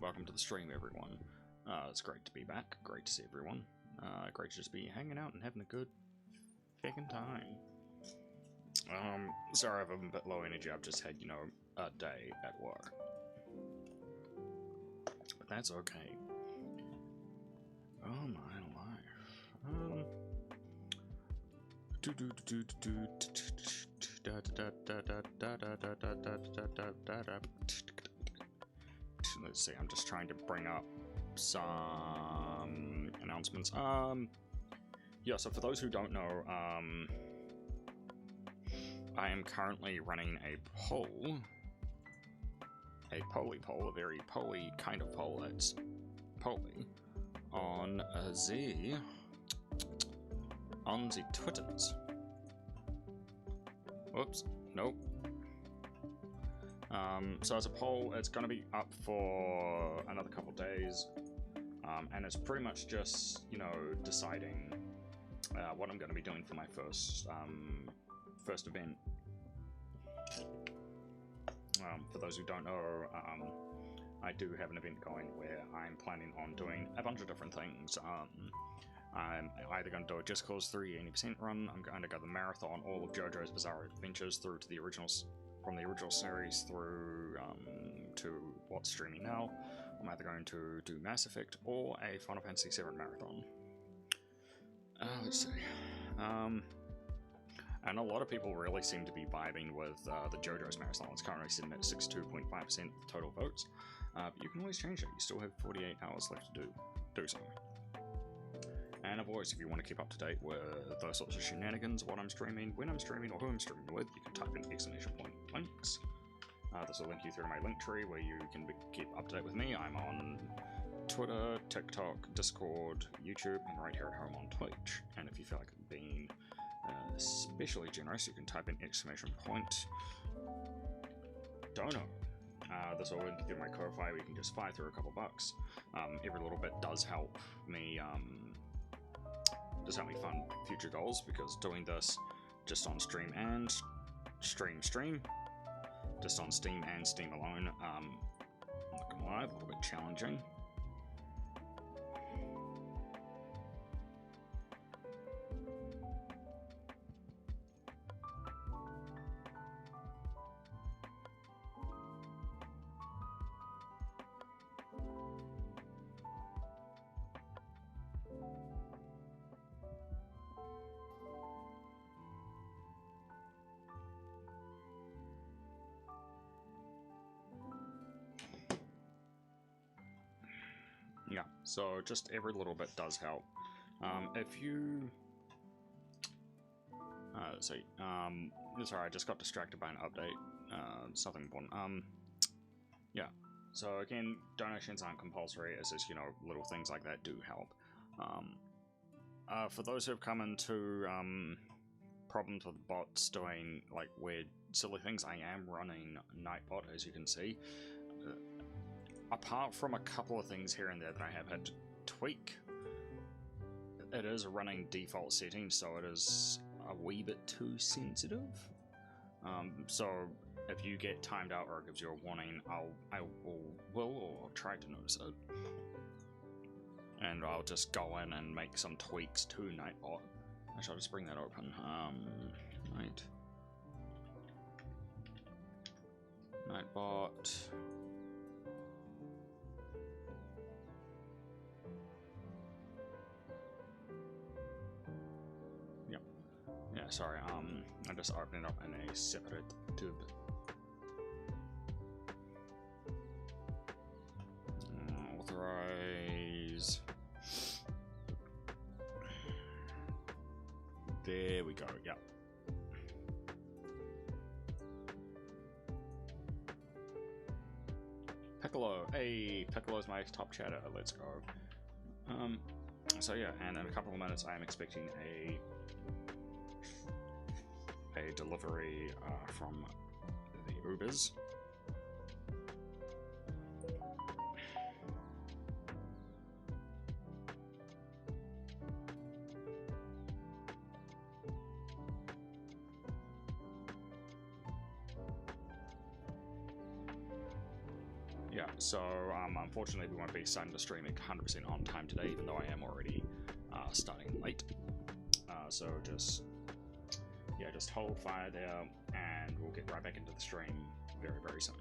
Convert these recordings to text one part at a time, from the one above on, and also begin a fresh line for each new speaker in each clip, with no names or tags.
welcome to the stream, everyone. It's great to be back. Great to see everyone. Great to just be hanging out and having a good fucking time. Sorry if I'm a bit low energy. I've just had, you know, a day at work, but that's okay. Oh my life. Let's see, I'm just trying to bring up some announcements. Yeah, so for those who don't know, I am currently running a poll. A poll, a very poly kind of poll. It's poly on the Twitters. Whoops, nope. So as a poll, it's going to be up for another couple days, and it's pretty much just, you know, deciding what I'm going to be doing for my first event. For those who don't know, I do have an event going where I'm planning on doing a bunch of different things. I'm either going to do a Just Cause 3 80% run, I'm going to go the marathon, all of JoJo's Bizarre Adventures through to the originals, from the original series through to what's streaming now. I'm either going to do Mass Effect or a Final Fantasy VII marathon. Let's see. And a lot of people really seem to be vibing with the JoJo's marathon. It's currently sitting at 62.5% total votes. But you can always change it. You still have 48 hours left to do so. And of course, if you want to keep up to date with those sorts of shenanigans, what I'm streaming, when I'm streaming, or who I'm streaming with, you can type in !links. This will link you through my link tree where you can keep up to date with me. I'm on Twitter, TikTok, Discord, YouTube, and right here at home on Twitch. And if you feel like being especially generous, you can type in ! Dono. This will link you through my Ko-Fi where you can just fire through a couple bucks. Every little bit does help me fund future goals, because doing this just on stream and stream, just on Steam and Steam alone, I'm not gonna lie, a little bit challenging. Yeah, so just every little bit does help. If you... let's see. Sorry, I just got distracted by an update. Something important. Yeah, so again, donations aren't compulsory. It's just, you know, little things like that do help. For those who have come into problems with bots doing, like, weird, silly things, I am running Nightbot, as you can see. Apart from a couple of things here and there that I have had to tweak, it is running default settings, so it is a wee bit too sensitive. So if you get timed out or it gives you a warning, I will try to notice it, and I'll just go in and make some tweaks to Nightbot. Actually, I'll just bring that open. Nightbot. Yeah, sorry, I'm just opening up in a separate tube. Authorize. There we go, yep. Piccolo, hey, Piccolo's my top chatter, let's go. So yeah, and in a couple of minutes I am expecting a delivery from the Ubers. yeah, so unfortunately we won't be starting the stream 100% on time today, even though I am already starting late. So just hold fire there, and we'll get right back into the stream very, very soon.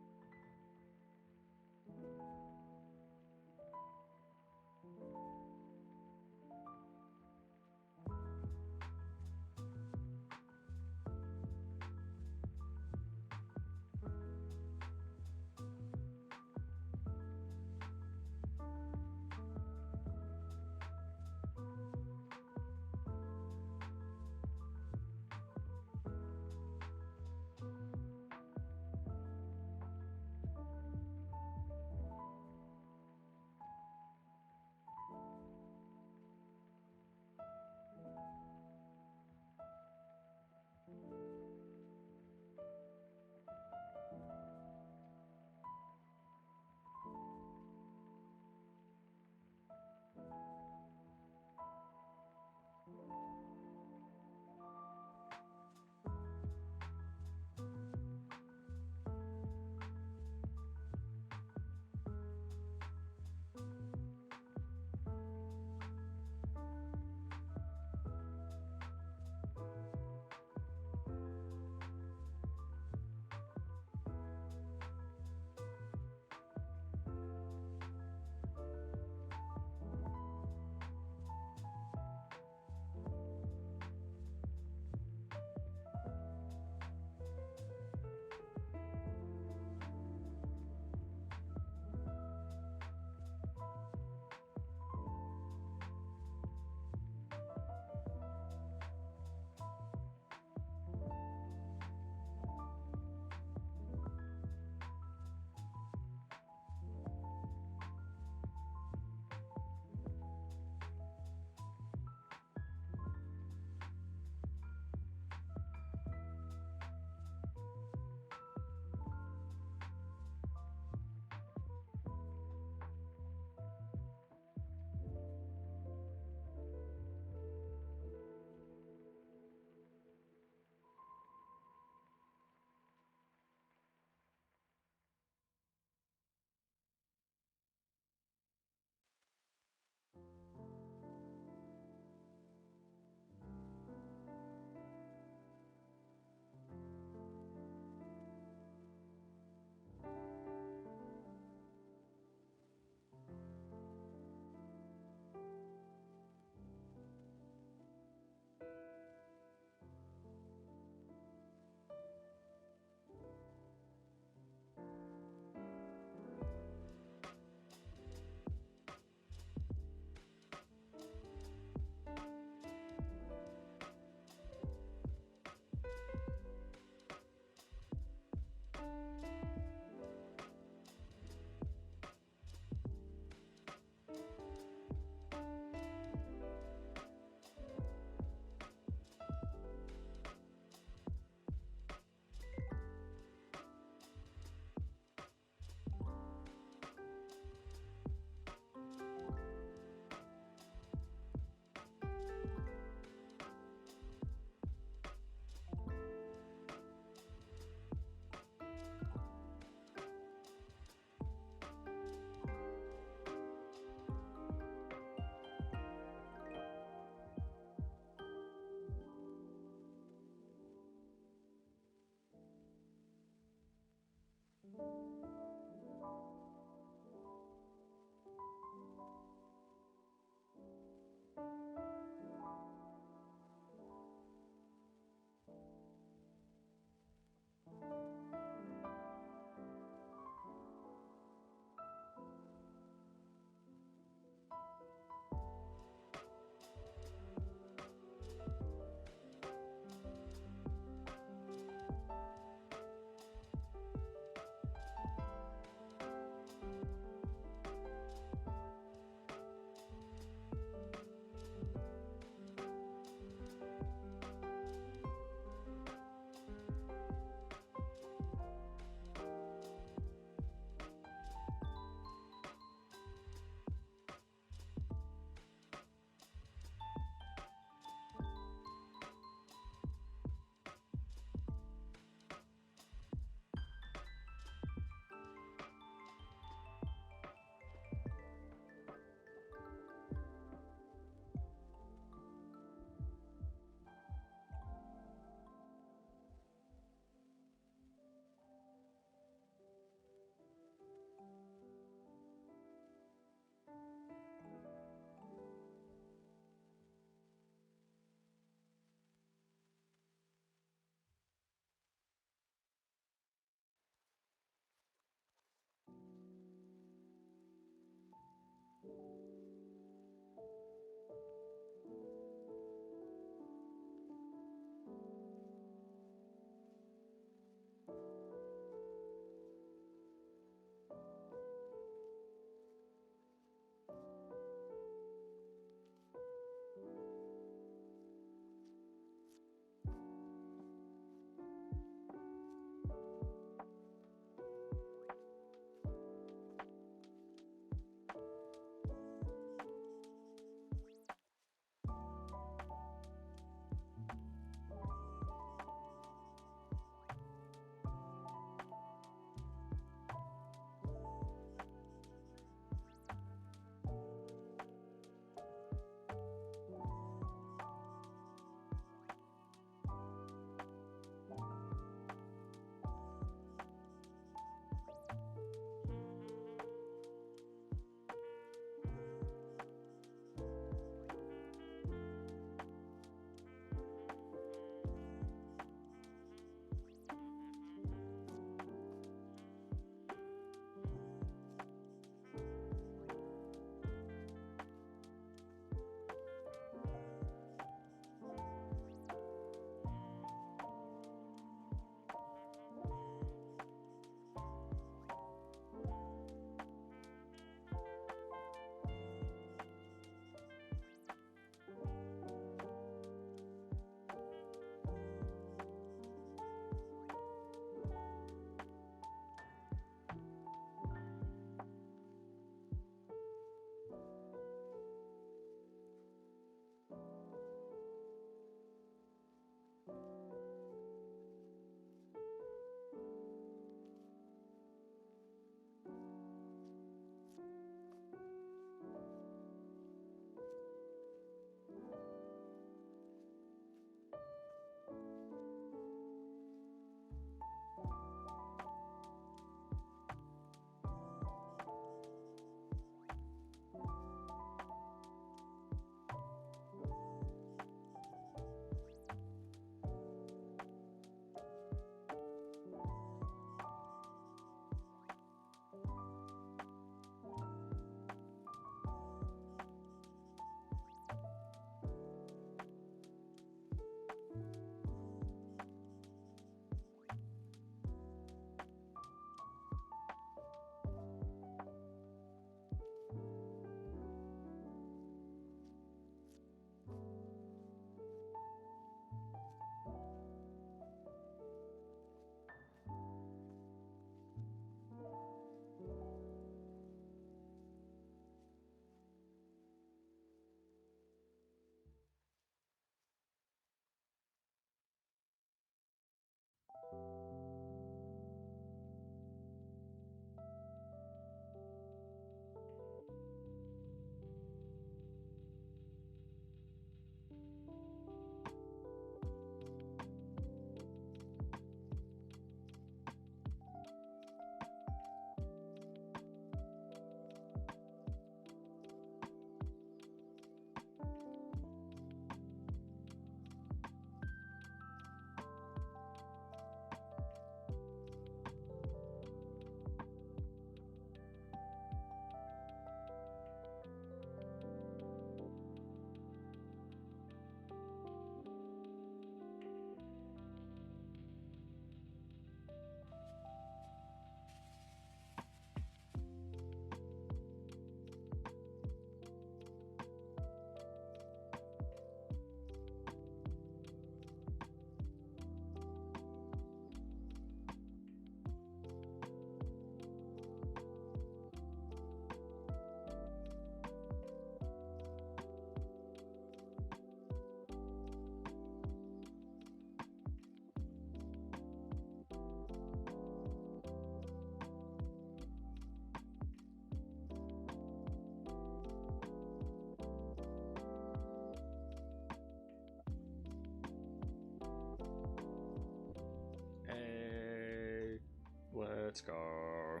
let's go.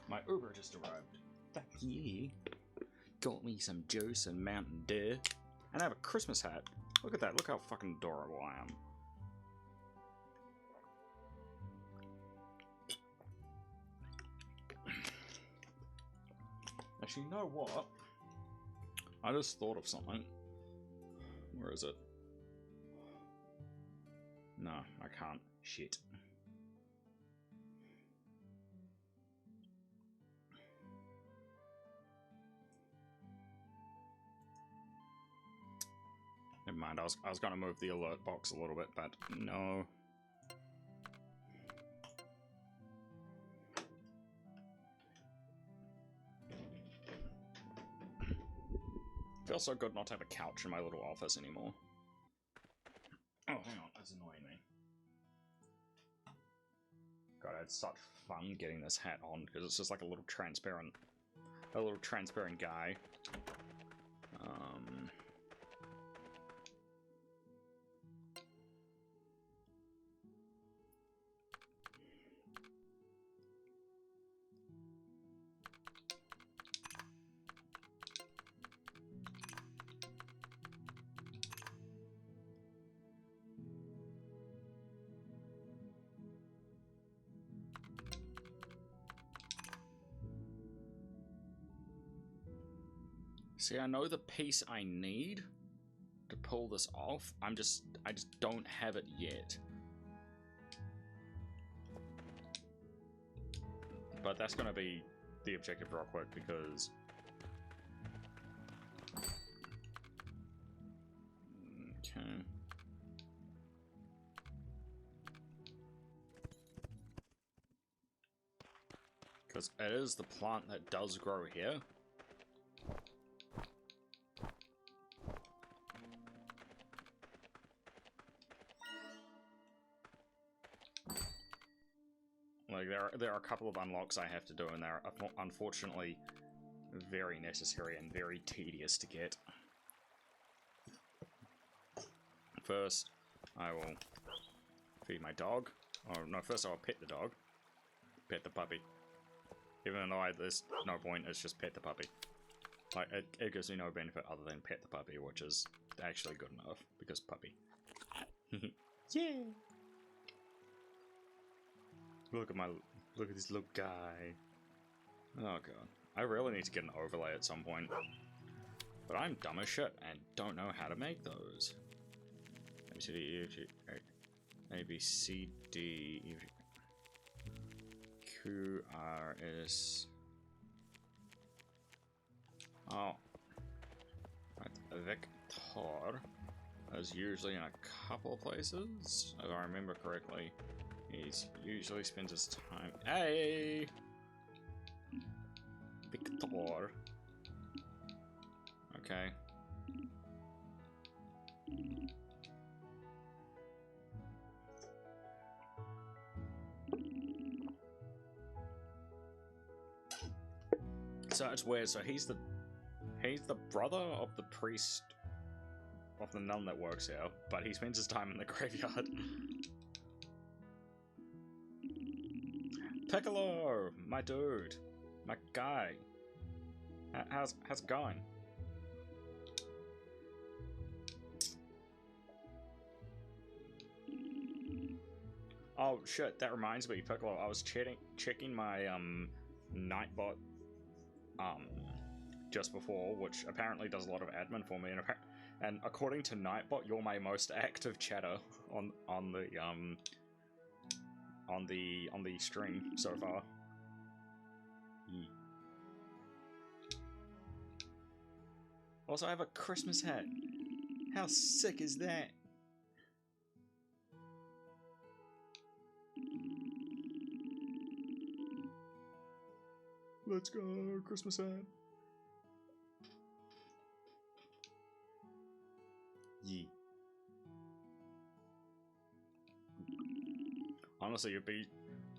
My Uber just arrived. Fuck yeah. Got me some juice and Mountain Dew. And I have a Christmas hat. Look at that. Look how fucking adorable I am. Actually, you know what? I just thought of something. Where is it? No, I can't. Shit. Never mind, I was gonna move the alert box a little bit, but no. Feels so good not to have a couch in my little office anymore. Oh, hang on, that's annoying me. God, I had such fun getting this hat on because it's just like a little transparent guy. See, I know the piece I need to pull this off. I just don't have it yet. But that's gonna be the objective real quick because okay. Because it is the plant that does grow here. Like, there are a couple of unlocks I have to do, and they're unfortunately very necessary and very tedious to get. First, I will feed my dog. Oh, no, first I'll pet the dog. Pet the puppy. Even though there's no point, it's just pet the puppy. Like, it gives me no benefit other than pet the puppy, which is actually good enough, because puppy. Yeah! Look at this little guy. Oh god. I really need to get an overlay at some point. But I'm dumb as shit and don't know how to make those. A, B, C, D, E, F, G, A, B, C, D, E, F, G, Q, R, S. Oh. Right. Vector is usually in a couple of places, if I remember correctly. He usually spends his time. Hey! Victor. Okay. So it's weird. So he's the brother of the priest of the nun that works here, but he spends his time in the graveyard. Piccolo, my dude, my guy. How's it going? Oh shit, that reminds me, Piccolo. I was checking my Nightbot just before, which apparently does a lot of admin for me, and according to Nightbot, you're my most active chatter on the stream so far. Yeah. Also, I have a Christmas hat. How sick is that? Let's go, Christmas hat. Yeah. Honestly,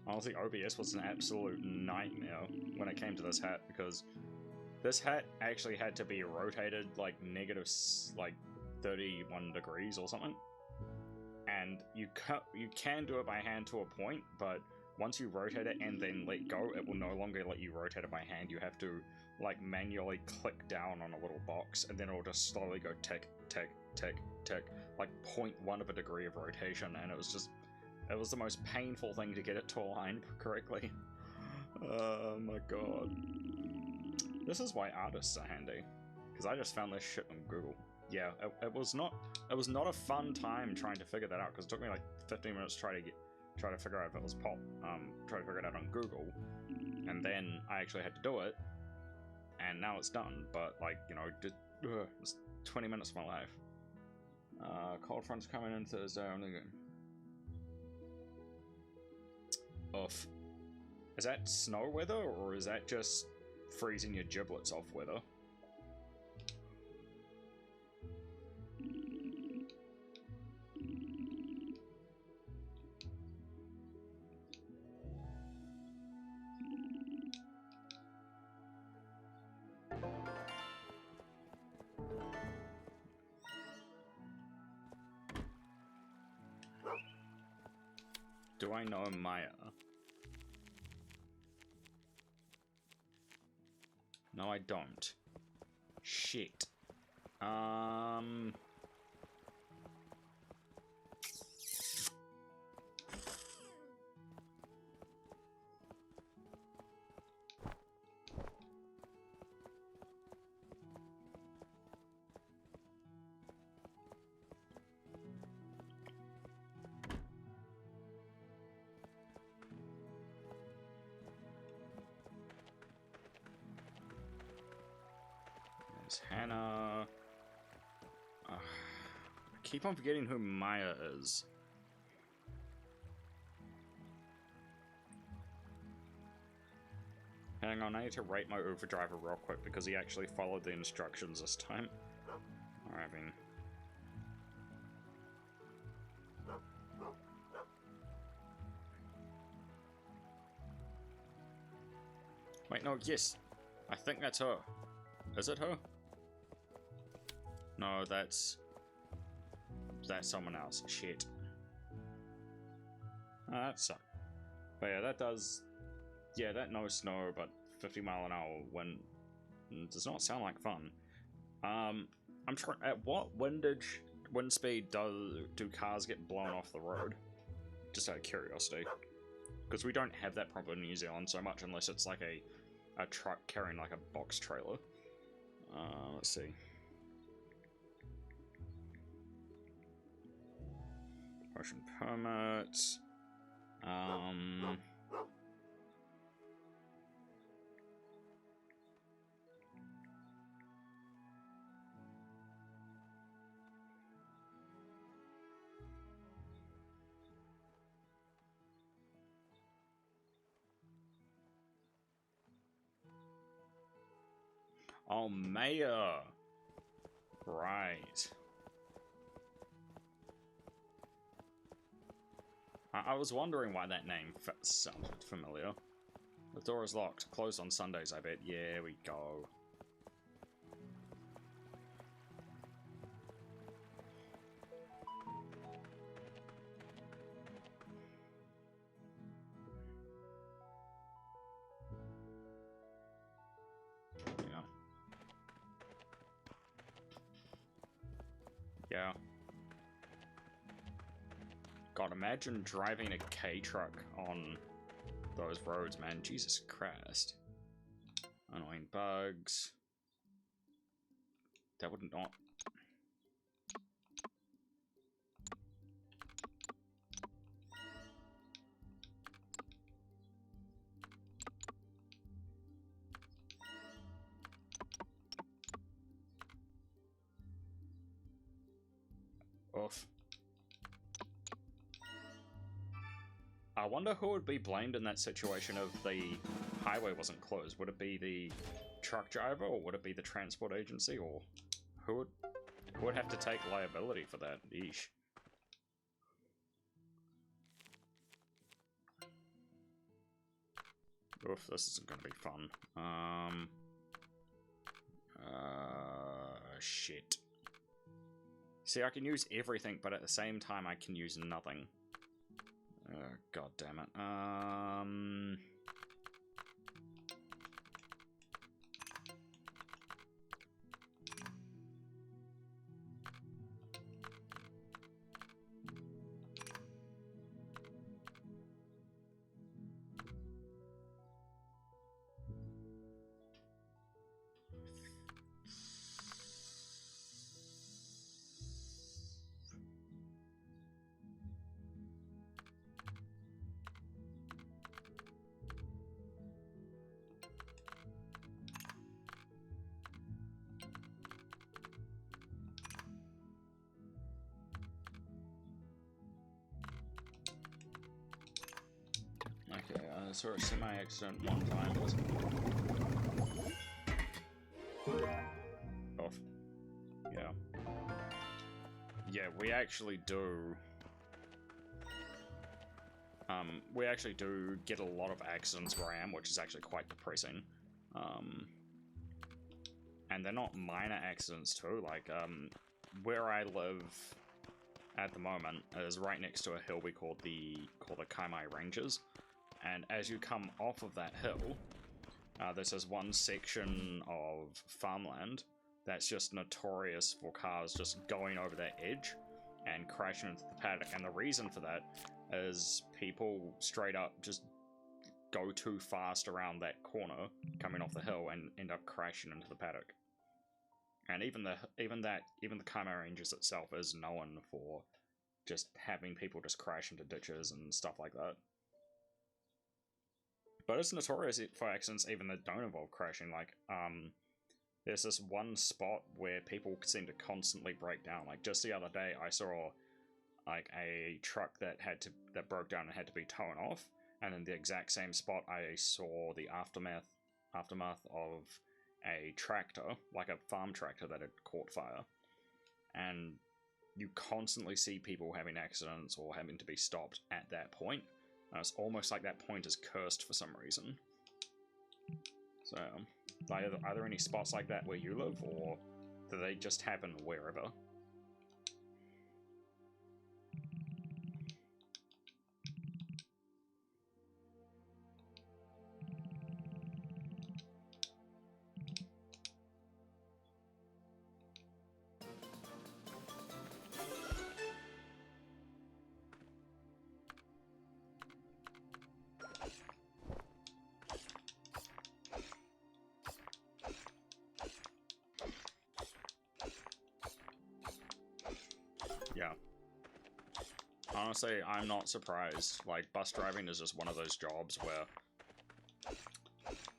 OBS was an absolute nightmare when it came to this hat, because this hat actually had to be rotated like negative like 31 degrees or something. And you can do it by hand to a point, but once you rotate it and then let go, it will no longer let you rotate it by hand. You have to like manually click down on a little box, and then it'll just slowly go tick, tick, tick, tick, like 0.1 of a degree of rotation, and it was the most painful thing to get it to align correctly. Oh my god. This is why artists are handy, because I just found this shit on Google. Yeah, it was not a fun time trying to figure that out, because it took me like 15 minutes to try to figure out if it was try to figure it out on Google, and then I actually had to do it, and now it's done. But like, you know, it's 20 minutes of my life. Cold front's coming in Thursday. I'm thinking, oof. Is that snow weather, or is that just freezing your giblets off weather? Do I know Maya? No, I don't. Shit. Hannah. I keep on forgetting who Maya is. Hang on, I need to rate my Uber driver real quick because he actually followed the instructions this time. Alright, wait, no, yes. I think that's her. Is it her? No, that's someone else. Shit. Oh, that sucks. But yeah, that does... Yeah, that no snow, but 50 mile an hour wind does not sound like fun. I'm trying... At what wind speed do cars get blown off the road? Just out of curiosity. Because we don't have that problem in New Zealand so much unless it's like a truck carrying like a box trailer. Let's see. Ocean permits. Oh, Mayor. Right. I was wondering why that name sounded familiar. The door is locked. Closed on Sundays, I bet. Yeah, we go. Yeah. Yeah. God, imagine driving a K-truck on those roads, man. Jesus Christ. Annoying bugs. That would not... Oof. I wonder who would be blamed in that situation if the highway wasn't closed. Would it be the truck driver, or would it be the transport agency, or who would have to take liability for that? Eesh. Oof, this isn't gonna be fun. Shit. See, I can use everything, but at the same time I can use nothing. God damn it. Okay, I saw a semi-accident one time. Off. Yeah. Yeah, we actually do. We actually do get a lot of accidents where I am, which is actually quite depressing. And they're not minor accidents too. Like, where I live at the moment is right next to a hill we call the Kaimai Ranges. And as you come off of that hill, there's this one section of farmland that's just notorious for cars just going over that edge and crashing into the paddock. And the reason for that is people straight up just go too fast around that corner coming off the hill and end up crashing into the paddock. And even the Kaimai Ranges itself is known for just having people just crash into ditches and stuff like that. But it's notorious for accidents even that don't involve crashing. Like, there's this one spot where people seem to constantly break down. Like, just the other day, I saw like a truck that broke down and had to be towed off, and in the exact same spot, I saw the aftermath of a tractor, like a farm tractor that had caught fire. And you constantly see people having accidents or having to be stopped at that point. It's almost like that point is cursed for some reason. So, are there any spots like that where you live, or do they just happen wherever? Yeah. Honestly, I'm not surprised. Like, bus driving is just one of those jobs where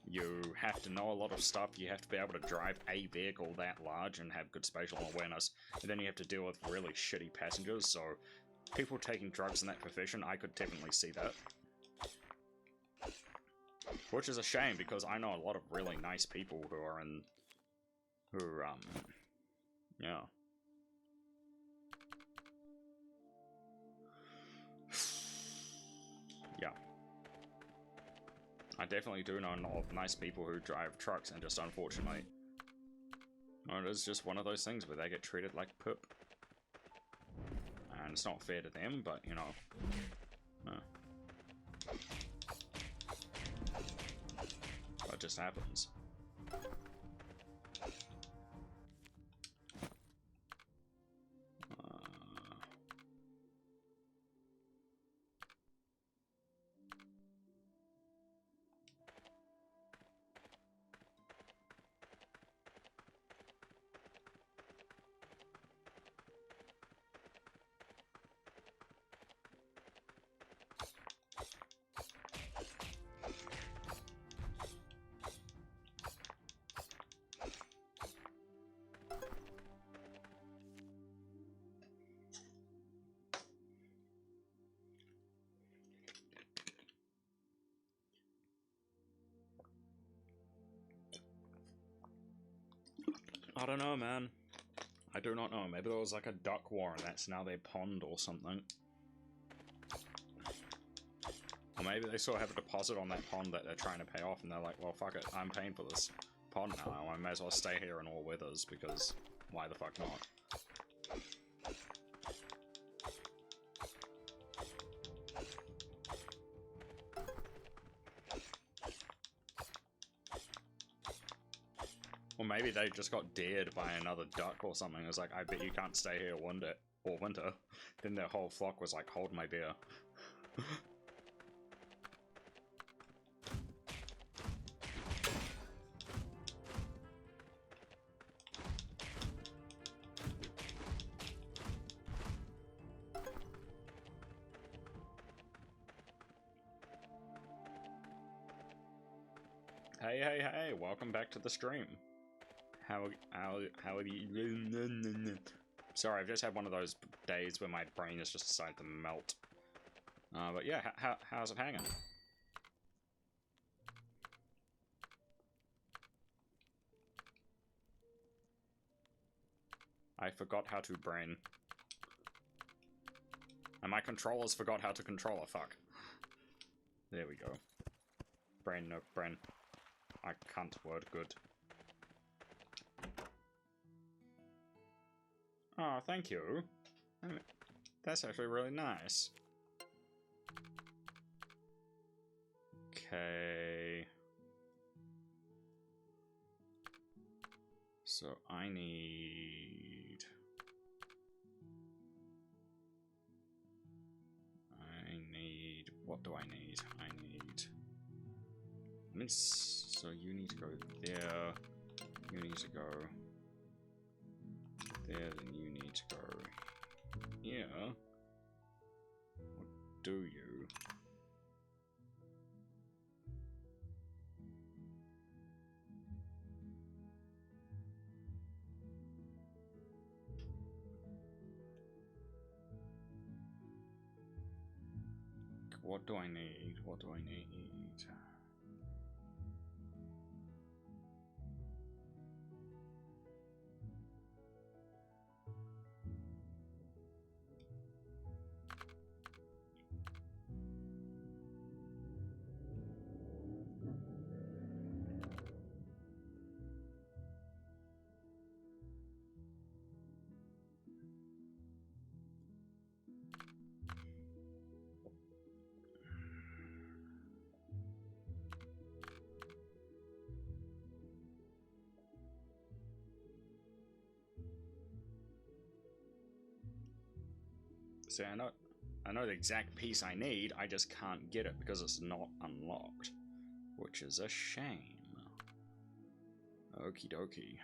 you have to know a lot of stuff, you have to be able to drive a vehicle that large and have good spatial awareness, and then you have to deal with really shitty passengers, so people taking drugs in that profession, I could definitely see that. Which is a shame, because I know a lot of really nice people who are yeah. Yeah. I definitely do know a lot of nice people who drive trucks, and just unfortunately, it is just one of those things where they get treated like poop. And it's not fair to them, but, you know, it just happens. I don't know, man. I do not know. Maybe there was like a duck war and that's now their pond or something. Or maybe they sort of have a deposit on that pond that they're trying to pay off, and they're like, well, fuck it, I'm paying for this pond now. I may as well stay here in all weathers, because why the fuck not? maybe they just got dared by another duck or something. It was like, I bet you can't stay here winter. Then their whole flock was like, hold my beer. Hey, welcome back to the stream. How are you? Sorry, I've just had one of those days where my brain has just decided to melt. But yeah, how's it hanging? I forgot how to brain. And my controllers forgot how to control a fuck. There we go. Brain, no brain. I can't word good. Oh, thank you. That's actually really nice. Okay. So I need... What do I need? So you need to go there. You need to go there, then you need to go here. What do you? What do I need? What do I need? See, I know the exact piece I need, I just can't get it because it's not unlocked. Which is a shame. Okie dokie.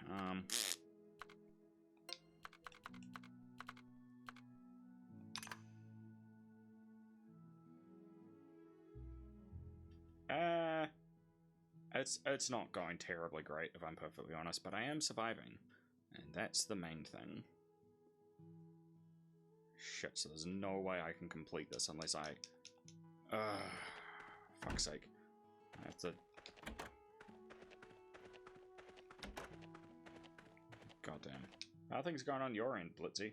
It's not going terribly great, if I'm perfectly honest, but I am surviving. And that's the main thing. Shit, so there's no way I can complete this unless I... fuck's sake. I have to... Goddamn. How are things going on your end, Blitzy?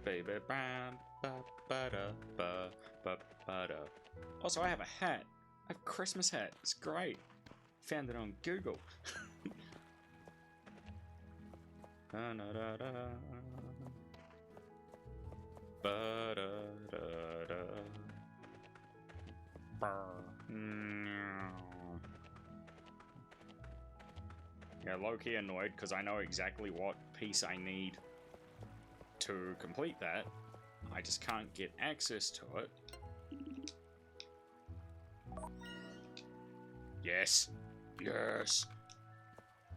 Baby. Also, I have a hat. I have a Christmas hat. It's great. Found it on Google. Yeah, low-key annoyed because I know exactly what piece I need to complete that. I just can't get access to it. Yes. Yes.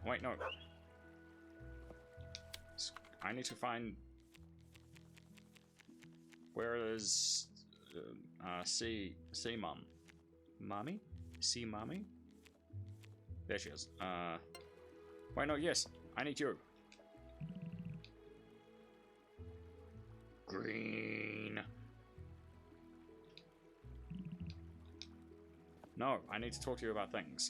Wait, no. I need to find... Where is... Mum? Mommy? Mommy? There she is. Wait, no, yes. I need you. Green. No, I need to talk to you about things.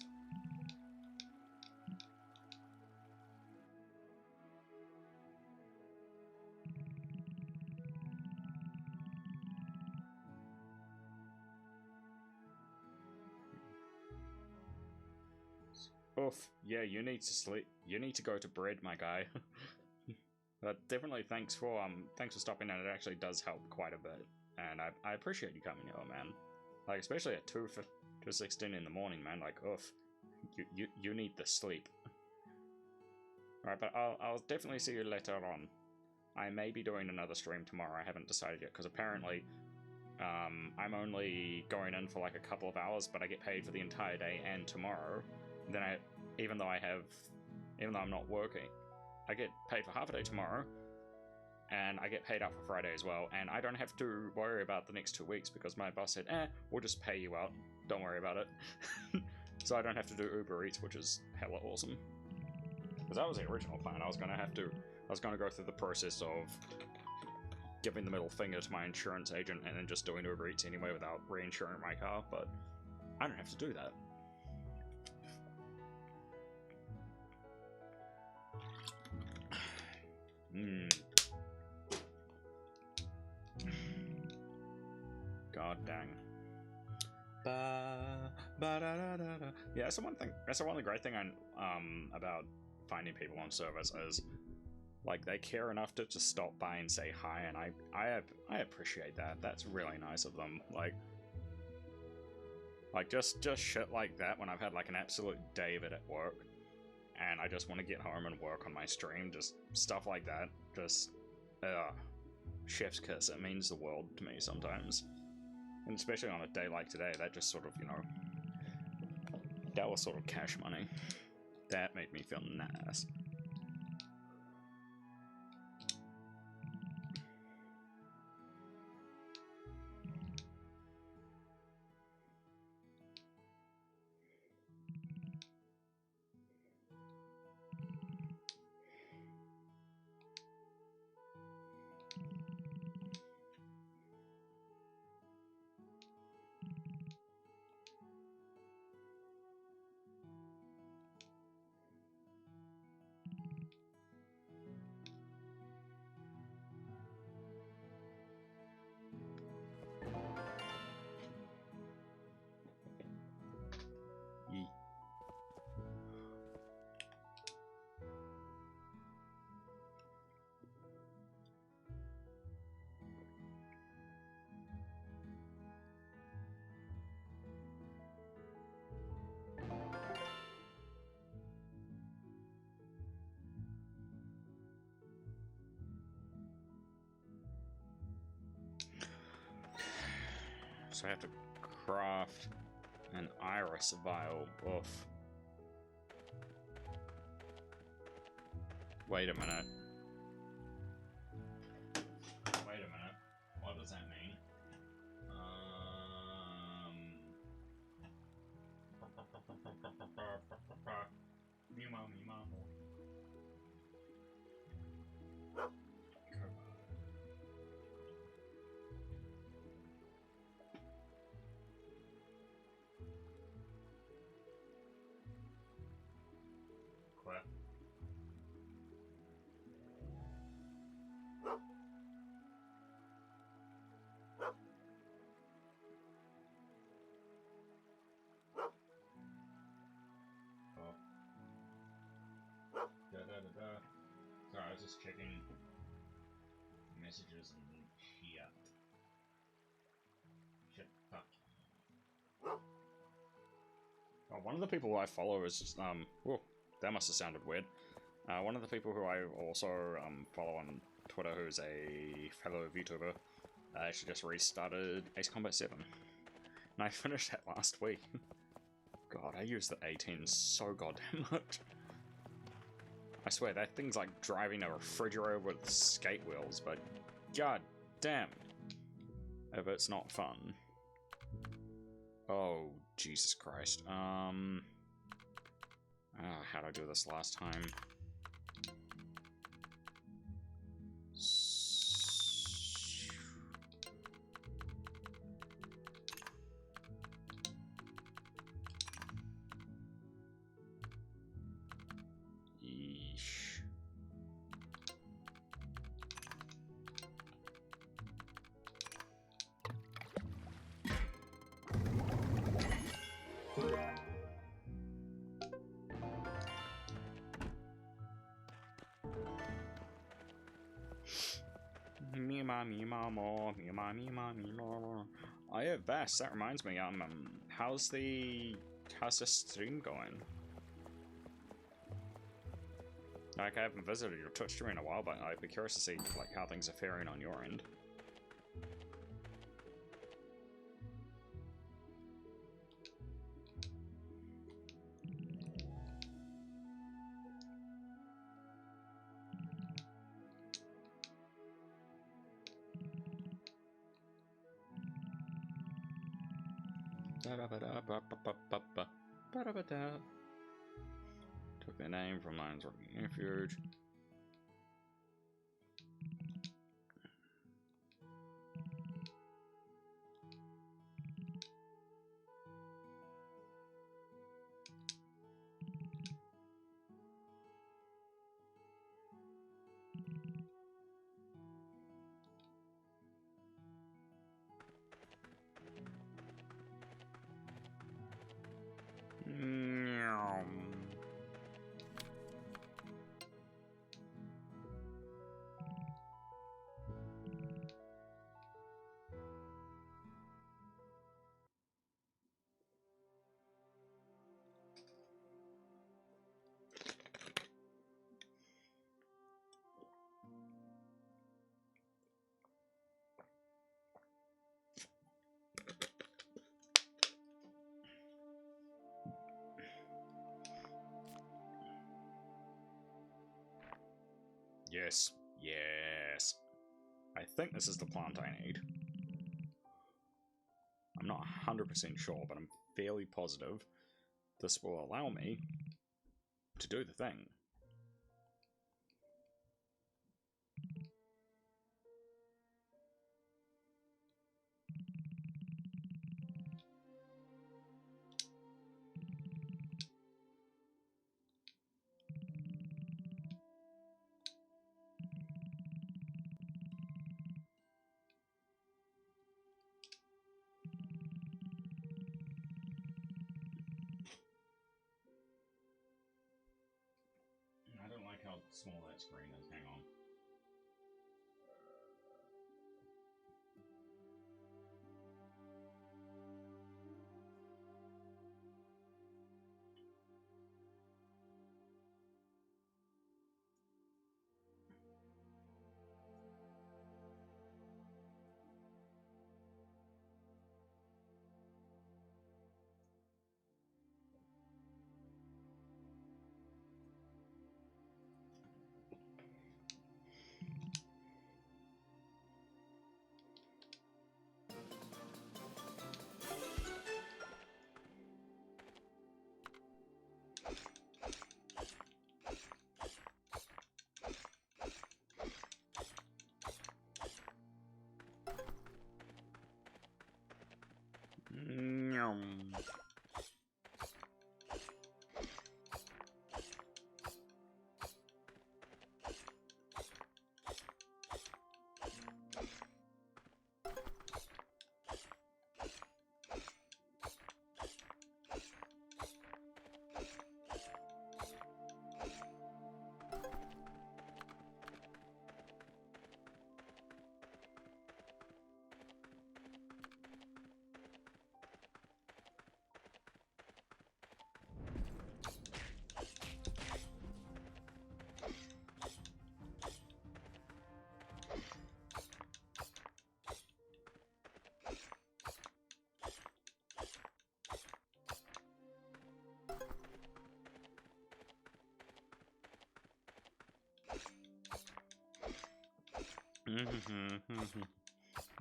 Oof. Yeah, you need to sleep. You need to go to bed, my guy. But definitely thanks for stopping in. It actually does help quite a bit, and I appreciate you coming over, man. Like especially at 2:16 in the morning, man. Like, oof, you need the sleep. Alright, but I'll definitely see you later on. I may be doing another stream tomorrow. I haven't decided yet because apparently, I'm only going in for like a couple of hours, but I get paid for the entire day and tomorrow. Then even though I'm not working, I get paid for half a day tomorrow, and I get paid out for Friday as well, and I don't have to worry about the next 2 weeks because my boss said, we'll just pay you out, don't worry about it. So I don't have to do Uber Eats, which is hella awesome. Because that was the original plan. I was gonna go through the process of giving the middle finger to my insurance agent and then just doing Uber Eats anyway without reinsuring my car, but I don't have to do that. God dang. Yeah, that's the one thing. That's the one great thing about finding people on servers is like they care enough to just stop by and say hi, and I appreciate that. That's really nice of them. Like just shit like that when I've had like an absolute day of it at work, and I just want to get home and work on my stream. Just stuff like that. Just chef's kiss. It means the world to me sometimes. And especially on a day like today, that just sort of, that was sort of cash money. That made me feel nice. So I have to craft an iris vial. Oof. Wait a minute. Wait a minute. What does that mean? Sorry, I was just checking messages and shit. Shit, fuck. Oh, one of the people who I follow is whoa, that must have sounded weird. One of the people who I also follow on Twitter, who's a fellow VTuber, actually just restarted Ace Combat 7. And I finished that last week. God, I use the 18 so goddamn much. I swear, that thing's like driving a refrigerator with skate wheels, but god damn if it's not fun. Oh, Jesus Christ. How'd I do this last time? Oh yeah, Vest, that reminds me, how's the stream going? Like, I haven't visited your Twitch stream in a while, but I'd be curious to see, like, how things are faring on your end. Took their name from Lions Rocky Refuge. Yes, yes. I think this is the plant I need. I'm not 100% sure, but I'm fairly positive this will allow me to do the thing. I don't like how small that screen is. Hang on.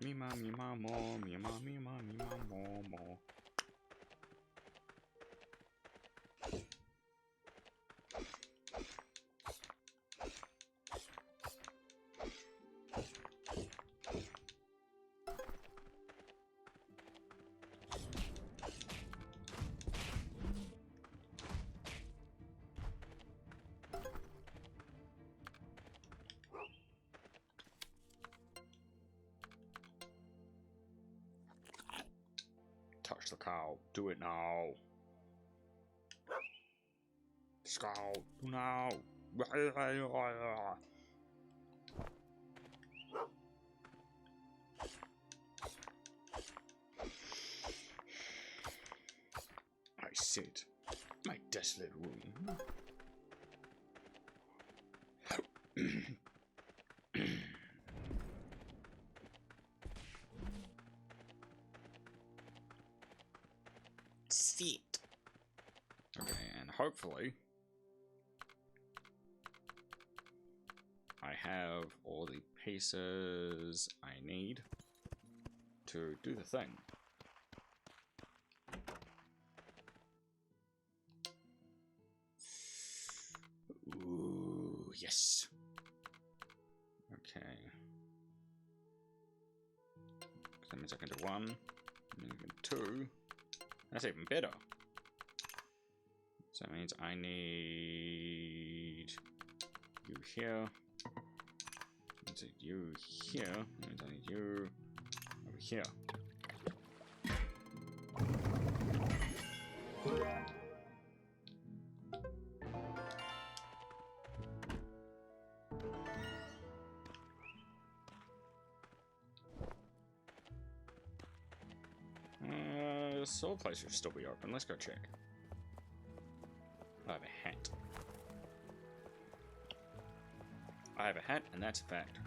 Me ma mo, me ma mo. Touch the cow. Do it now. Scout. Do now. it. My desolate room. Sit. Okay, and hopefully I have all the pieces I need to do the thing. Ooh, yes. Okay. That means I can do one, and then I can do 2. That's even better. So that means I need you here. That means you here. That means I need you over here. The soul place should still be open. Let's go check. I have a hat. I have a hat, and that's a fact.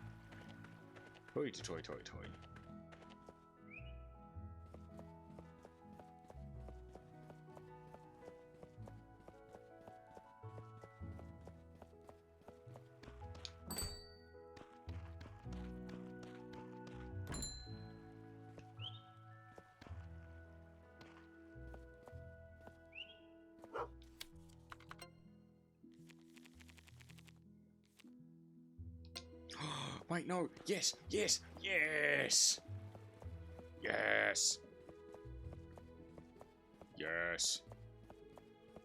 Toy to toy, toy, toy. Wait, no. Yes, yes, yes. Yes. Yes.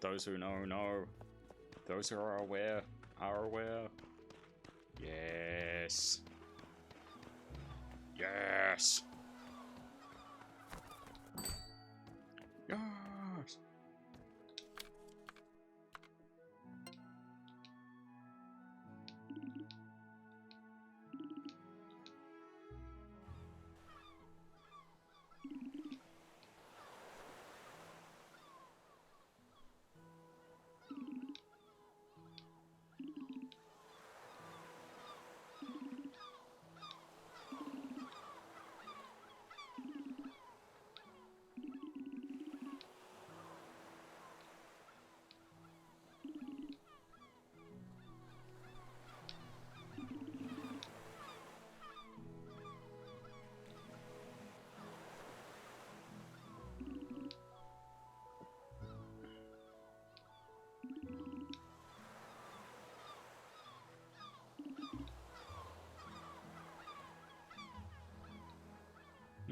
Those who know, know. Those who are aware, are aware. Yes. Yes. Yes.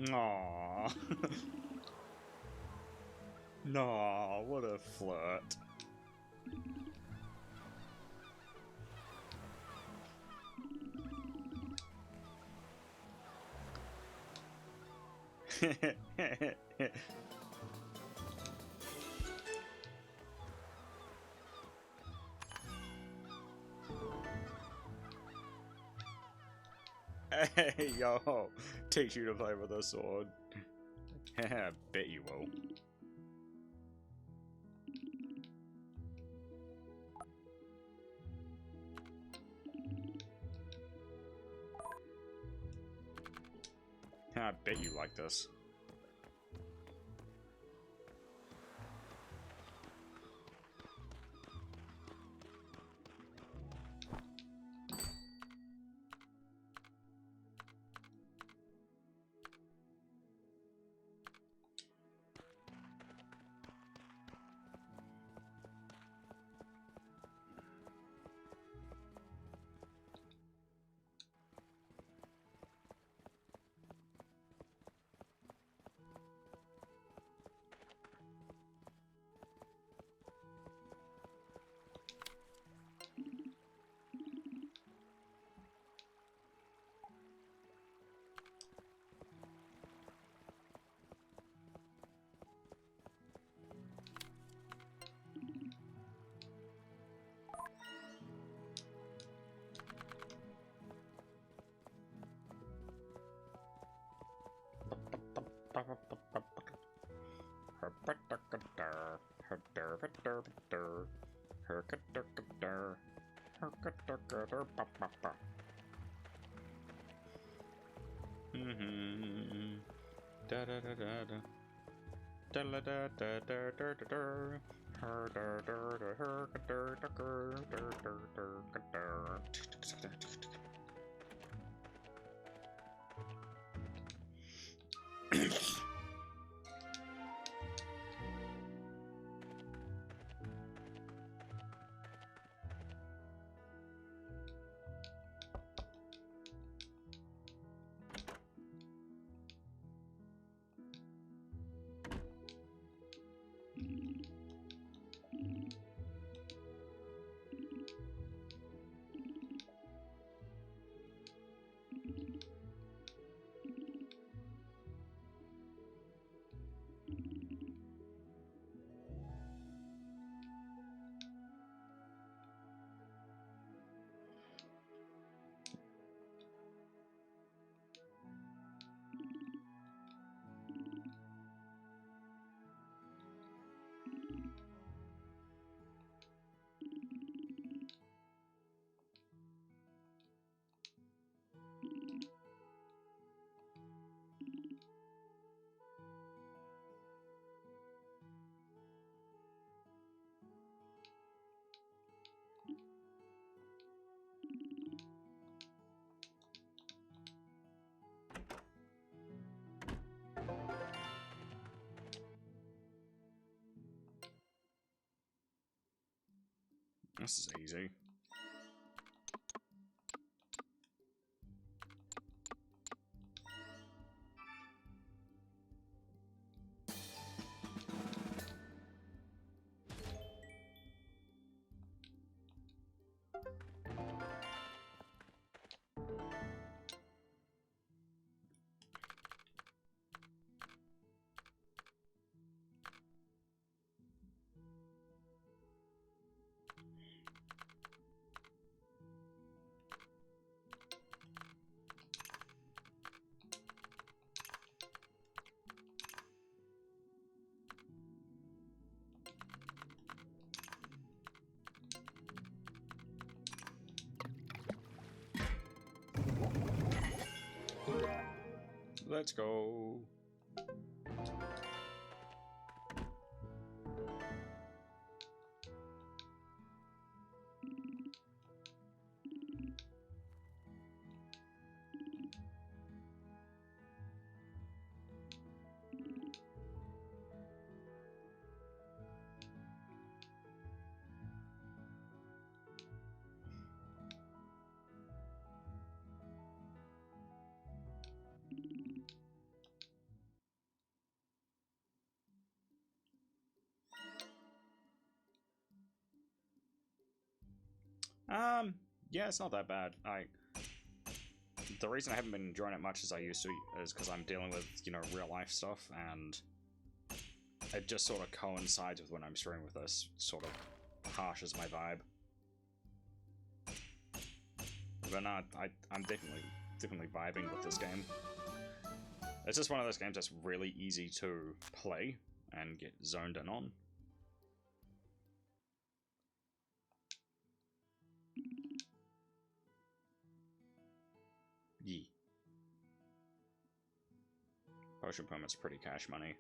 Aww. No, what a flirt. Hey, yo, teach you to play with a sword. I bet you will. I bet you like this. This is easy. Let's go. Yeah, it's not that bad. The reason I haven't been enjoying it much as I used to is because I'm dealing with, you know, real life stuff, and it just sort of coincides with when I'm streaming with this, sort of harshes my vibe. But no, I'm definitely vibing with this game. It's just one of those games that's really easy to play and get zoned in on. Yee. Potion permit's pretty cash money.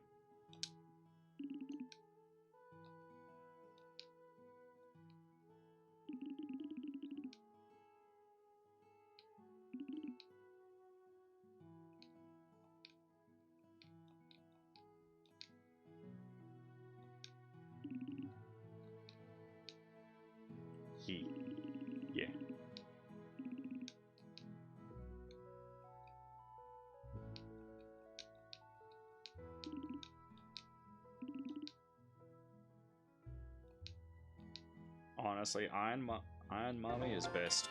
Yee. Yeah. Honestly, Iron Mommy is best.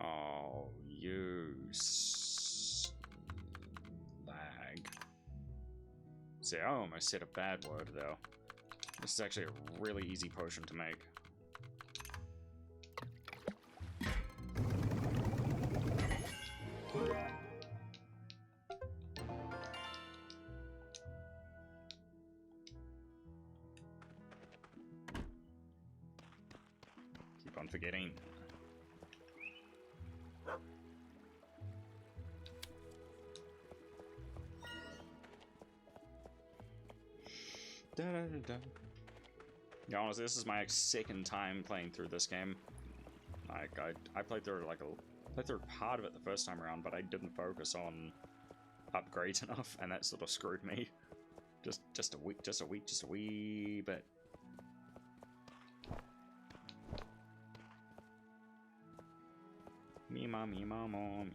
Oh, you slag. See, I almost said a bad word, though. This is actually a really easy potion to make. forgetting. Yeah, honestly, this is my second time playing through this game. Like, I played through played through part of it the first time around, but I didn't focus on upgrades enough, and that sort of screwed me. Just a wee bit. Me mom.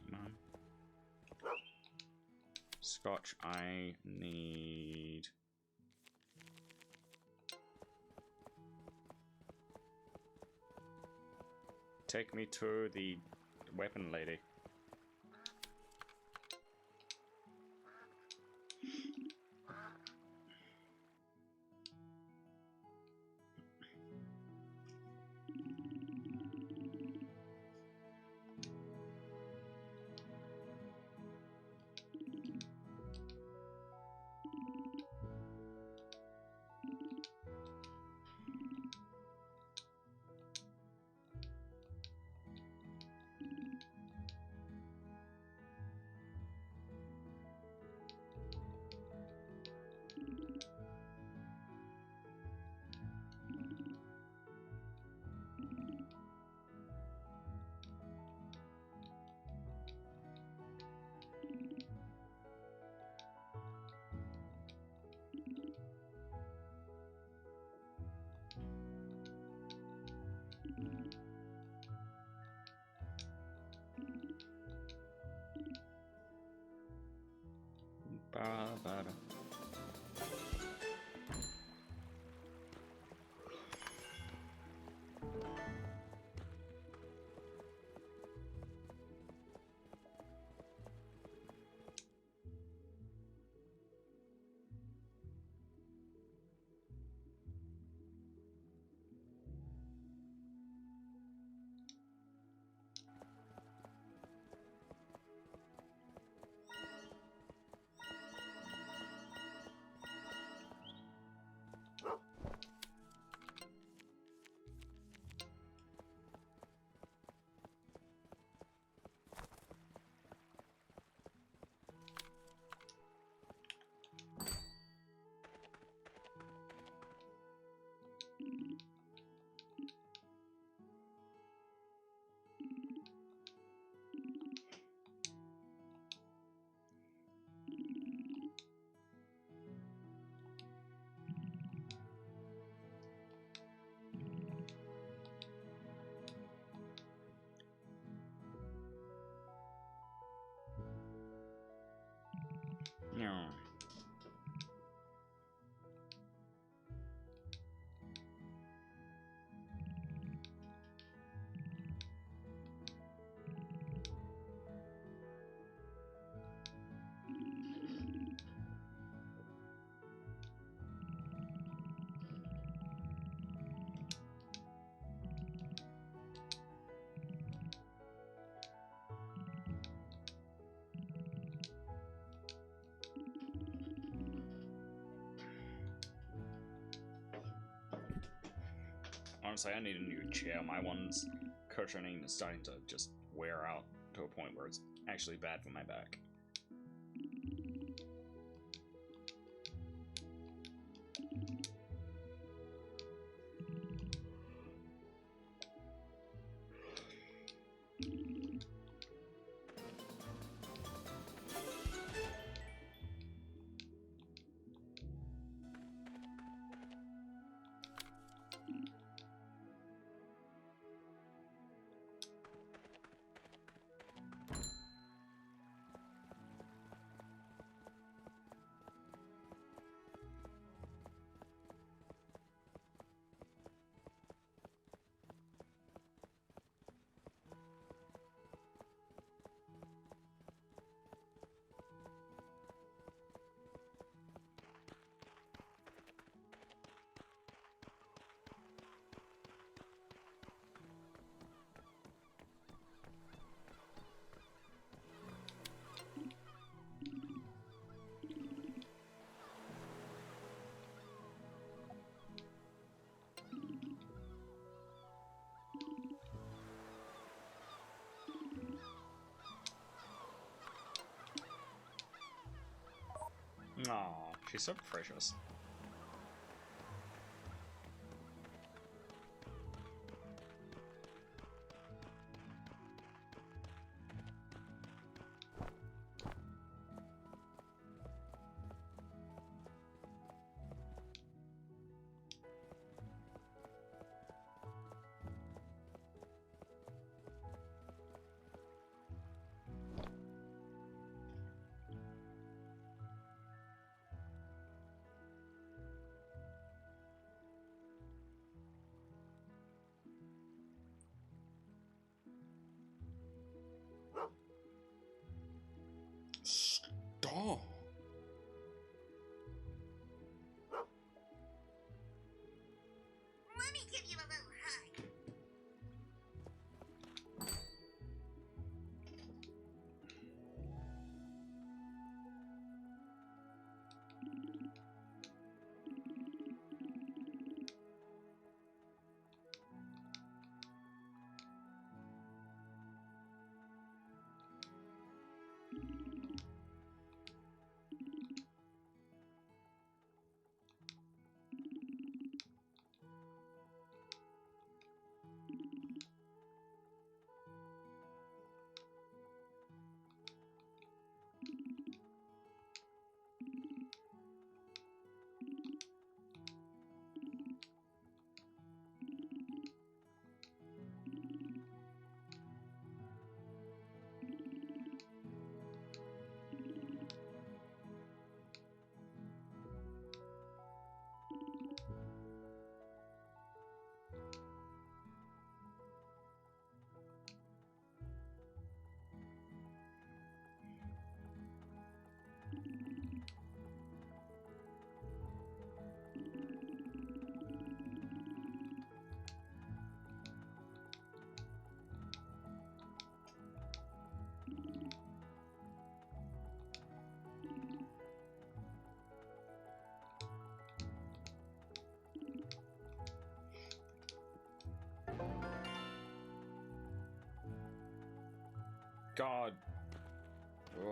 Scotch, I need. Take me to the weapon lady. Ba-ba-da. No. Honestly, I need a new chair. My one's cushioning is starting to just wear out to a point where it's actually bad for my back. Aw, she's so precious. Stop.
Let me give you a little hug.
God.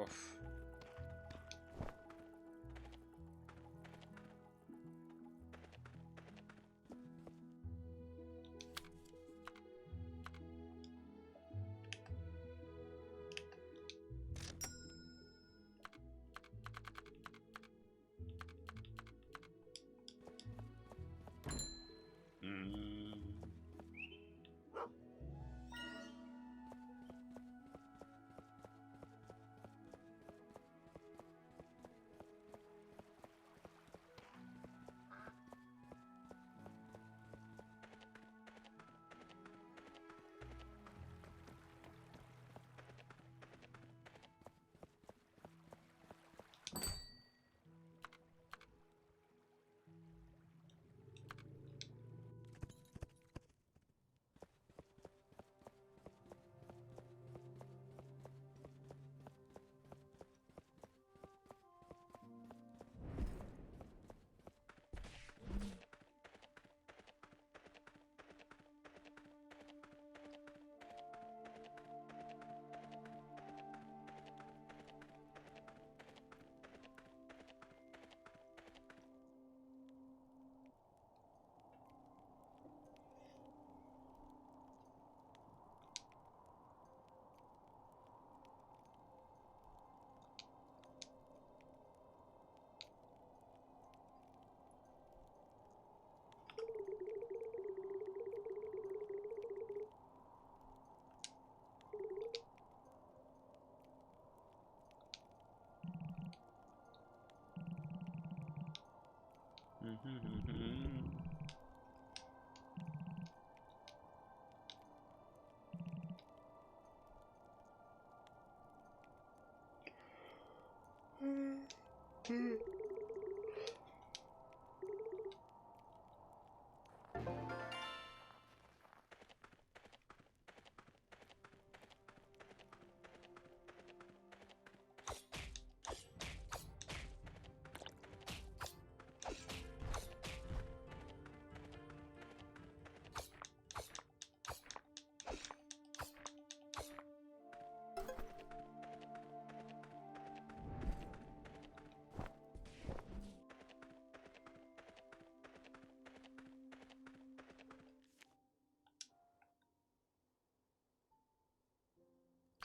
Oof.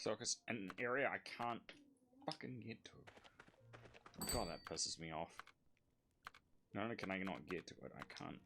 So it's an area I can't fucking get to. God, that pisses me off. Not only can I not get to it, I can't.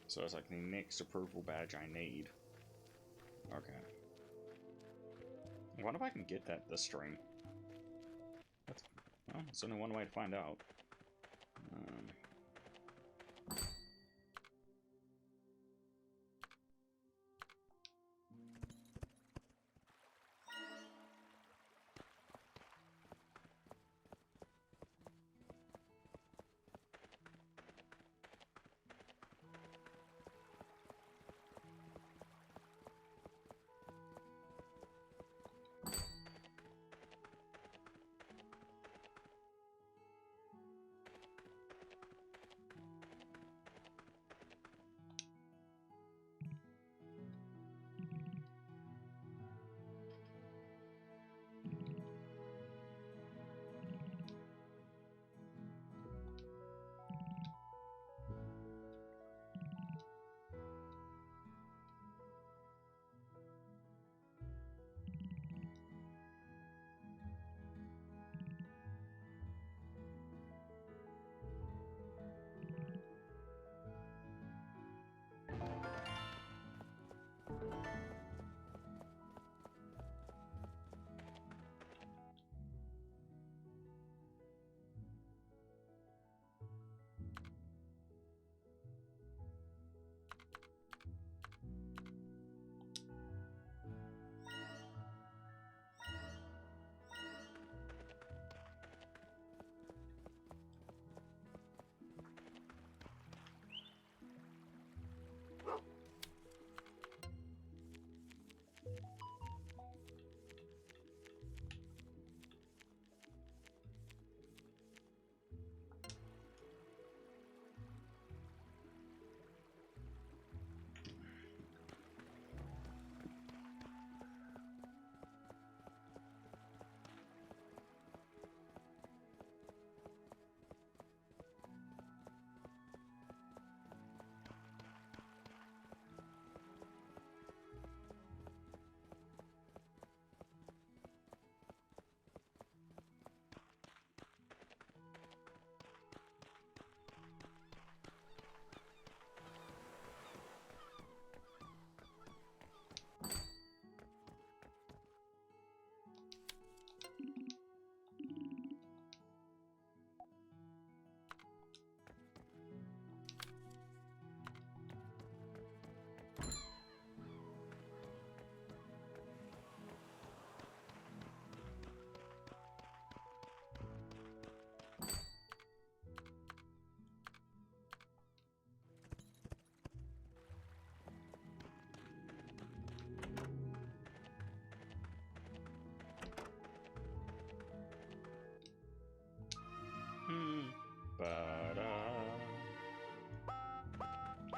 So it's like the next approval badge I need. Okay. I wonder if I can get that this stream. That's, well, there's only one way to find out.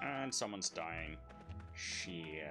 And someone's dying. Shit.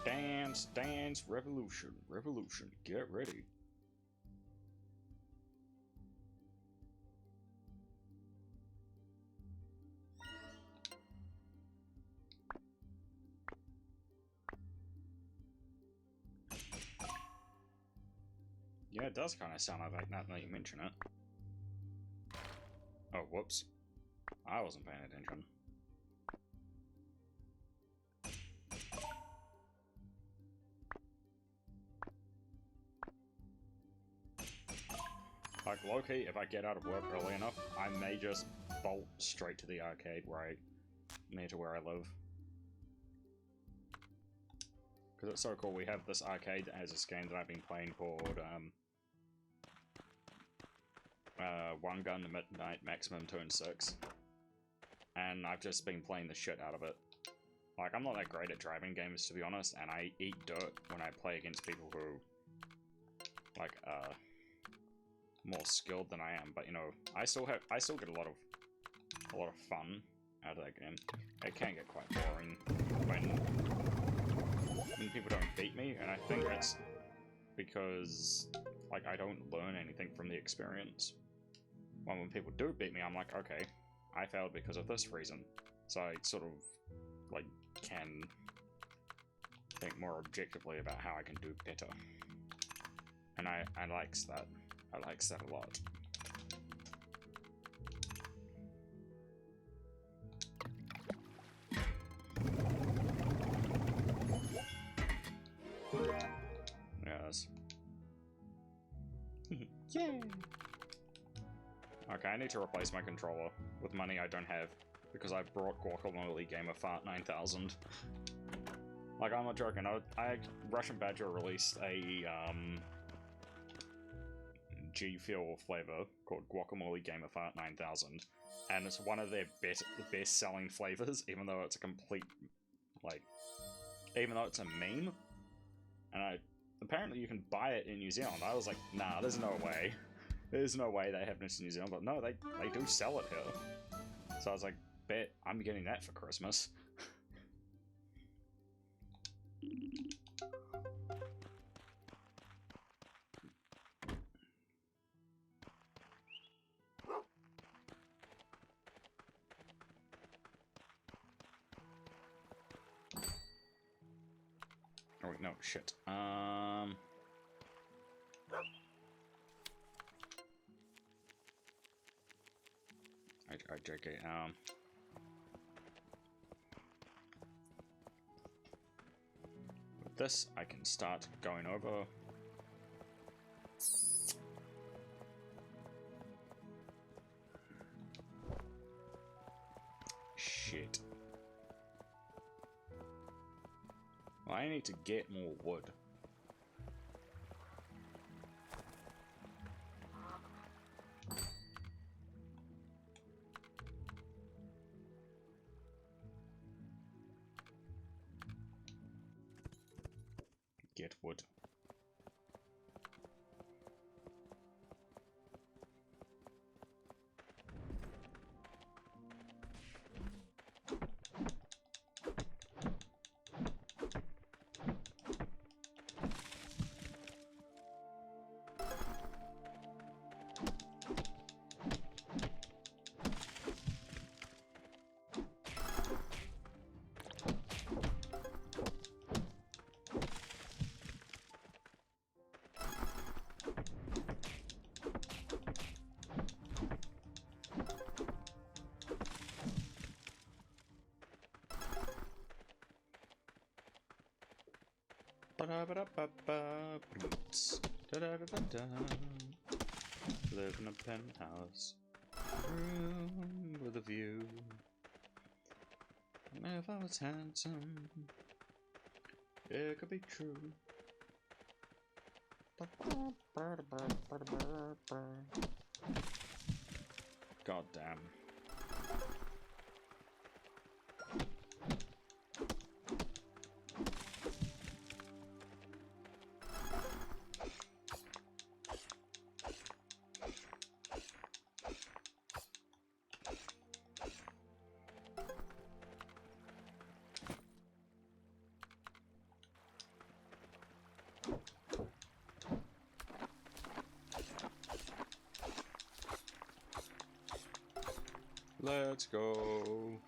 Dance, dance, revolution, revolution, get ready. Yeah, it does kind of sound like that now you mention it. Oh, whoops. I wasn't paying attention. Like, low-key, if I get out of work early enough, I may just bolt straight to the arcade near to where I live. Because it's so cool, we have this arcade that has this game that I've been playing called, One Gun to Midnight Maximum Turn 6. And I've just been playing the shit out of it. Like, I'm not that great at driving games, to be honest, and I eat dirt when I play against people who, like, more skilled than I am, but you know, I still get a lot of fun out of that game. It can get quite boring when people don't beat me, and I think it's because like I don't learn anything from the experience. When people do beat me, I'm like, okay, I failed because of this reason. So I sort of like can think more objectively about how I can do better. And I likes that. I likes that a lot. Yes. Yay! Okay, I need to replace my controller with money I don't have because I brought Guacamole Gamer Fart 9000. Like, I'm not joking. Russian Badger released a G Fuel flavor called Guacamole Gamer Fart 9000, and it's one of their best selling flavors, even though it's a complete, like, even though it's a meme. And apparently you can buy it in New Zealand. I was like, nah, there's no way. There's no way they have this in New Zealand, but no, they do sell it here. So I was like, bet I'm getting that for Christmas. Oh wait, no, shit. JK, with this, I can start going over. Shit. Well, I need to get more wood. Get wood. Live in a penthouse room with a view. And if I was handsome, it could be true. God damn. Let's go.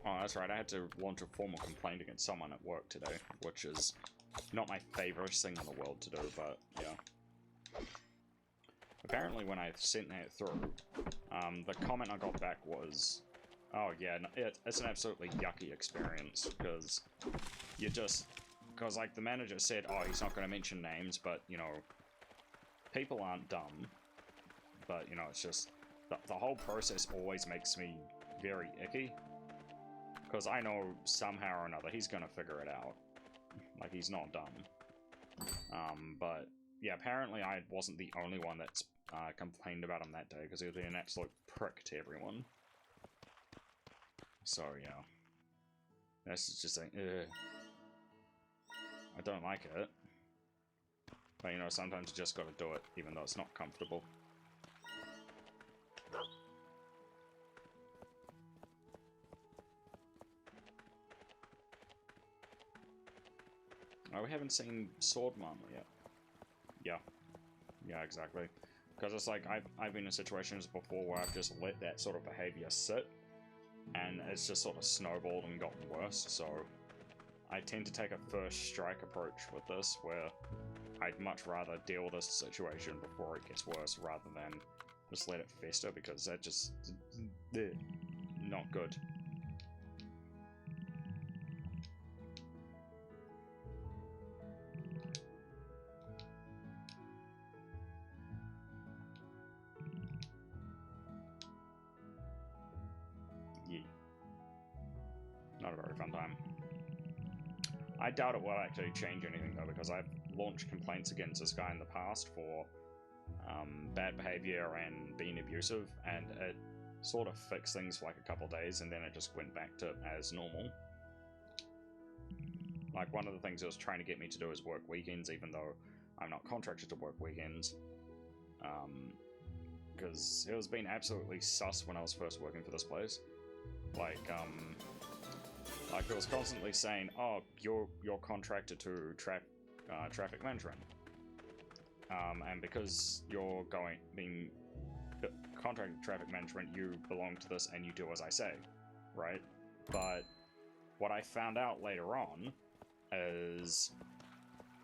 Oh, that's right, I had to launch a formal complaint against someone at work today, which is not my favorite thing in the world to do, but yeah. Apparently when I sent that through, the comment I got back was, oh yeah, it's an absolutely yucky experience, because you just, because like the manager said, oh, he's not going to mention names, but, you know, people aren't dumb, but, you know, it's just, the whole process always makes me very icky, because I know somehow or another he's going to figure it out, like, he's not dumb, but, yeah, apparently I wasn't the only one that's complained about him that day, because he was being an absolute prick to everyone. So, yeah. That's just like, ugh. I don't like it. But, you know, sometimes you just gotta do it, even though it's not comfortable. Oh, we haven't seen Sword Mama yet. Yeah. Yeah, exactly. Because it's like, I've been in situations before where I've just let that sort of behavior sit, and it's just sort of snowballed and gotten worse, so I tend to take a first strike approach with this, where I'd much rather deal with this situation before it gets worse, rather than just let it fester, because that just... not good. Yeah. Not a very fun time. I doubt it will actually change anything, though, because I've launched complaints against this guy in the past for bad behavior and being abusive, and it sort of fixed things for like a couple days, and then it just went back to as normal. Like, one of the things it was trying to get me to do is work weekends, even though I'm not contracted to work weekends. Because it was being absolutely sus when I was first working for this place. Like it was constantly saying, oh, you're contracted to traffic management. And because you're being contracted to traffic management, you belong to this and you do as I say, right? But what I found out later on is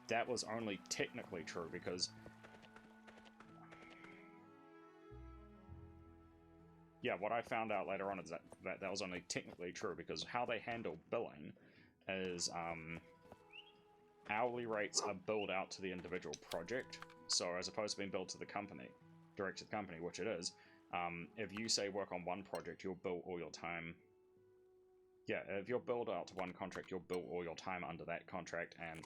that was only technically true, because yeah, what I found out later on is that was only technically true, because how they handle billing is hourly rates are billed out to the individual project, so as opposed to being billed to the company, direct to the company, which it is, if you say work on one project, you'll bill all your time. Yeah, if you're billed out to one contract, you'll bill all your time under that contract, and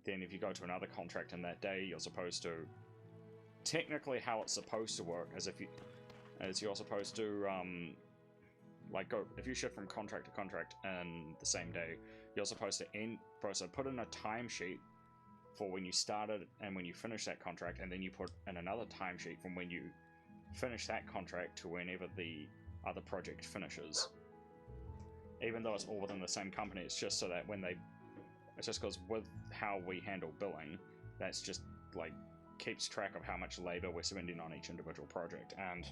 then if you go to another contract in that day, you're supposed to... Technically, how it's supposed to work is you're supposed to, if you shift from contract to contract in the same day, you're supposed to put in a timesheet for when you started and when you finish that contract, and then you put in another timesheet from when you finish that contract to whenever the other project finishes. Even though it's all within the same company, it's just so that it's just because with how we handle billing, that's just, like, keeps track of how much labor we're spending on each individual project. And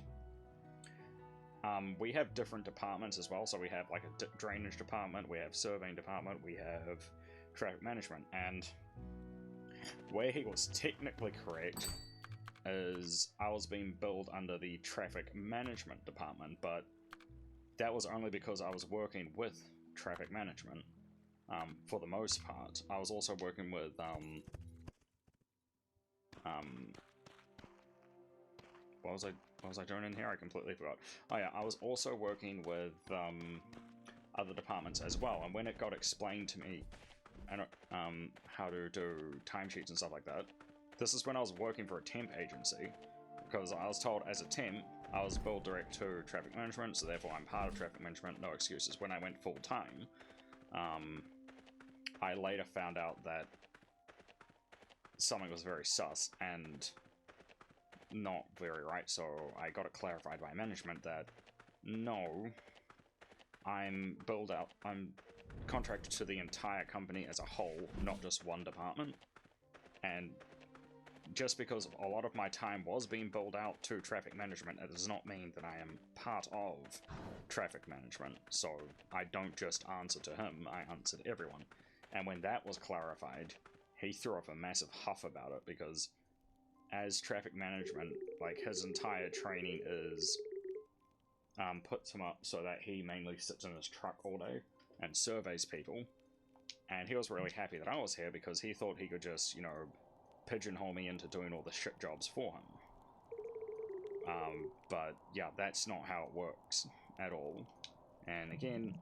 we have different departments as well, so we have like a drainage department, we have surveying department, we have traffic management, and where he was technically correct is I was being billed under the traffic management department, but that was only because I was working with traffic management for the most part. I was also working with what was I doing in here? I completely forgot. Oh yeah, I was also working with other departments as well, and when it got explained to me and how to do timesheets and stuff like that, this is when I was working for a temp agency, because I was told as a temp I was billed direct to traffic management, so therefore I'm part of traffic management, no excuses. When I went full time, I later found out that something was very sus and not very right, so I got it clarified by management that no, I'm contracted to the entire company as a whole, not just one department. And just because a lot of my time was being billed out to traffic management, it does not mean that I am part of traffic management. So I don't just answer to him, I answer to everyone. And when that was clarified, he threw up a massive huff about it, because as traffic management, like, his entire training is puts him up so that he mainly sits in his truck all day and surveys people. And he was really happy that I was here, because he thought he could just, you know, pigeonhole me into doing all the shit jobs for him. But yeah, that's not how it works at all. And again,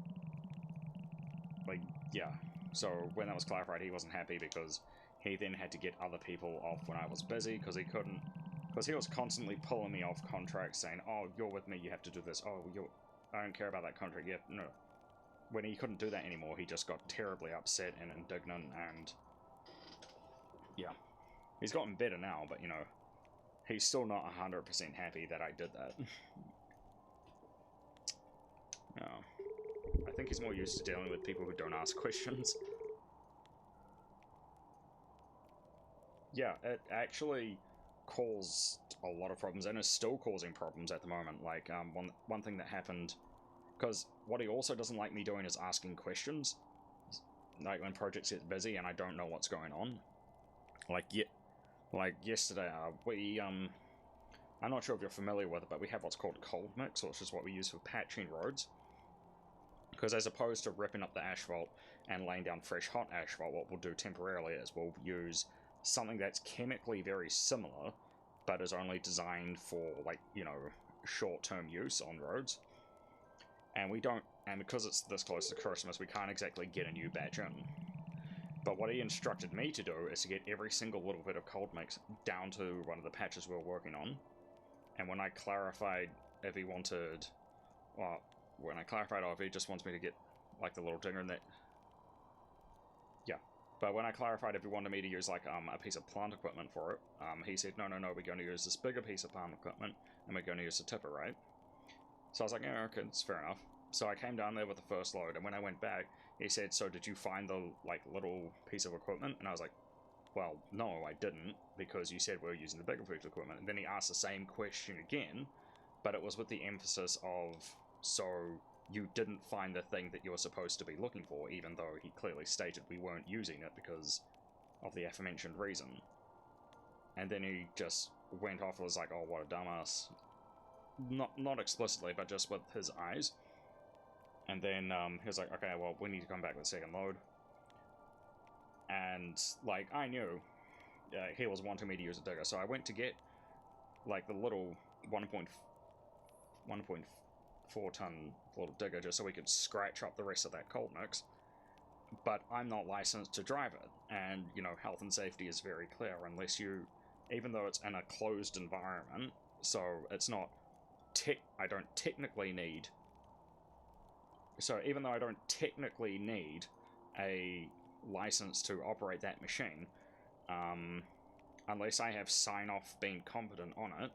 like, yeah. So when that was clarified, he wasn't happy, because he then had to get other people off when I was busy, because he couldn't, because he was constantly pulling me off contracts, saying, oh, you're with me, you have to do this, oh, I don't care about that contract, no. When he couldn't do that anymore, he just got terribly upset and indignant, and yeah. He's gotten better now, but, you know, he's still not 100% happy that I did that. I think he's more used to dealing with people who don't ask questions. Yeah, it actually caused a lot of problems, and is still causing problems at the moment. Like, one thing that happened, because what he also doesn't like me doing is asking questions. Like, when projects get busy and I don't know what's going on. Like yesterday, I'm not sure if you're familiar with it, but we have what's called cold mix, which is what we use for patching roads. Because as opposed to ripping up the asphalt and laying down fresh hot asphalt, what we'll do temporarily is we'll use something that's chemically very similar, but is only designed for, like, you know, short-term use on roads. And because it's this close to Christmas, we can't exactly get a new batch in. But what he instructed me to do is to get every single little bit of cold mix down to one of the patches we were working on. And when I clarified if he wanted, well, if he just wants me to get, like, the little digger in that, yeah. But when I clarified if he wanted me to use, like, a piece of plant equipment for it, he said, no, we're going to use this bigger piece of plant equipment, and we're going to use the tipper, right? So I was like, yeah, okay, it's fair enough. So I came down there with the first load, and when I went back, he said, so did you find the, like, little piece of equipment? And I was like, well, no, I didn't, because you said we were using the bigger piece of equipment. And then he asked the same question again, but it was with the emphasis of, so you didn't find the thing that you were supposed to be looking for, even though he clearly stated we weren't using it because of the aforementioned reason. And then he just went off and was like, oh, what a dumbass. Not explicitly, but just with his eyes. And then he was like, okay, well, we need to come back with the second load. And, like, I knew he was wanting me to use a digger, so I went to get, like, the little 1.4 ton little digger just so we could scratch up the rest of that cold mix. But I'm not licensed to drive it, and, you know, health and safety is very clear, unless you, even though it's in a closed environment, so it's not, I don't technically need, so even though I don't technically need a license to operate that machine, unless I have sign-off being competent on it,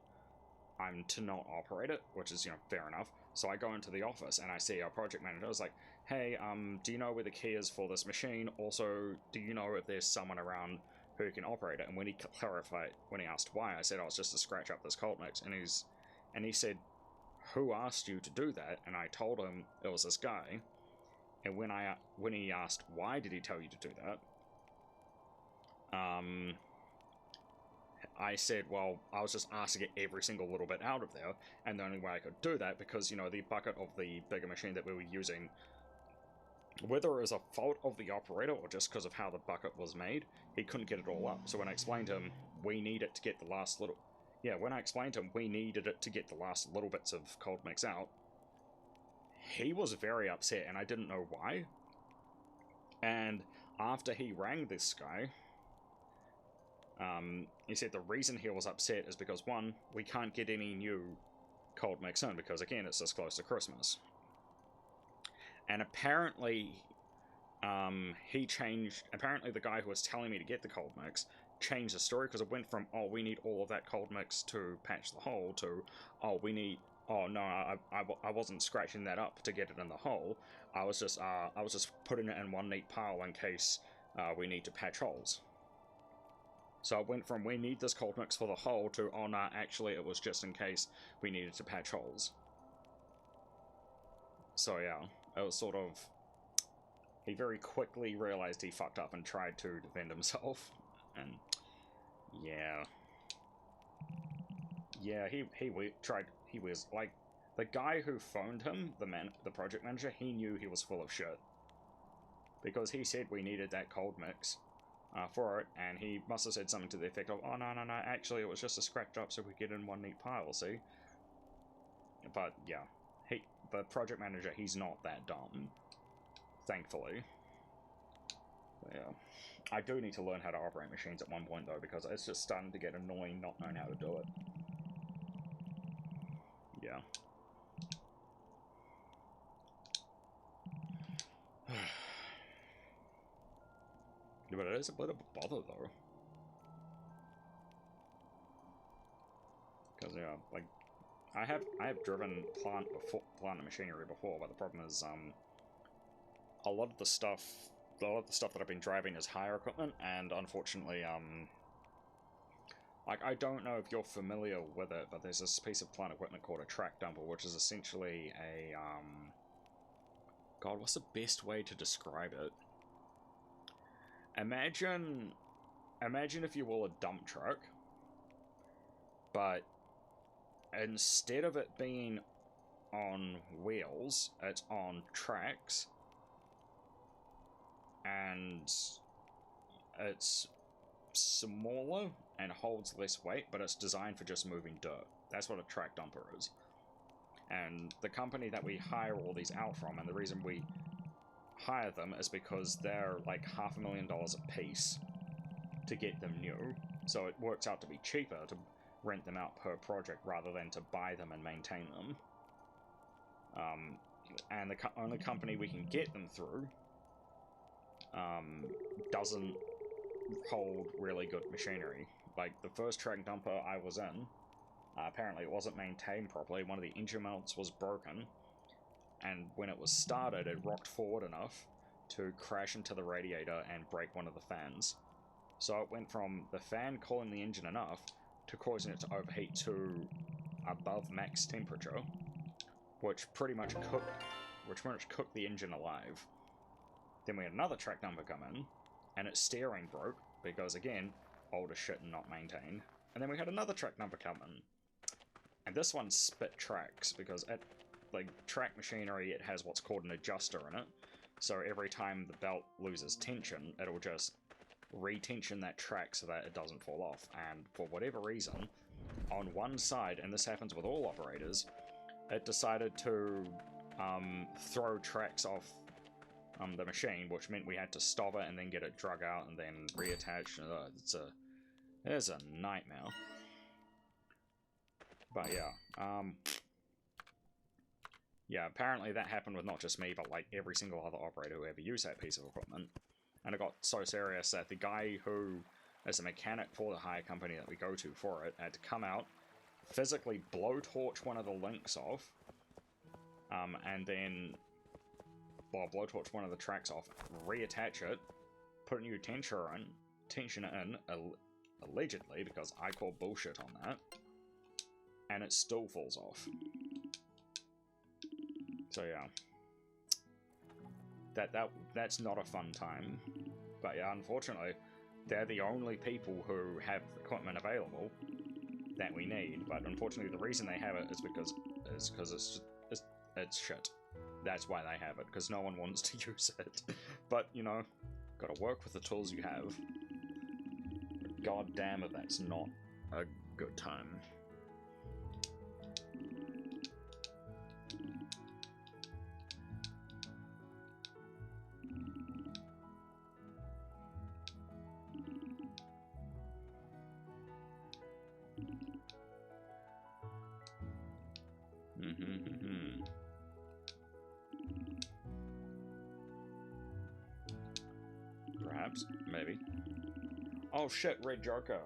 I'm to not operate it, which is, you know, fair enough. So I go into the office and I see our project manager. I was like, hey, do you know where the key is for this machine? Also, do you know if there's someone around who can operate it? And when he clarified, when he asked why, I said, oh, it's just to scratch up this cold mix. And he said, who asked you to do that? And I told him it was this guy. And when he asked why did he tell you to do that, I said, well, I was just asked to get every single little bit out of there, and the only way I could do that, because, you know, the bucket of the bigger machine that we were using, whether it was a fault of the operator or just because of how the bucket was made, he couldn't get it all up. So when I explained to him, we need it to get the last little... Yeah, when I explained to him we needed it to get the last little bits of cold mix out, he was very upset, and I didn't know why. And after he rang this guy, he said the reason he was upset is because, one, we can't get any new cold mix in, because, again, it's this close to Christmas. And apparently, apparently the guy who was telling me to get the cold mix changed the story, because it went from, oh, we need all of that cold mix to patch the hole, to, oh, we need Oh no, I wasn't scratching that up to get it in the hole. I was just putting it in one neat pile in case we need to patch holes. So it went from we need this cold mix for the hole to oh no, actually it was just in case we needed to patch holes. So yeah, it was sort of, he very quickly realized he fucked up and tried to defend himself, and yeah. Yeah, he was like, the guy who phoned him, the project manager, he knew he was full of shit. Because he said we needed that cold mix for it, and he must have said something to the effect of, oh no, actually it was just a scratch up so we get in one neat pile, see? But yeah, the project manager, he's not that dumb, thankfully. But, yeah. I do need to learn how to operate machines at one point though, because it's just starting to get annoying not knowing how to do it. Yeah. But it is a bit of a bother though. Because yeah, like I have driven plant and machinery before, but the problem is a lot of the stuff that I've been driving is hire equipment, and unfortunately like I don't know if you're familiar with it, but there's this piece of plant equipment called a track dumper, which is essentially a God, what's the best way to describe it? Imagine if you will a dump truck, but instead of it being on wheels, it's on tracks, and it's smaller and holds less weight, but it's designed for just moving dirt. That's what a track dumper is. And the company that we hire all these out from, and the reason we hire them is because they're like $500,000 a piece to get them new, so it works out to be cheaper to rent them out per project rather than to buy them and maintain them. And the only company we can get them through doesn't hold really good machinery. Like the first track dumper I was in, apparently it wasn't maintained properly. One of the engine mounts was broken, and when it was started, it rocked forward enough to crash into the radiator and break one of the fans. So it went from the fan cooling the engine enough to causing it to overheat to above max temperature, which pretty much cooked the engine alive. Then we had another track dumper come in, and its steering broke, because again, old as shit and not maintained. And then we had another track dumper come in, and this one spit tracks, because at like track machinery, it has what's called an adjuster in it, so every time the belt loses tension, it'll just retension that track so that it doesn't fall off. And for whatever reason, on one side, and this happens with all operators, it decided to throw tracks off the machine, which meant we had to stop it and then get it drug out and then reattached. It's a nightmare. But yeah, yeah, apparently that happened with not just me, but like every single other operator who ever used that piece of equipment. And it got so serious that the guy who is a mechanic for the hire company that we go to for it had to come out, physically blowtorch one of the links off, and then blowtorch one of the tracks off, reattach it, put a new tensioner in, allegedly, because I call bullshit on that, and it still falls off. So yeah, that's not a fun time. But yeah, unfortunately, they're the only people who have equipment available that we need. But unfortunately, the reason they have it is because it's shit. That's why they have it, because no one wants to use it. But you know, gotta work with the tools you have. God damn it, that's not a good time. Perhaps, maybe. Oh shit, Red Joker.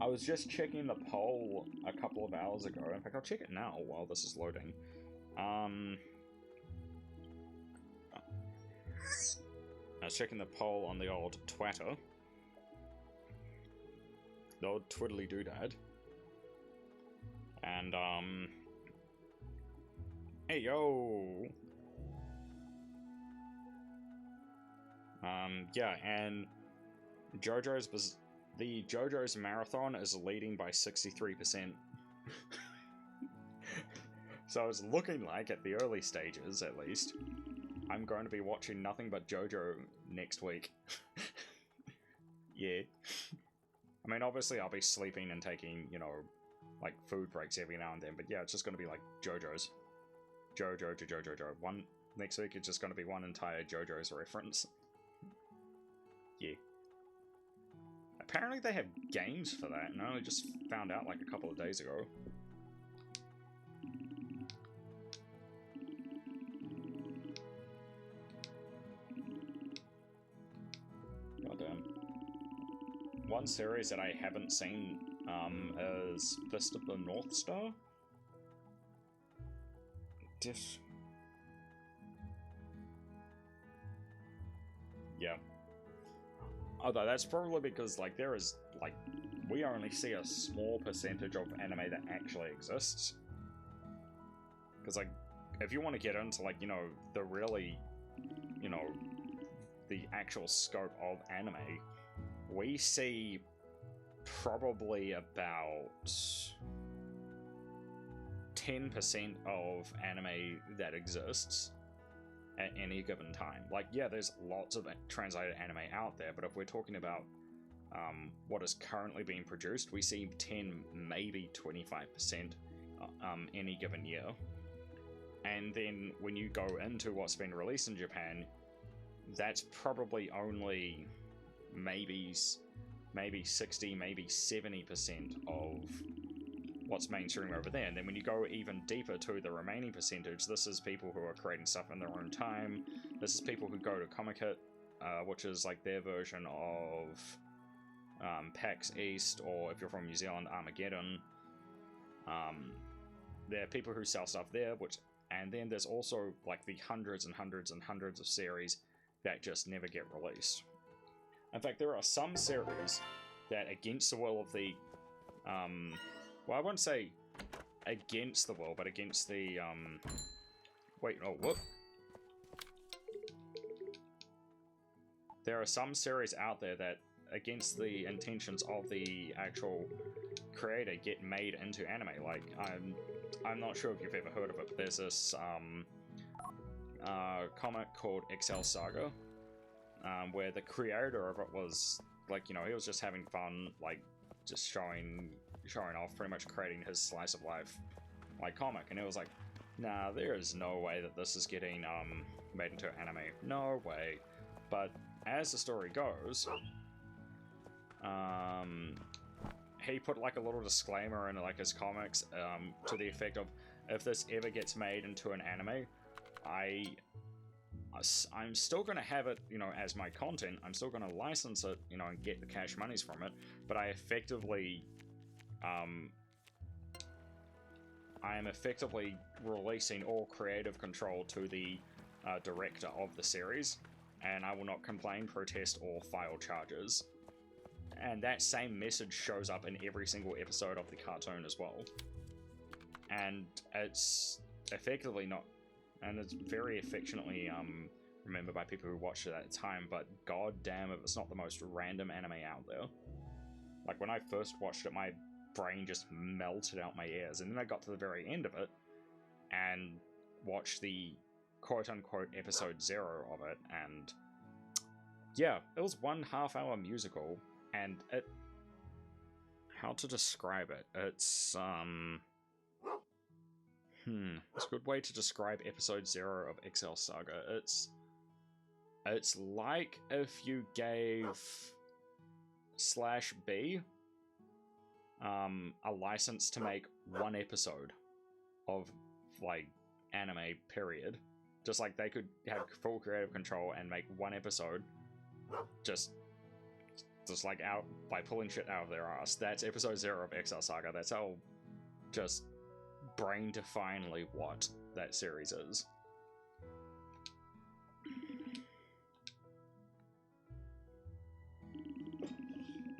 I was just checking the poll a couple of hours ago. In fact, I'll check it now while this is loading. I was checking the poll on the old Twitter. The old twiddly doodad. And, hey, yo! Yeah, and the JoJo's Marathon is leading by 63%. So it's looking like, at the early stages at least, I'm going to be watching nothing but JoJo next week. Yeah. I mean, obviously I'll be sleeping and taking, you know, like food breaks every now and then, but yeah, it's just going to be like JoJo's. JoJo. Next week it's just going to be one entire JoJo's reference. Yeah. Apparently they have games for that, and I only just found out like a couple of days ago. Goddamn. One series that I haven't seen is Fist of the North Star. Yeah. Although that's probably because, like, there is, like, we only see a small percentage of anime that actually exists. Because, like, if you want to get into, like, you know, the really, you know, the actual scope of anime, we see probably about 10% of anime that exists at any given time. Like, yeah, there's lots of translated anime out there, but if we're talking about what is currently being produced, we see 10, maybe 25% any given year. And then when you go into what's been released in Japan, that's probably only maybe 60, maybe 70% of what's mainstream over there. And then when you go even deeper to the remaining percentage, this is people who are creating stuff in their own time. This is people who go to Comic Hit, which is like their version of PAX East, or if you're from New Zealand, Armageddon. There are people who sell stuff there, and then there's also like the hundreds and hundreds and hundreds of series that just never get released. In fact, there are some series that, against the will of the well, I won't say against the will, but against the, There are some series out there that, against the intentions of the actual creator, get made into anime. Like, I'm not sure if you've ever heard of it, but there's this, comic called XL Saga, where the creator of it was, like, you know, he was just having fun, like, just showing off, pretty much creating his slice of life, like, comic, and it was like, nah, there is no way that this is getting, made into anime. No way. But as the story goes, he put, like, a little disclaimer in, like, his comics, to the effect of, if this ever gets made into an anime, I'm still going to have it, you know, as my content. I'm still going to license it, you know, and get the cash monies from it, but I am effectively releasing all creative control to the director of the series, and I will not complain, protest, or file charges. And that same message shows up in every single episode of the cartoon as well. And it's effectively not, and it's very affectionately remembered by people who watched it at the time, but god damn if it's not the most random anime out there. Like, when I first watched it, my brain just melted out my ears, and then I got to the very end of it and watched the quote-unquote episode 0 of it, and yeah, it was 1.5 hour musical, and it... how to describe it? It's, it's a good way to describe episode 0 of XL Saga. It's like if you gave /B a license to make one episode of, like, anime, period. Just like they could have full creative control and make one episode, just just like out by pulling shit out of their ass. That's episode 0 of Exile Saga. That's how just brain-defyingly what that series is.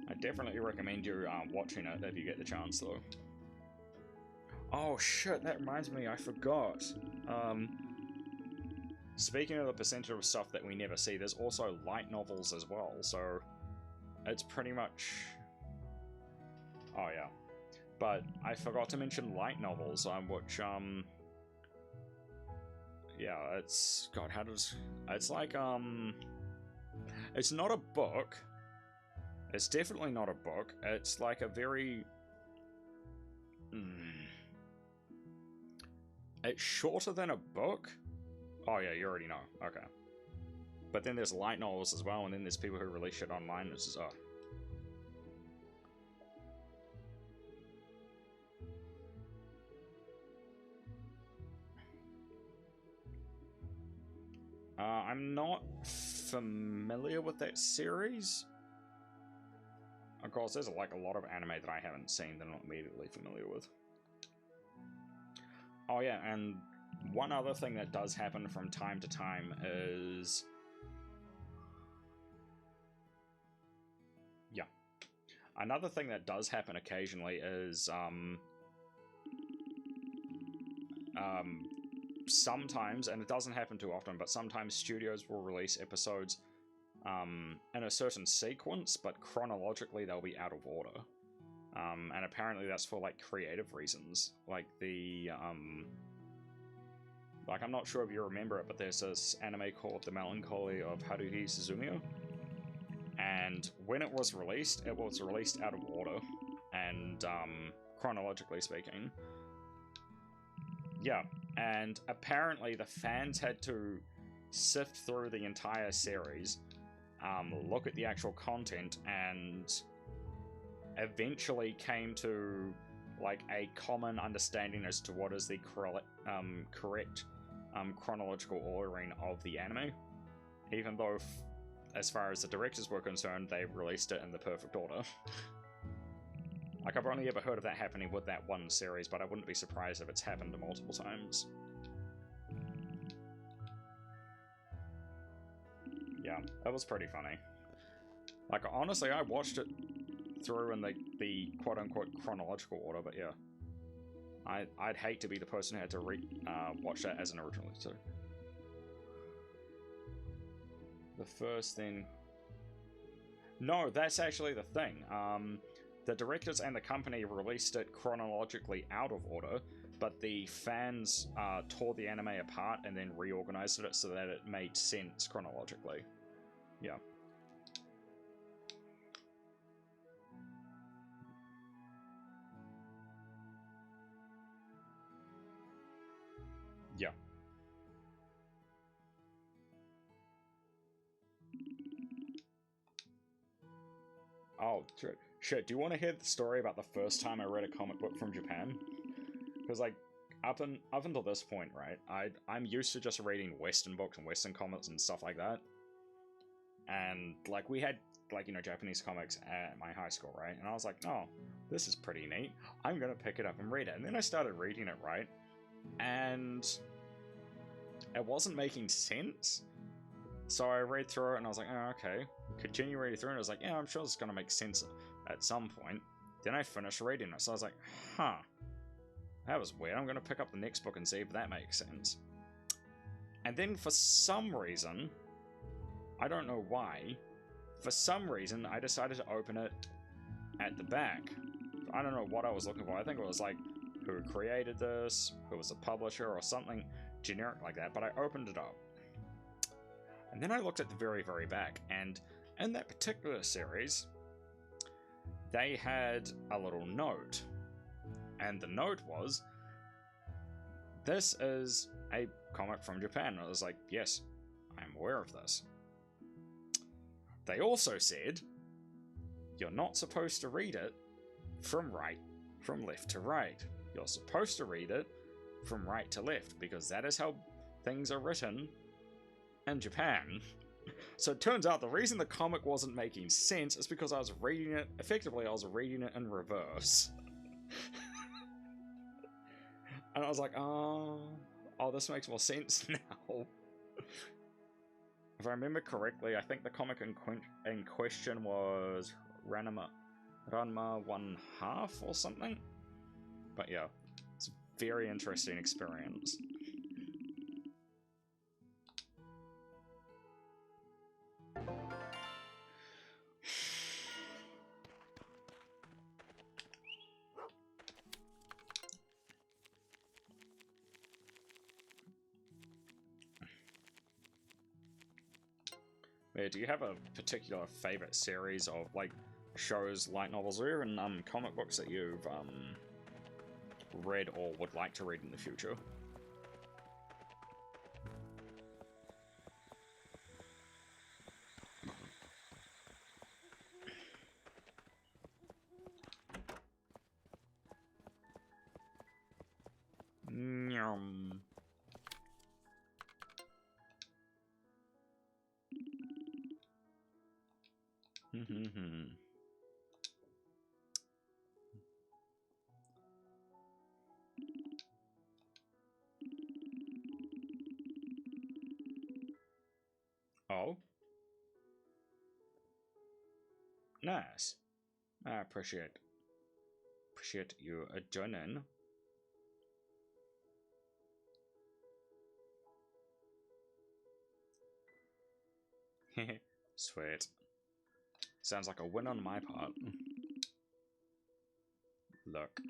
I definitely recommend you watching it if you get the chance, though. Oh shit, that reminds me, I forgot. Speaking of the percentage of stuff that we never see, there's also light novels as well, so it's pretty much... Oh yeah. But I forgot to mention light novels, which, yeah, it's... God, how does... It's like, it's not a book. It's definitely not a book. It's like a very... It's shorter than a book? Oh yeah, you already know. Okay. But then there's light novels as well, and then there's people who release shit online. It's just, I'm not familiar with that series. Of course, there's like a lot of anime that I haven't seen that I'm not immediately familiar with. Oh yeah, and one other thing that does happen from time to time is... Yeah. Another thing that does happen occasionally is, sometimes, and it doesn't happen too often, but sometimes studios will release episodes in a certain sequence, but chronologically they'll be out of order. And apparently that's for, like, creative reasons. Like, the, like, I'm not sure if you remember it, but there's this anime called The Melancholy of Haruhi Suzumiya. And when it was released out of order, and, chronologically speaking. Yeah, and apparently the fans had to sift through the entire series, look at the actual content, and eventually came to like a common understanding as to what is the correct chronological ordering of the anime, even though as far as the directors were concerned they released it in the perfect order. Like, I've only ever heard of that happening with that one series, but I wouldn't be surprised if it's happened multiple times. Yeah, that was pretty funny. Like, honestly, I watched it through in the quote-unquote chronological order, but yeah. I'd hate to be the person who had to watch that as an original, so... The first thing... No, that's actually the thing. The directors and the company released it chronologically out of order, but the fans tore the anime apart and then reorganized it so that it made sense chronologically. Yeah. Yeah. Oh, shit, do you want to hear the story about the first time I read a comic book from Japan? Because, like, up until this point, right, I'm used to just reading Western books and Western comics and stuff like that. And, like, we had, like, you know, Japanese comics at my high school, right? And I was like, oh, this is pretty neat. I'm gonna pick it up and read it. And then I started reading it, right? And it wasn't making sense. So I read through it and I was like, oh, okay. Continue reading through it and I was like, yeah, I'm sure it's gonna make sense at some point. Then I finished reading it, so I was like, huh. That was weird. I'm gonna pick up the next book and see if that makes sense. And then for some reason, I don't know why, for some reason I decided to open it at the back. I don't know what I was looking for. I think it was like, who created this, who was the publisher, or something generic like that, but I opened it up. And then I looked at the very, very back, and in that particular series, they had a little note. And the note was, this is a comic from Japan. And I was like, yes, I'm aware of this. They also said, you're not supposed to read it from left to right. You're supposed to read it from right to left, because that is how things are written in Japan. So it turns out the reason the comic wasn't making sense is because I was reading it, effectively I was reading it in reverse. And I was like, oh, this makes more sense now. If I remember correctly, I think the comic in question was Ranma 1/2 or something. But yeah, it's a very interesting experience. Yeah, do you have a particular favorite series of like shows, light novels, or even comic books that you've read or would like to read in the future? Nyum. Oh? Nice. I appreciate you joining. Sweet. Sounds like a win on my part. Look.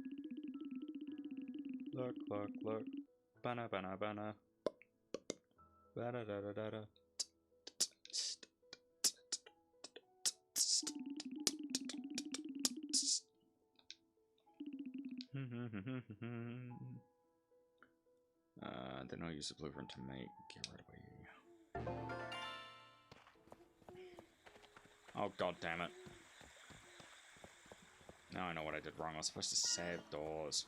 Look. Bana. Bana da da da da. Then I'll use the blueprint to get rid of you. Oh, god damn it. Now I know what I did wrong. I was supposed to save doors.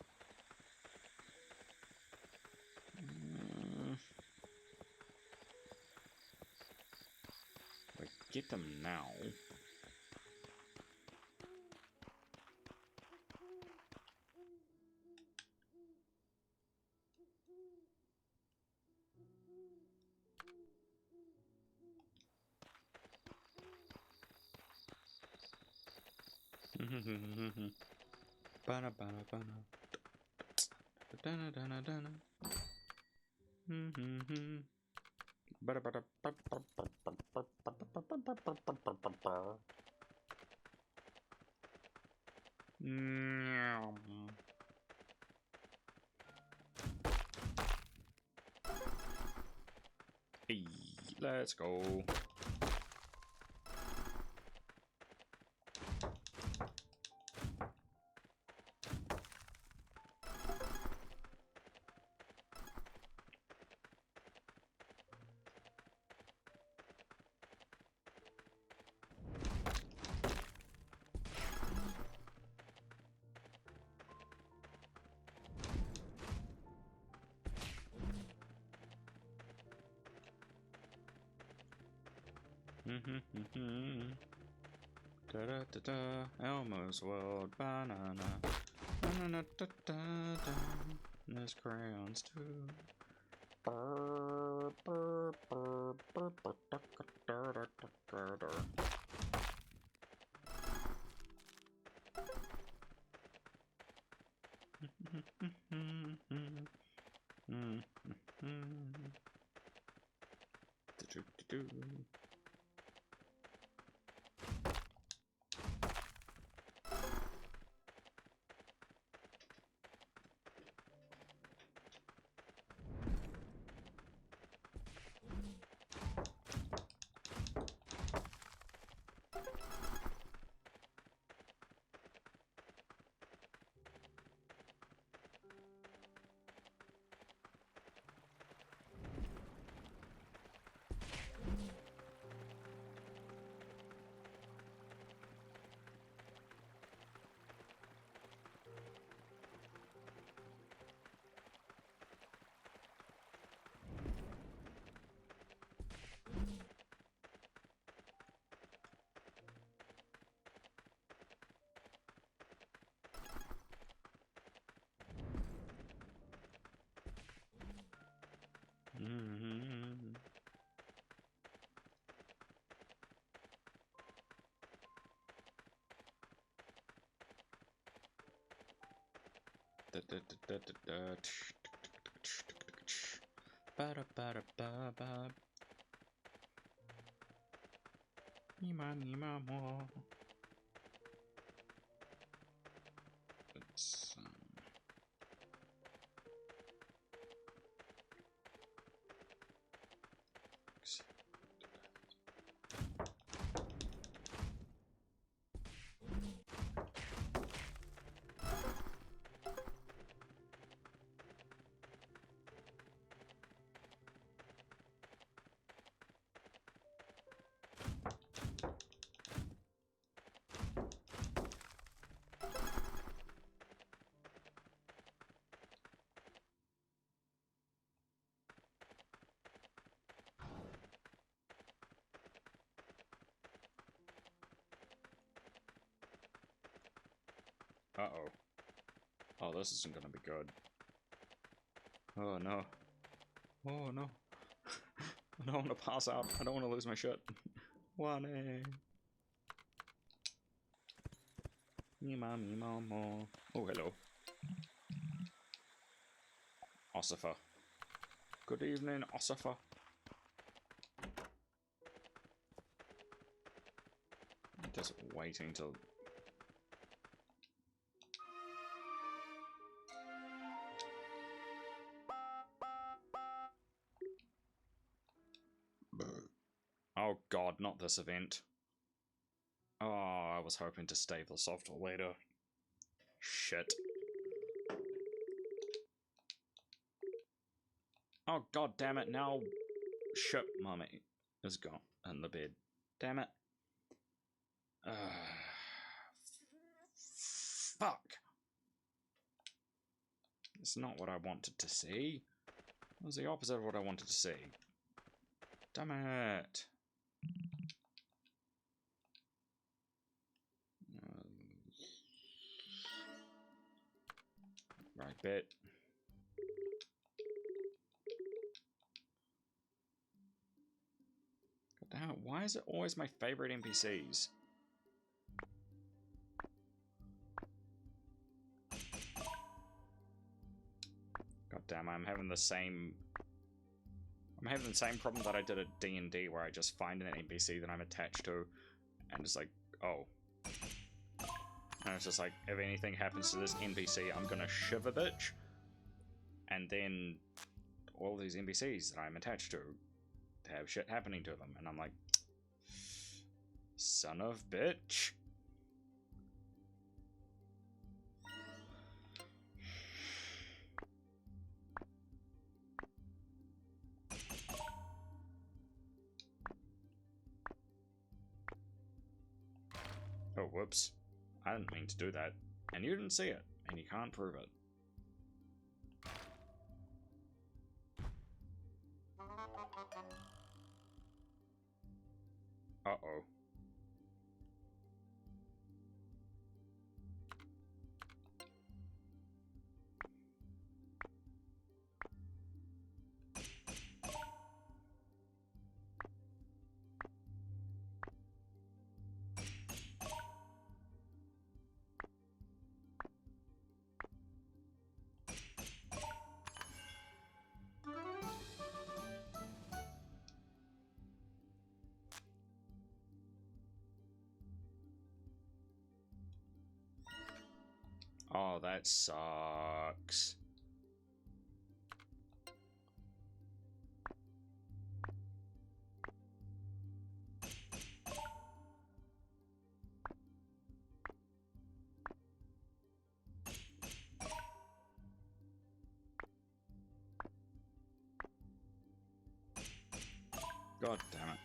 I get them now. Bana. Dana. Hey, let's go. Elmo's World, banana. There's crayons too. It's uh-oh. Oh, this isn't gonna be good. Oh no. Oh no. I don't want to pass out. I don't want to lose my shit. One A. Me mama. Oh, hello. Ossifer. Good evening, Ossifer. Just waiting till... Oh god, not this event. Oh, I was hoping to stave this off till later. Shit. Oh god damn it, now... Shit, mummy is gone in the bed. Damn it. Fuck. It's not what I wanted to see. It was the opposite of what I wanted to see. Damn it. Right bit. God damn it, why is it always my favorite NPCs? God damn, I'm having the same problem that I did at D&D, where I just find an NPC that I'm attached to, and it's like, oh. And it's just like, if anything happens to this NPC, I'm gonna shiv a bitch. And then all these NPCs that I'm attached to have shit happening to them, and I'm like, son of bitch. Oh, whoops. I didn't mean to do that. And you didn't see it, and you can't prove it. Uh-oh. Oh, that sucks. God damn it.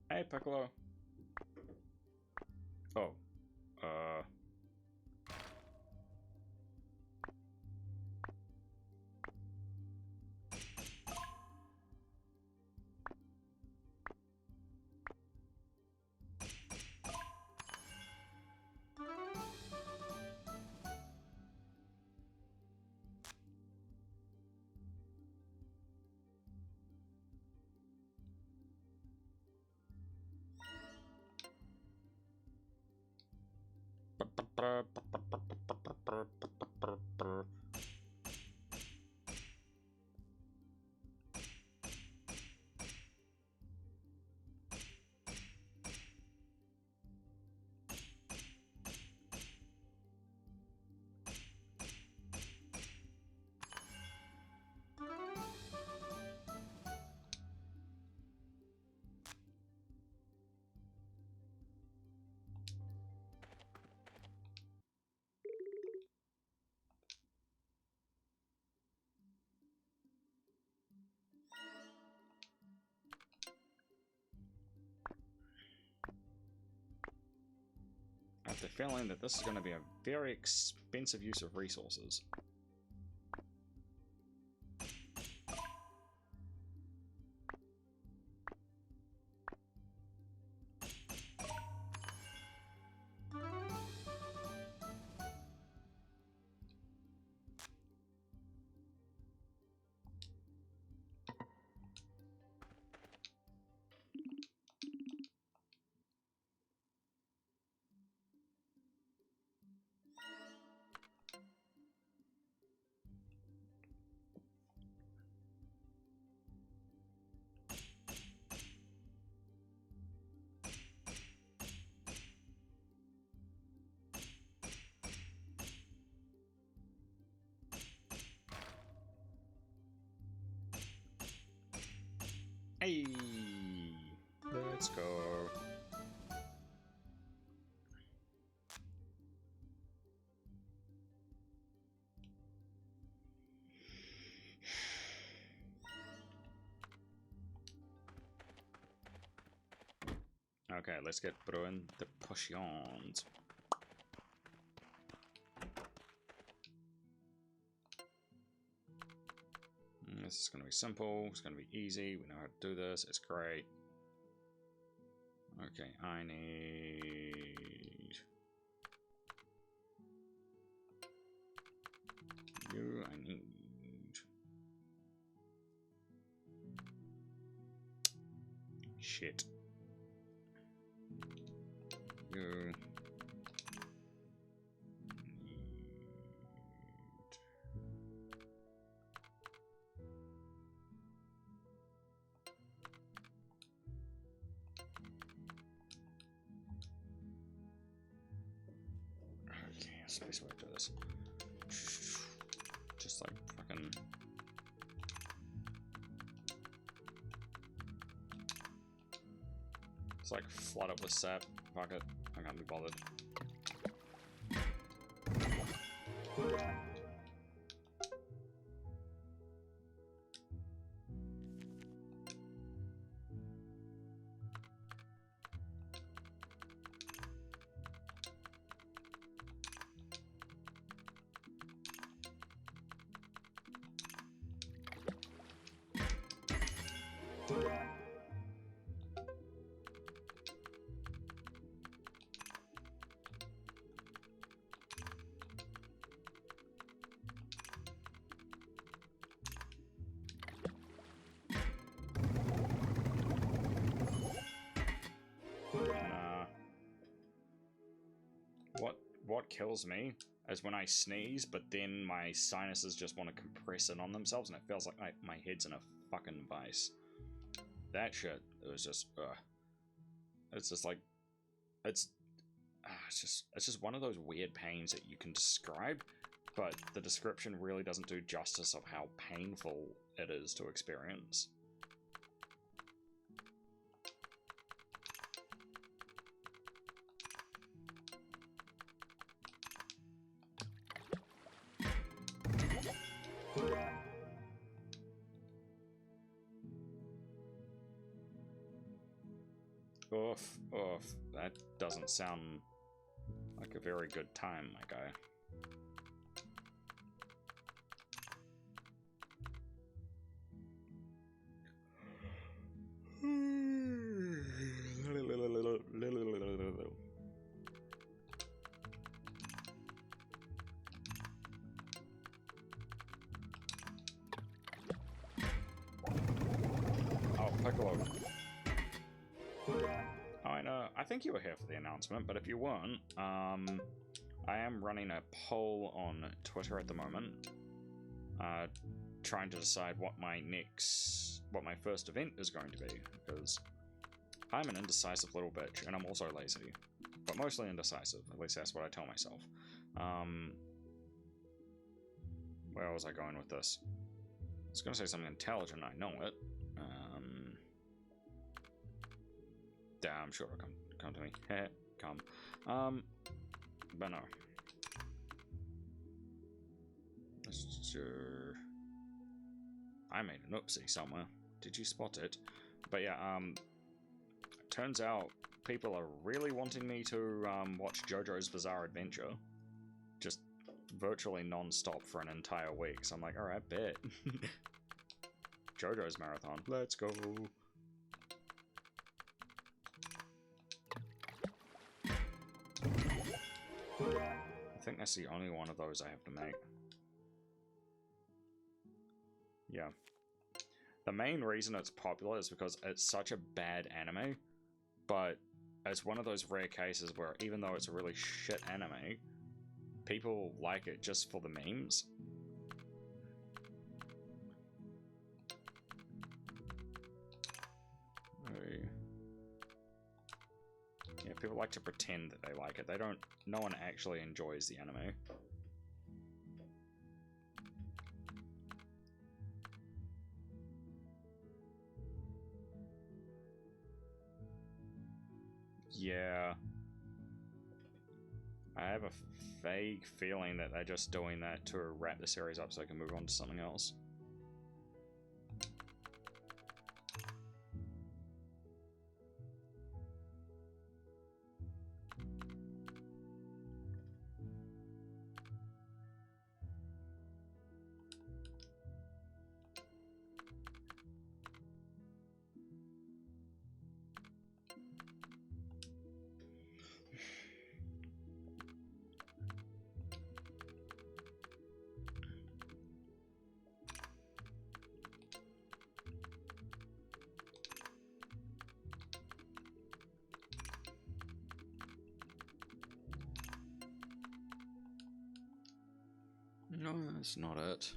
Hey, Piccolo. Oh. I have the feeling that this is going to be a very expensive use of resources. Hey, let's go. Okay, let's get brewing the potions. This is going to be simple, it's going to be easy, we know how to do this, it's great. Okay, I need... you, I need... shit. You... Space way to do this. Just like fucking. It's like flood it with sap. Fuck it. I can't be bothered. What kills me is when I sneeze, but then my sinuses just want to compress in on themselves, and it feels like my head's in a fucking vice. That shit, it was just, it's just like, it's just one of those weird pains that you can describe, but the description really doesn't do justice of how painful it is to experience. Oof, oof, that doesn't sound like a very good time, my guy. Oh, Piccolo. Oh, I know. I think you were here for the announcement, but if you weren't, I am running a poll on Twitter at the moment, trying to decide what my first event is going to be, because I'm an indecisive little bitch, and I'm also lazy, but mostly indecisive. At least that's what I tell myself. Where was I going with this? I was going to say something intelligent, I know it. I'm sure it'll come to me. Come. But no. I made an oopsie somewhere. Did you spot it? But yeah, turns out people are really wanting me to watch JoJo's Bizarre Adventure. Just virtually non-stop for an entire week. So I'm like, alright, bet. JoJo's marathon. Let's go. I think that's the only one of those I have to make. Yeah. The main reason it's popular is because it's such a bad anime, but it's one of those rare cases where even though it's a really shit anime, people like it just for the memes. Yeah, people like to pretend that they like it. They don't. No one actually enjoys the anime. Yeah. I have a vague feeling that they're just doing that to wrap the series up so they can move on to something else. No, that's not it.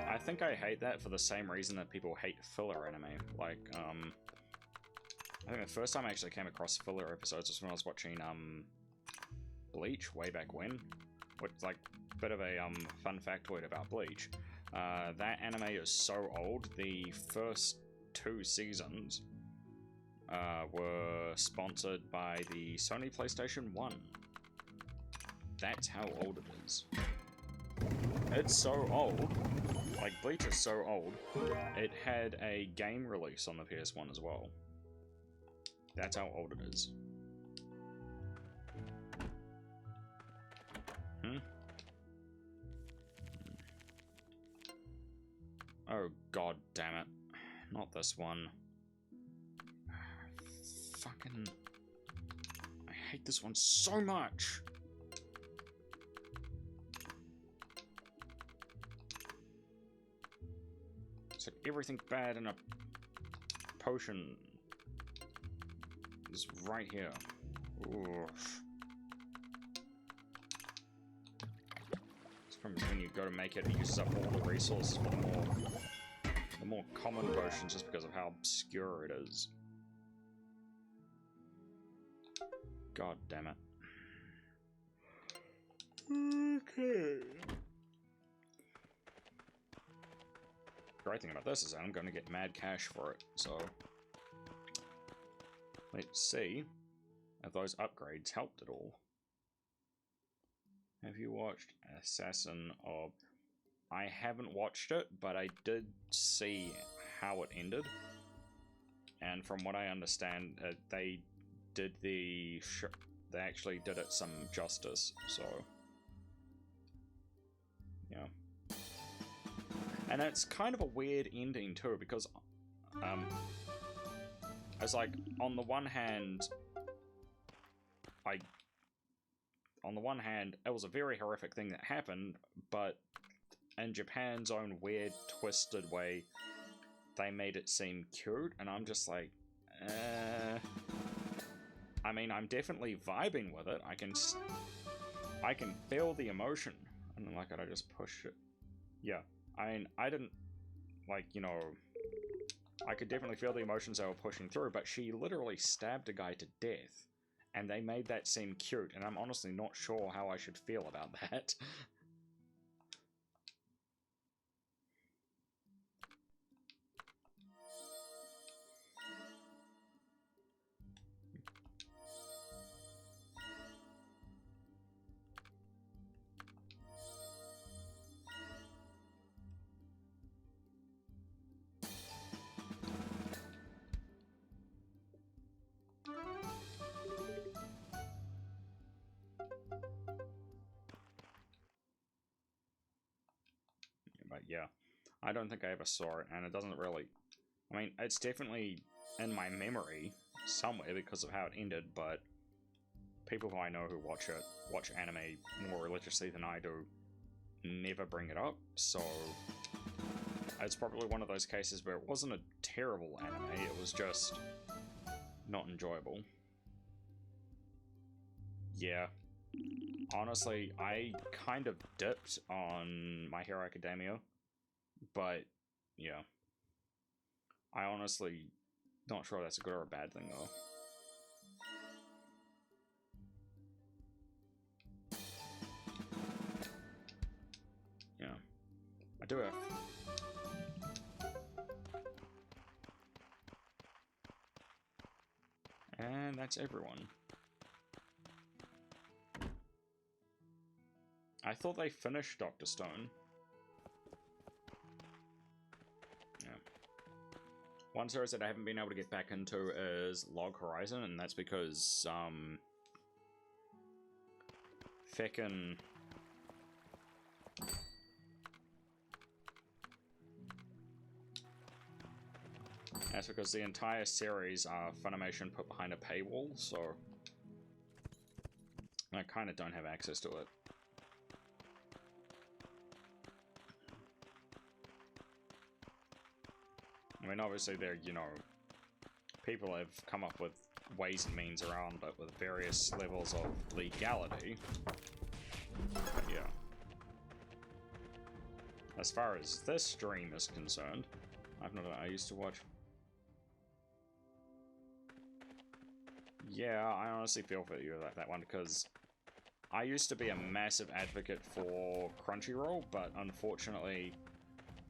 I think I hate that for the same reason that people hate filler anime. Like, I think the first time I actually came across filler episodes was when I was watching, Bleach way back when. Which, like, bit of a, fun factoid about Bleach. That anime is so old, the first 2 seasons, were sponsored by the Sony PlayStation 1. That's how old it is. It's so old. Like, Bleach is so old, it had a game release on the PS1 as well. That's how old it is. Oh, god damn it. Not this one. Fucking... I hate this one so much! It's like everything bad in a potion is right here. Oof. This problem is when you go to make it, it uses up all the resources for the more common potions just because of how obscure it is. God damn it. Okay. Great thing about this is that I'm going to get mad cash for it, so let's see if those upgrades helped at all. Have you watched Assassin of... I haven't watched it, but I did see how it ended. And from what I understand, they did they actually did it some justice, so... Yeah. And it's kind of a weird ending, too, because... it's like, on the one hand... On the one hand, it was a very horrific thing that happened, but in Japan's own weird, twisted way, they made it seem cute, and I'm just like, I mean, I'm definitely vibing with it. I can feel the emotion. And then, like, I just push it. Yeah, I mean, I didn't, like, you know, I could definitely feel the emotions they were pushing through, but she literally stabbed a guy to death. And they made that seem cute, and I'm honestly not sure how I should feel about that. But yeah, I don't think I ever saw it, and it doesn't really... I mean, it's definitely in my memory somewhere because of how it ended, but people who I know who watch anime more religiously than I do, never bring it up, so... It's probably one of those cases where it wasn't a terrible anime, it was just not enjoyable. Yeah. Honestly, I kind of dipped on My Hero Academia, but yeah. I honestly not sure that's a good or a bad thing, though. Yeah. I do have... And that's everyone. I thought they finished Dr. Stone. Yeah. One series that I haven't been able to get back into is Log Horizon, and that's because, feckin'... That's because the entire series, Funimation put behind a paywall, so... I kind of don't have access to it. I mean, obviously there, you know, people have come up with ways and means around it with various levels of legality. But yeah. As far as this stream is concerned, I used to watch... Yeah, I honestly feel for you like that one, because I used to be a massive advocate for Crunchyroll, but unfortunately,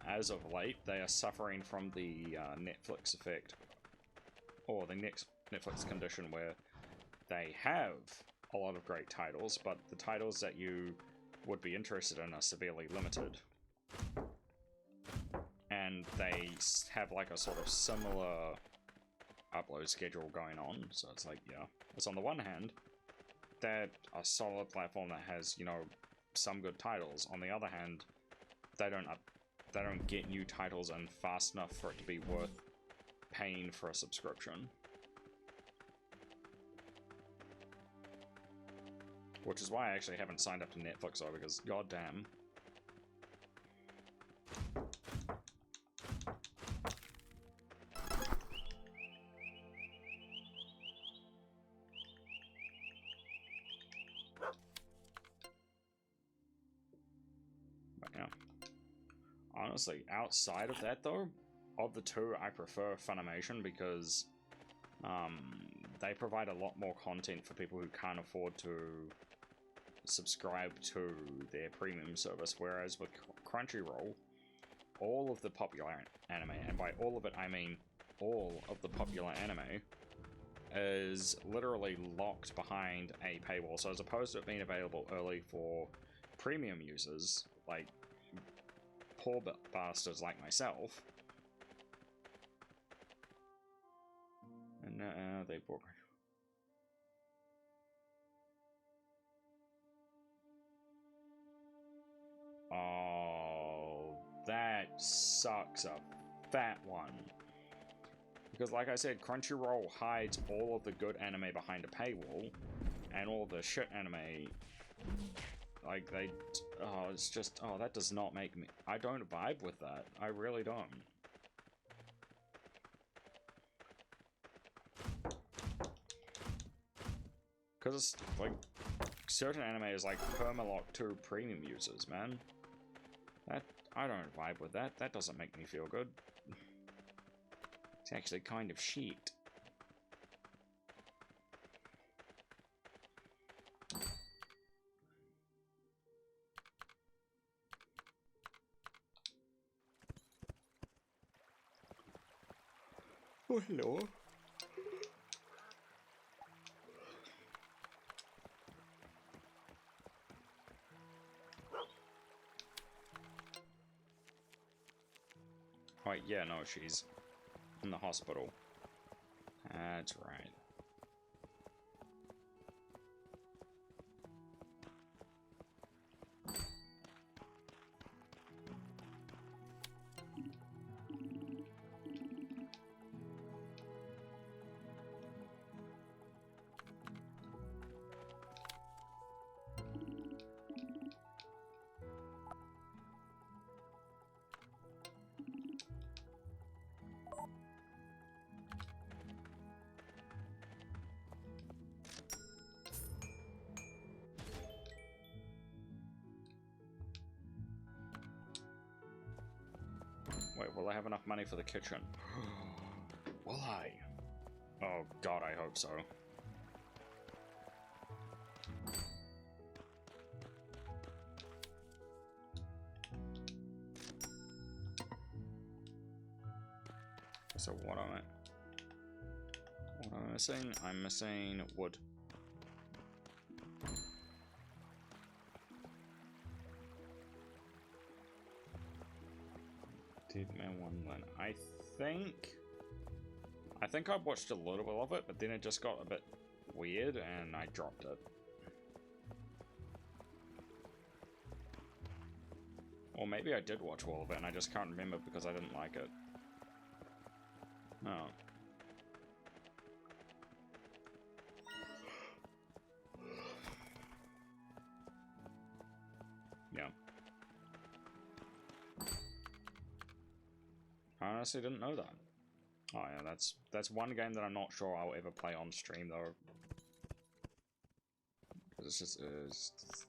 as of late, they are suffering from the Netflix effect, or the Netflix condition where they have a lot of great titles, but the titles that you would be interested in are severely limited. And they have like a sort of similar upload schedule going on, so it's like, yeah. It's on the one hand, they're a solid platform that has, you know, some good titles. On the other hand, they don't get new titles in fast enough for it to be worth paying for a subscription. Which is why I actually haven't signed up to Netflix though, because goddamn. But yeah. Honestly, outside of that though, of the two, I prefer Funimation because they provide a lot more content for people who can't afford to subscribe to their premium service, whereas with Crunchyroll, all of the popular anime, and by all of it I mean all of the popular anime, is literally locked behind a paywall. So as opposed to it being available early for premium users, like poor bastards like myself, and they bought. Oh, that sucks a fat one. Because like I said, Crunchyroll hides all of the good anime behind a paywall, and all the shit anime, like they, oh, it's just, oh, that does not make me, I don't vibe with that. I really don't. Because, like, certain anime is like permalock to premium users, man. That, I don't vibe with that. That doesn't make me feel good. It's actually kind of shit. Oh, hello. Right, yeah, no, she's in the hospital. That's right. Wait, will I have enough money for the kitchen? Will I? Oh god, I hope so. So what am I missing? I'm missing wood. Did man one then? I think I watched a little bit of it, but then it just got a bit weird and I dropped it. Or maybe I did watch all of it and I just can't remember because I didn't like it. Oh. Yeah. I honestly didn't know that. Oh yeah, that's one game that I'm not sure I'll ever play on stream though. Because it's just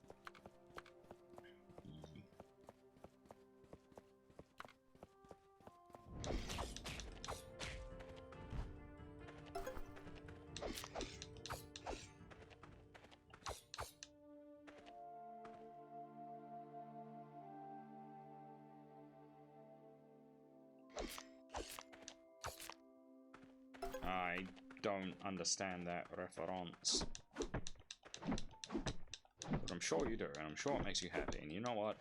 I don't understand that reference. But I'm sure you do, and I'm sure it makes you happy, and you know what?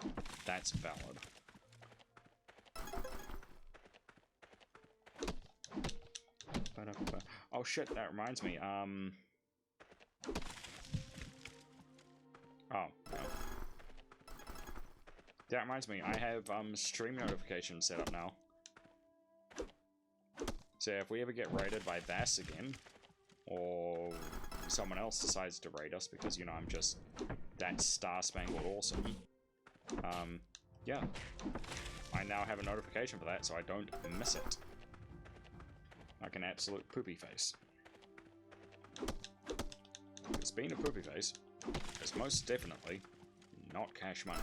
That's valid. Oh shit, that reminds me, Oh, no. That reminds me, I have, stream notifications set up now. So if we ever get raided by Bass again, or someone else decides to raid us because, you know, I'm just that star-spangled awesome, yeah. I now have a notification for that, so I don't miss it. Like an absolute poopy face. Because being a poopy face is most definitely not cash money.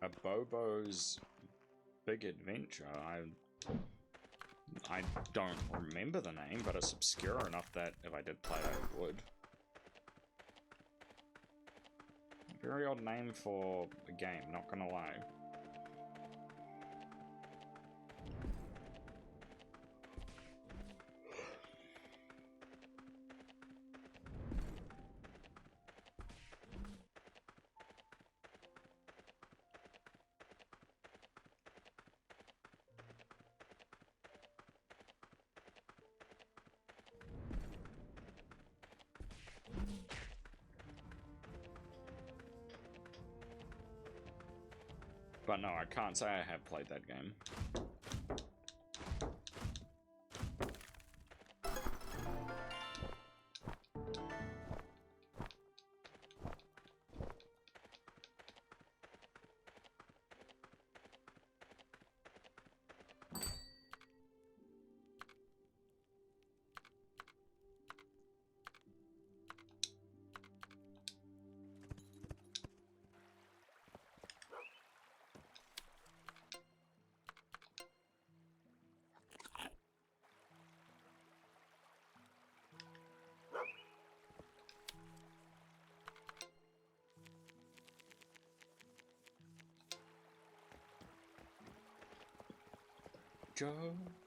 A Bobo's Big Adventure. I don't remember the name, but it's obscure enough that if I did play it, I would. Very odd name for a game, not gonna lie. But no, I can't say I have played that game.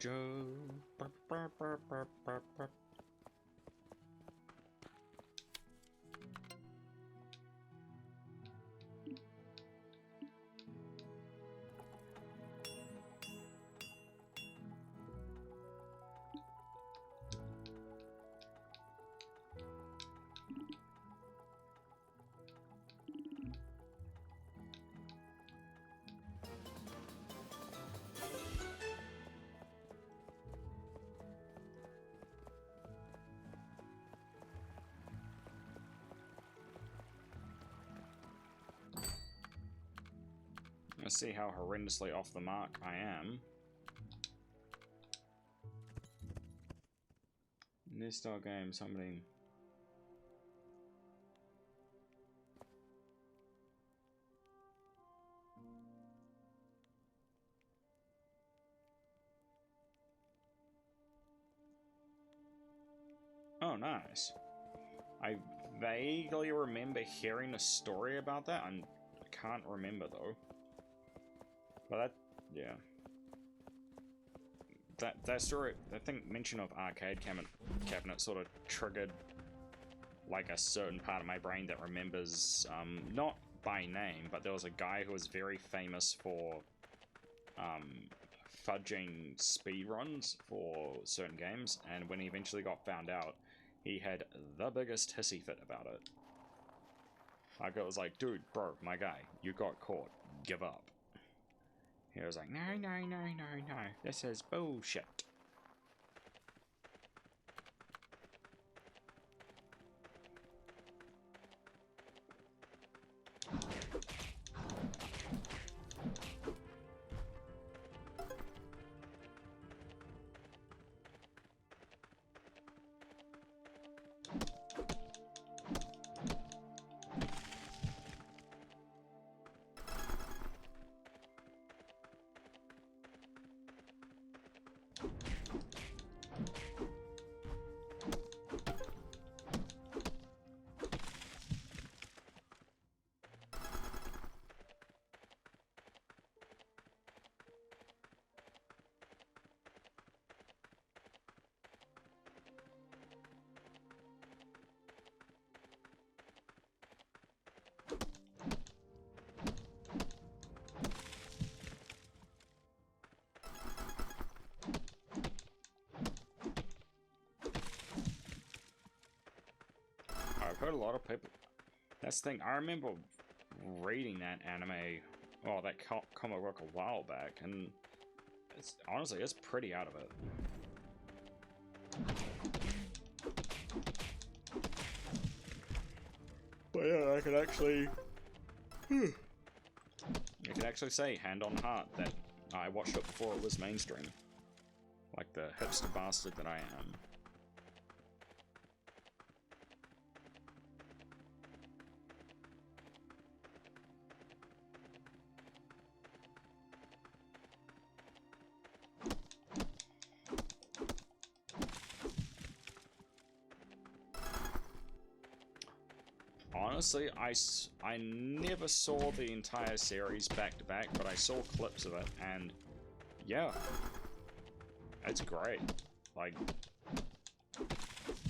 Joe. Burp, burp, burp, burp, burp, burp. Let's see how horrendously off the mark I am. New style game, somebody. Oh, nice. I vaguely remember hearing a story about that. I can't remember though. But that, yeah. That story, I think mention of arcade cabinet sort of triggered like a certain part of my brain that remembers, not by name, but there was a guy who was very famous for fudging speedruns for certain games, and when he eventually got found out, he had the biggest hissy fit about it. Like, it was like, dude, bro, my guy, you got caught, give up. He was like, no, no, no, no, no, this is bullshit. heard a lot of people. That's the thing. I remember reading that anime, that comic book a while back, and it's honestly it's pretty out of it. But yeah, I can actually say, hand on heart, that I watched it before it was mainstream. Like the hipster bastard that I am. Honestly, I never saw the entire series back to back, but I saw clips of it, and yeah, it's great. Like,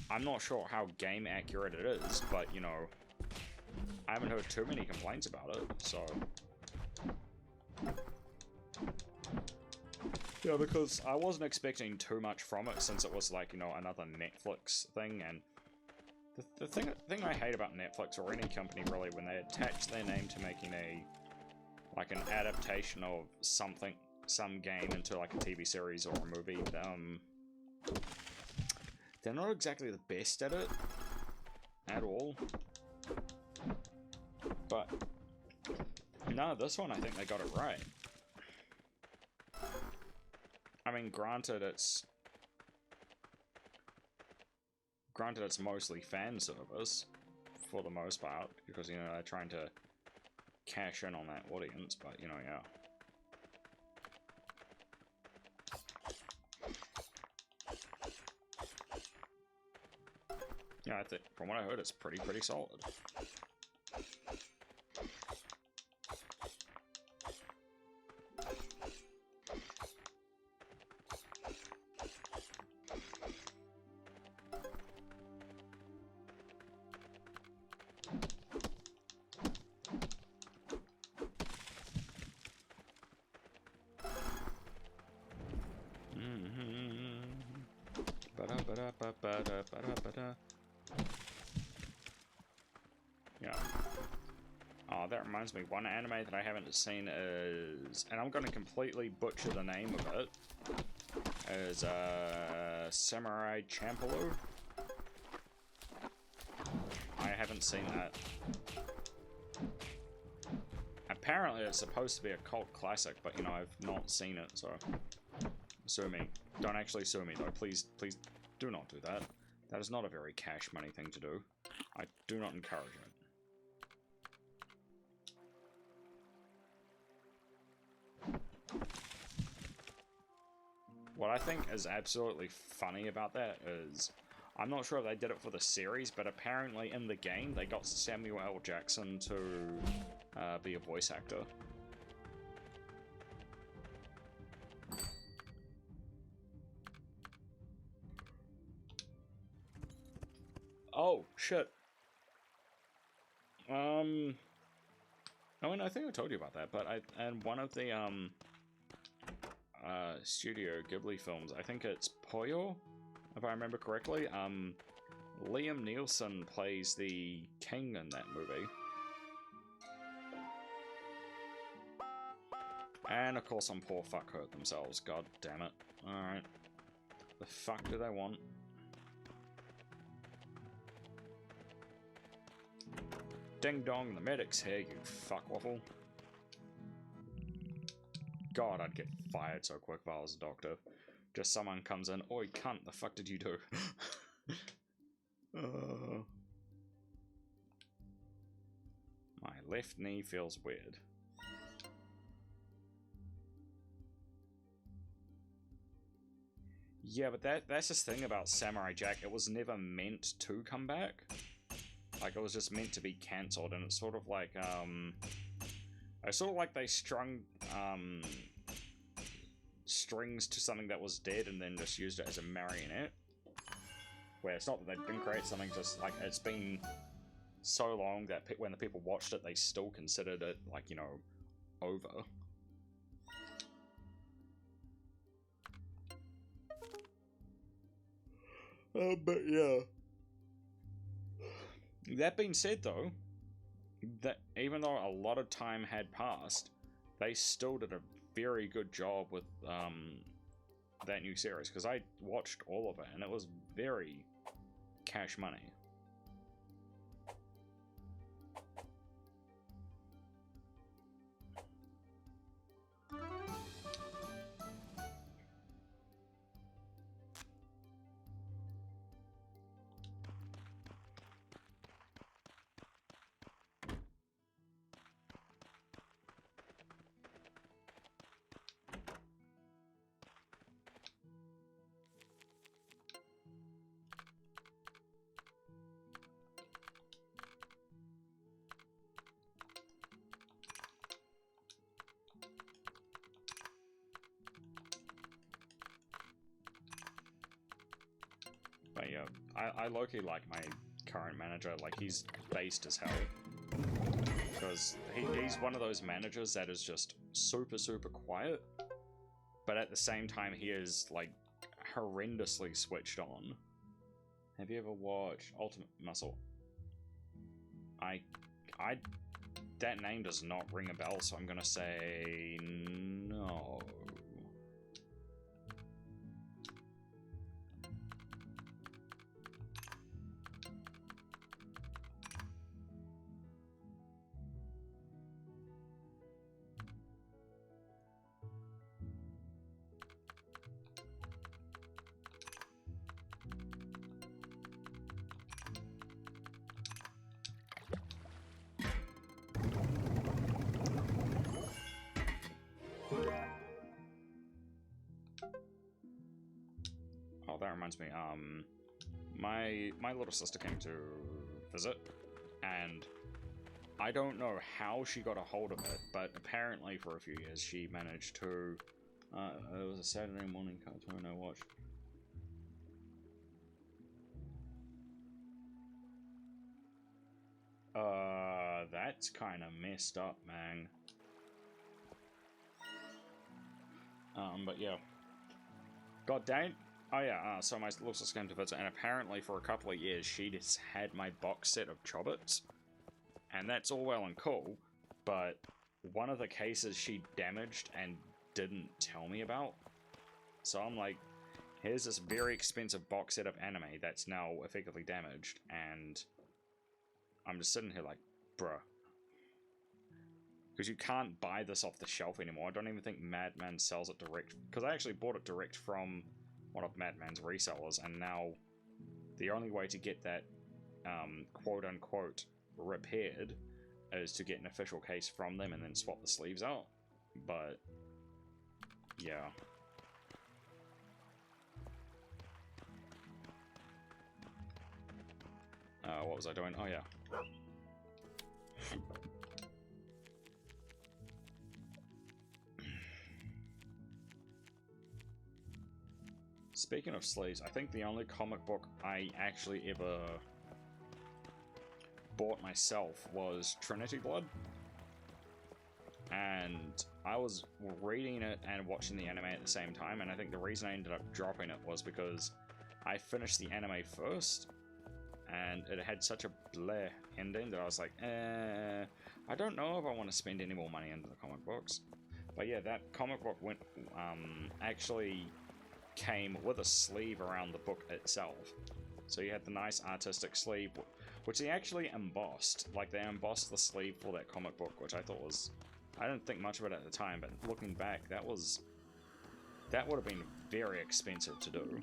I'm not sure how game accurate it is, but you know, I haven't heard too many complaints about it, so yeah, because I wasn't expecting too much from it, since it was like, you know, another Netflix thing, and the thing I hate about Netflix, or any company really, when they attach their name to making an adaptation of some game into like a TV series or a movie, they're not exactly the best at it at all. But no, this one I think they got it right. I mean, granted it's mostly fan service for the most part, because, you know, they're trying to cash in on that audience, but, you know, yeah. Yeah, I think, from what I heard, it's pretty solid. Yeah. Oh, that reminds me, one anime that I haven't seen is, and I'm going to completely butcher the name of it, is Samurai Champloo. I haven't seen that. Apparently it's supposed to be a cult classic, but, you know, I've not seen it, so sue me. Don't actually sue me, though. Please do not do that. That is not a very cash money thing to do. I do not encourage it. What I think is absolutely funny about that is, I'm not sure if they did it for the series, but apparently in the game they got Samuel L. Jackson to be a voice actor. Oh, shit. I mean, I think I told you about that, but and one of the, Studio Ghibli films, I think it's Poyo, if I remember correctly, Liam Neeson plays the king in that movie. And of course some poor fuck hurt themselves, god damn it. Alright. The fuck do they want? Ding dong, the medic's here, you fuckwaffle. God, I'd get fired so quick if I was a doctor. Just someone comes in, oi cunt, the fuck did you do? My left knee feels weird. Yeah, but that's the thing about Samurai Jack, it was never meant to come back. Like, it was just meant to be cancelled, and it's sort of like, it's sort of like they strung, strings to something that was dead and then just used it as a marionette. Where it's not that they didn't create something, just like, it's been so long that when the people watched it, they still considered it, like, you know, over. But yeah. That being said, though, that even though a lot of time had passed, they still did a very good job with that new series, because I watched all of it and it was very cash money. But yeah, I low-key like my current manager. Like, he's based as hell. Because he's one of those managers that is just super, super quiet. But at the same time, he is, like, horrendously switched on. Have you ever watched Ultimate Muscle? That name does not ring a bell, so I'm gonna say no. Oh, that reminds me, my little sister came to visit, and I don't know how she got a hold of it, but apparently for a few years she managed to, it was a Saturday morning cartoon I watched. That's kind of messed up, man. But yeah. God dang. Oh yeah, so my little sister came to visit, and apparently for a couple of years she just had my box set of Chobbits. And that's all well and cool, but one of the cases she damaged and didn't tell me about. So I'm like, here's this very expensive box set of anime that's now effectively damaged, and I'm just sitting here like, bruh. Because you can't buy this off the shelf anymore. I don't even think Madman sells it direct, because I actually bought it direct from one of Madman's resellers, and now the only way to get that quote-unquote repaired is to get an official case from them and then swap the sleeves out. But yeah. What was I doing? Oh yeah. Speaking of sleeves, I think the only comic book I actually ever bought myself was Trinity Blood. And I was reading it and watching the anime at the same time, and I think the reason I ended up dropping it was because I finished the anime first, and it had such a bleh ending that I was like, I don't know if I want to spend any more money into the comic books. But yeah, that comic book went actually came with a sleeve around the book itself. So you had the nice artistic sleeve, which they actually embossed. Like, they embossed the sleeve for that comic book, which I thought was... I didn't think much of it at the time, but looking back, that would have been very expensive to do.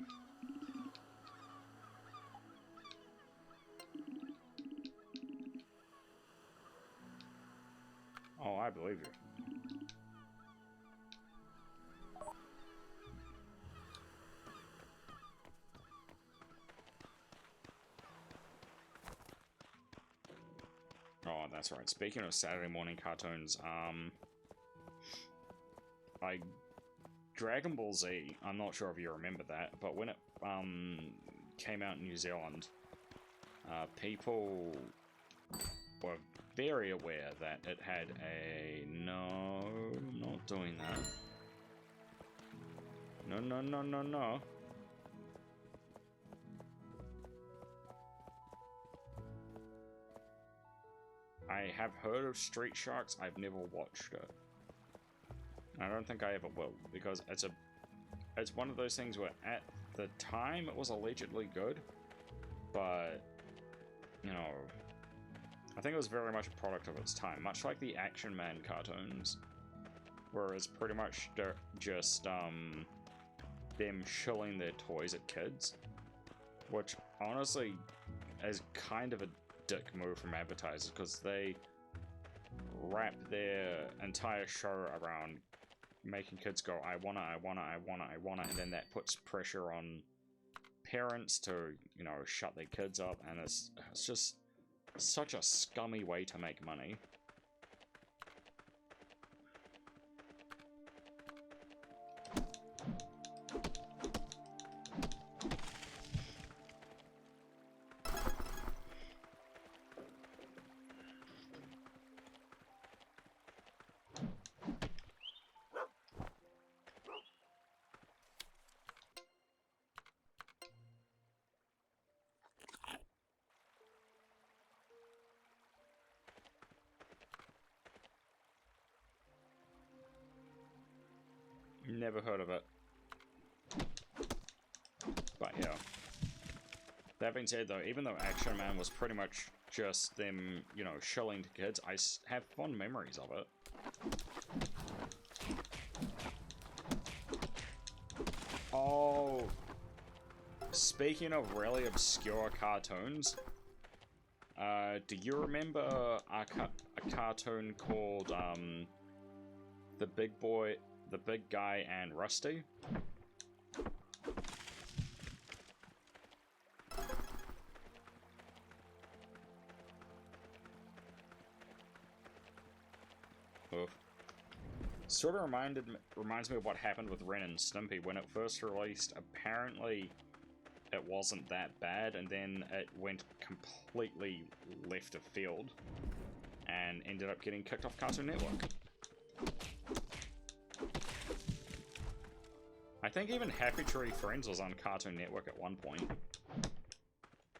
Oh, I believe you. Oh, that's right. Speaking of Saturday morning cartoons, Dragon Ball Z, I'm not sure if you remember that, but when it came out in New Zealand, people were very aware that it had a... No, I'm not doing that. No, no, no, no, no. I have heard of Street Sharks. I've never watched it. I don't think I ever will, because it's one of those things where at the time it was allegedly good, but you know, I think it was very much a product of its time, much like the Action Man cartoons, where it's pretty much just them shilling their toys at kids, which honestly is kind of a dick move from advertisers, because they wrap their entire show around making kids go, I wanna, and then that puts pressure on parents to, you know, shut their kids up, and it's just such a scummy way to make money. Never heard of it. But yeah. That being said though, even though Action Man was pretty much just them, you know, shilling to kids, I have fond memories of it. Oh, speaking of really obscure cartoons, do you remember a cartoon called The Big Guy and Rusty? Oof. Sort of reminds me of what happened with Ren and Stimpy when it first released. Apparently, it wasn't that bad, and then it went completely left of field and ended up getting kicked off Cartoon Network. I think even Happy Tree Friends was on Cartoon Network at one point.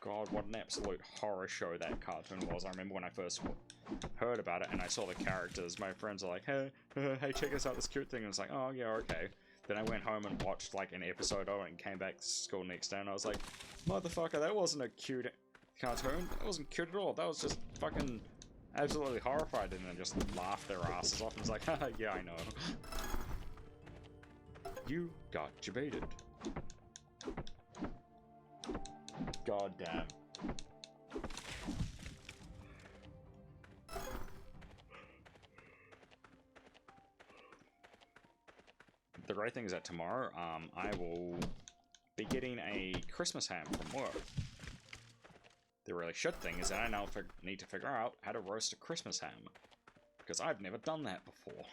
God, what an absolute horror show that cartoon was. I remember when I first heard about it and I saw the characters, my friends were like, hey, check us out this cute thing. And I was like, oh yeah, okay. Then I went home and watched like an episode of it and came back to school next day and I was like, motherfucker, that wasn't a cute cartoon. That wasn't cute at all. That was just fucking absolutely horrified, and then just laughed their asses off and was like, haha, yeah, I know. You got debated. God damn. The great thing is that tomorrow, I will be getting a Christmas ham from work. The really shit thing is that I now need to figure out how to roast a Christmas ham, because I've never done that before.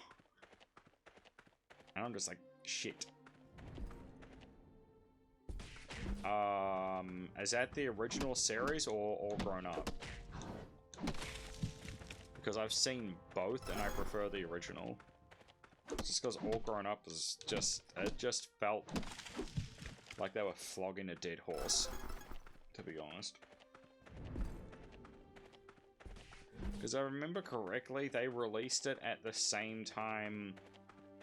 And I'm just like, shit. Is that the original series or All Grown Up? Because I've seen both and I prefer the original. Just because All Grown Up is just, it just felt like they were flogging a dead horse, to be honest. Because I remember correctly, they released it at the same time,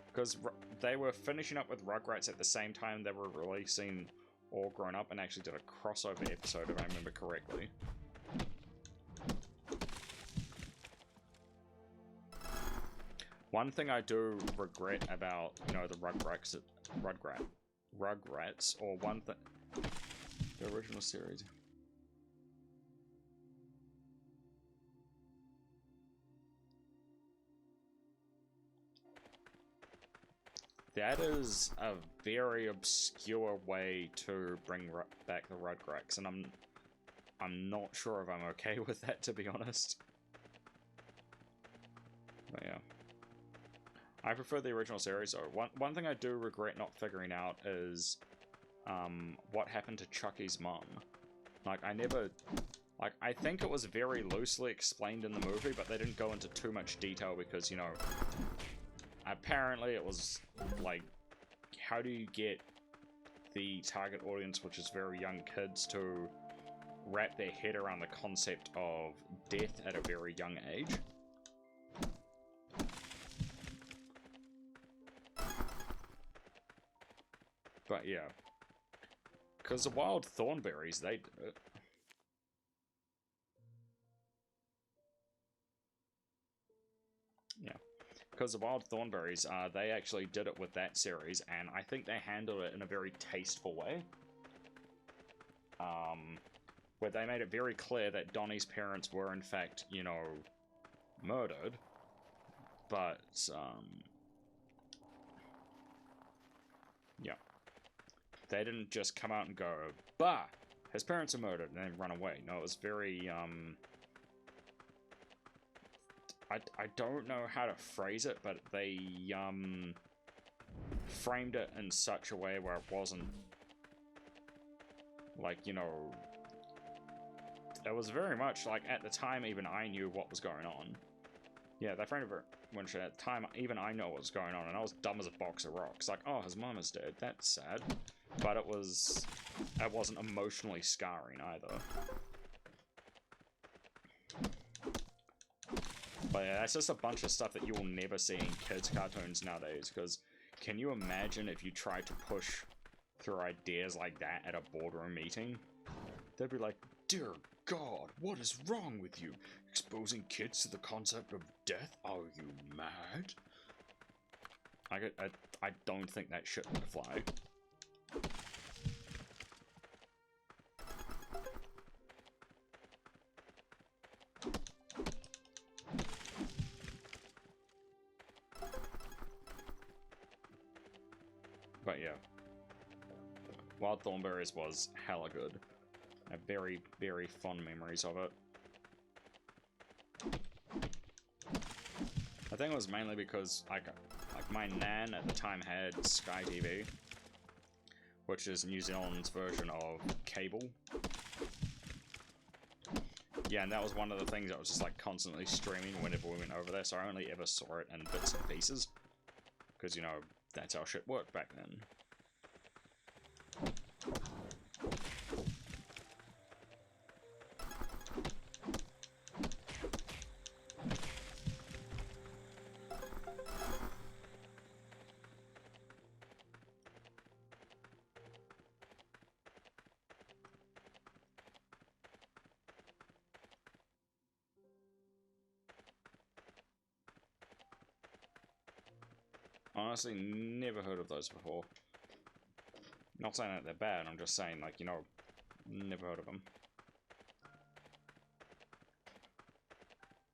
because they were finishing up with Rugrats at the same time they were releasing All Grown Up, and actually did a crossover episode if I remember correctly. One thing I do regret about, you know, the Rugrats, or one thing, the original series. That is a very obscure way to bring back the Rugrats, and I'm not sure if I'm okay with that, to be honest. But yeah. I prefer the original series, though. One thing I do regret not figuring out is what happened to Chucky's mom. Like, I think it was very loosely explained in the movie, but they didn't go into too much detail because, you know, apparently it was, like, how do you get the target audience, which is very young kids, to wrap their head around the concept of death at a very young age. But yeah, because the wild thornberries, they do it. Yeah, because the wild thornberries, they actually did it with that series, and I think they handled it in a very tasteful way. Where they made it very clear that Donnie's parents were in fact, you know, murdered, but yeah, they didn't just come out and go, bah, his parents are murdered, and then run away. No, it was very I don't know how to phrase it, but they framed it in such a way where it wasn't like, you know, it was very much like, at the time even I knew what was going on. Yeah, they framed it when at the time even I know what was going on, and I was dumb as a box of rocks. Like, oh, his mom is dead, that's sad. But it wasn't emotionally scarring either. But yeah, that's just a bunch of stuff that you will never see in kids' cartoons nowadays, because can you imagine if you tried to push through ideas like that at a boardroom meeting? They'd be like, dear God, what is wrong with you? Exposing kids to the concept of death? Are you mad? I don't think that shit would fly. But yeah, Wild Thornberries was hella good. I have very, very fond memories of it. I think it was mainly because like my nan at the time had Sky TV, which is New Zealand's version of cable. Yeah, and that was one of the things that was just like constantly streaming whenever we went over there, so I only ever saw it in bits and pieces. Because, you know, that's how shit worked back then. Honestly, never heard of those before. Not saying that they're bad, I'm just saying, like, you know, never heard of them.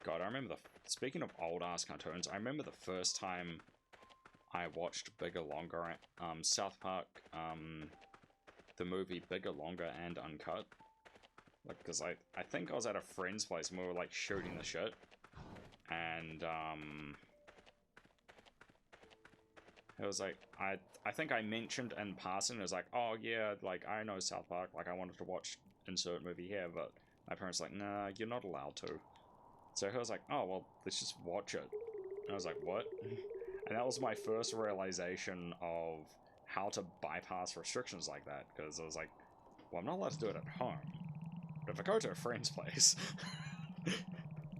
God, I remember speaking of old-ass cartoons, I remember the first time I watched Bigger, Longer, South Park, the movie Bigger, Longer, and Uncut. Like, because I think I was at a friend's place and we were, like, shooting the shit. And, it was like, I think I mentioned in passing, it was like, oh yeah, like, I know South Park, like, I wanted to watch insert movie here, but my parents were like, nah, you're not allowed to. So I was like, oh, well, let's just watch it. And I was like, what? And that was my first realization of how to bypass restrictions like that, because I was like, well, I'm not allowed to do it at home. But if I go to a friend's place,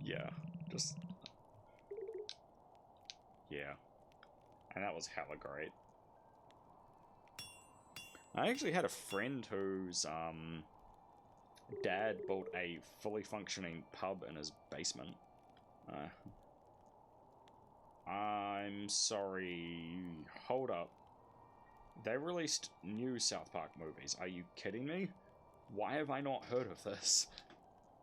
yeah, just... yeah. And that was hella great. I actually had a friend whose dad built a fully functioning pub in his basement. I'm sorry, hold up. They released new South Park movies. Are you kidding me? Why have I not heard of this?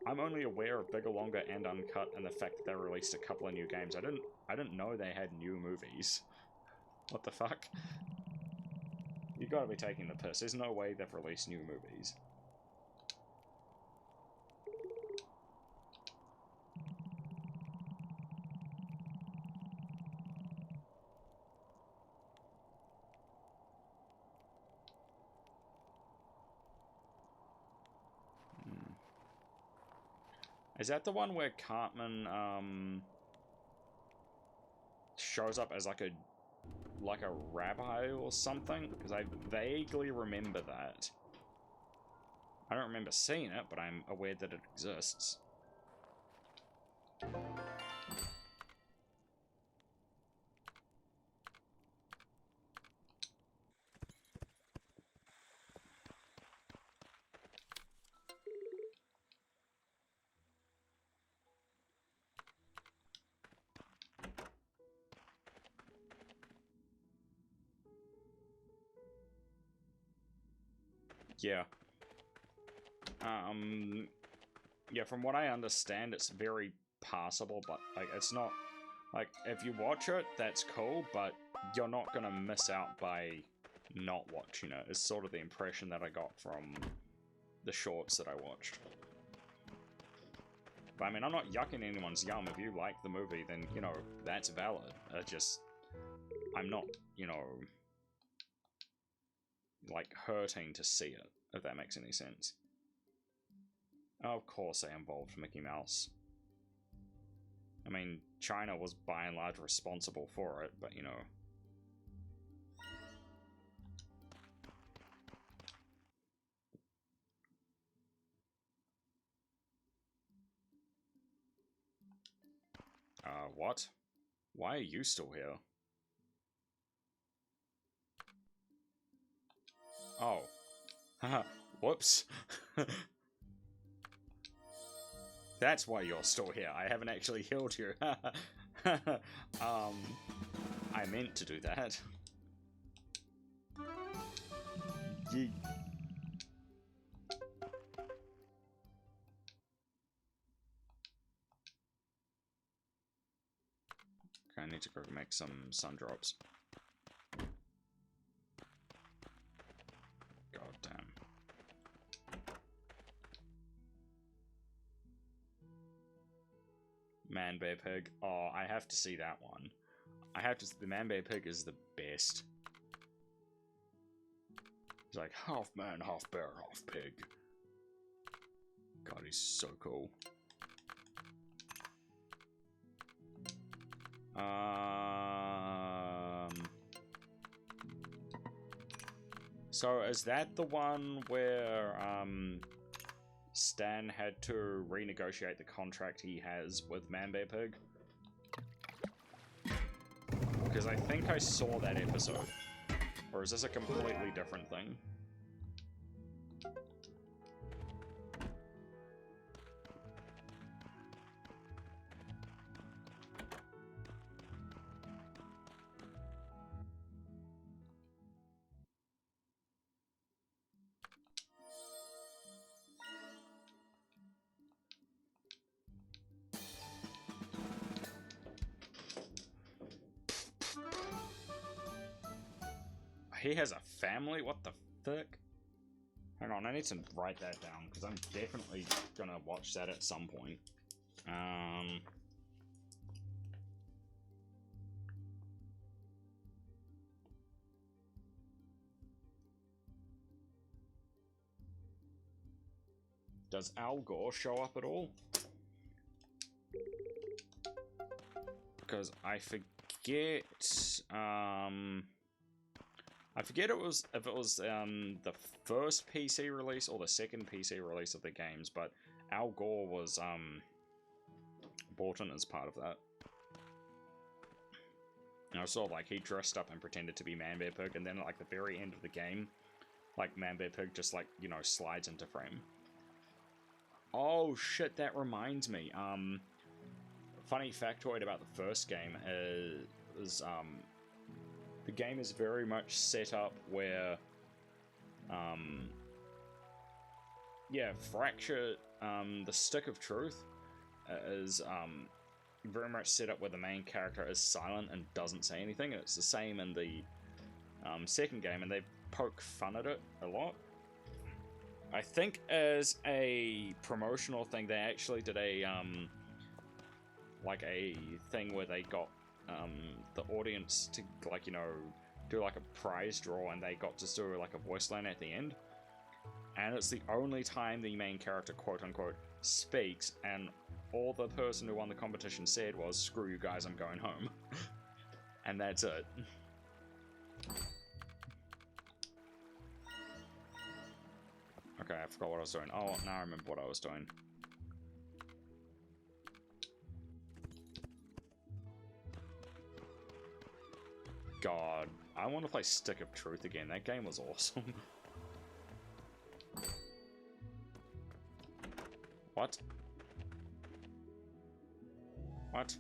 I'm only aware of Bigger, Longer, and Uncut and the fact that they released a couple of new games. I didn't know they had new movies. What the fuck? You gotta be taking the piss. There's no way they've released new movies. Is that the one where Cartman shows up as like a rabbi or something? Because I vaguely remember that. I don't remember seeing it, but I'm aware that it exists. Yeah. Yeah, from what I understand, it's very passable, but, like, it's not... Like, if you watch it, that's cool, but you're not gonna miss out by not watching it, is sort of the impression that I got from the shorts that I watched. But, I mean, I'm not yucking anyone's yum. If you like the movie, then, you know, that's valid. I'm not, you know... like, hurting to see it, if that makes any sense. Of course they involved Mickey Mouse. I mean, China was by and large responsible for it, but you know... What? Why are you still here? Oh. Haha, whoops. That's why you're still here. I haven't actually healed you. I meant to do that. Yeet. Okay, I need to go make some sun drops. God damn. Man Bear Pig. Oh, I have to see that one. The Man Bear Pig is the best. He's like half man, half bear, half pig. God, he's so cool. So is that the one where Stan had to renegotiate the contract he has with Man Bear Pig? Because I think I saw that episode. Or is this a completely different thing? He has a family? What the fuck? Hang on, I need to write that down, because I'm definitely gonna watch that at some point. Does Al Gore show up at all? Because I forget... I forget if it was the first PC release or the second PC release of the games, but Al Gore was brought in as part of that. You know, sort of like he dressed up and pretended to be Man Bear Pig, and then at like the very end of the game, like Man Bear Pig just like, you know, slides into frame. Oh shit, that reminds me. Funny factoid about the first game is the game is very much set up where, yeah, Fracture, the Stick of Truth, is very much set up where the main character is silent and doesn't say anything. And it's the same in the second game, and they poke fun at it a lot. I think as a promotional thing, they actually did a like a thing where they got the audience to, like, you know, do like a prize draw, and they got to do like a voice line at the end. And it's the only time the main character, quote unquote, speaks, and all the person who won the competition said was, "Screw you guys, I'm going home." And that's it. Okay, I forgot what I was doing. Oh, now I remember what I was doing. God, I want to play Stick of Truth again. That game was awesome. What? What?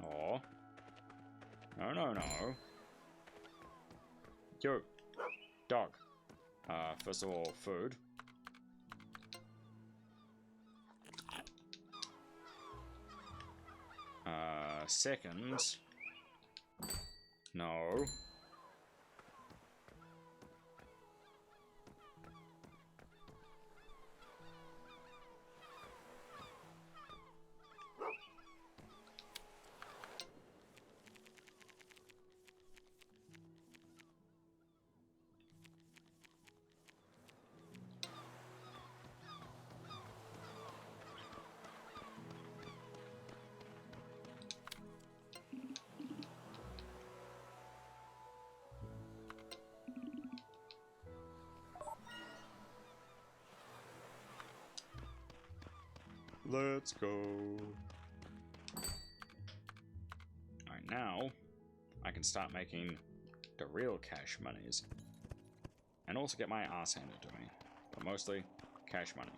Oh. No, no, no. Yo. Dog. First of all, food. Second. No. Let's go. Alright, now I can start making the real cash monies. And also get my ass handed to me. But mostly cash money.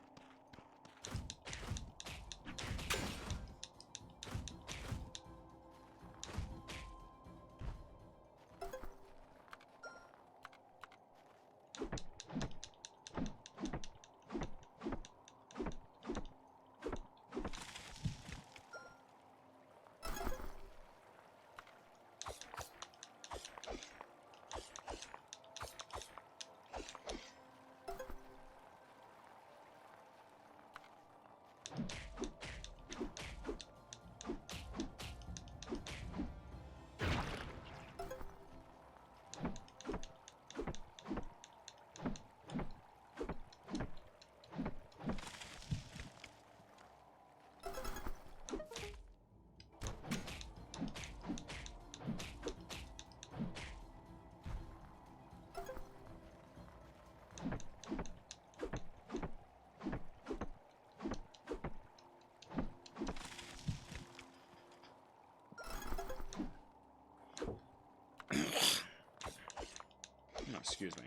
No, excuse me.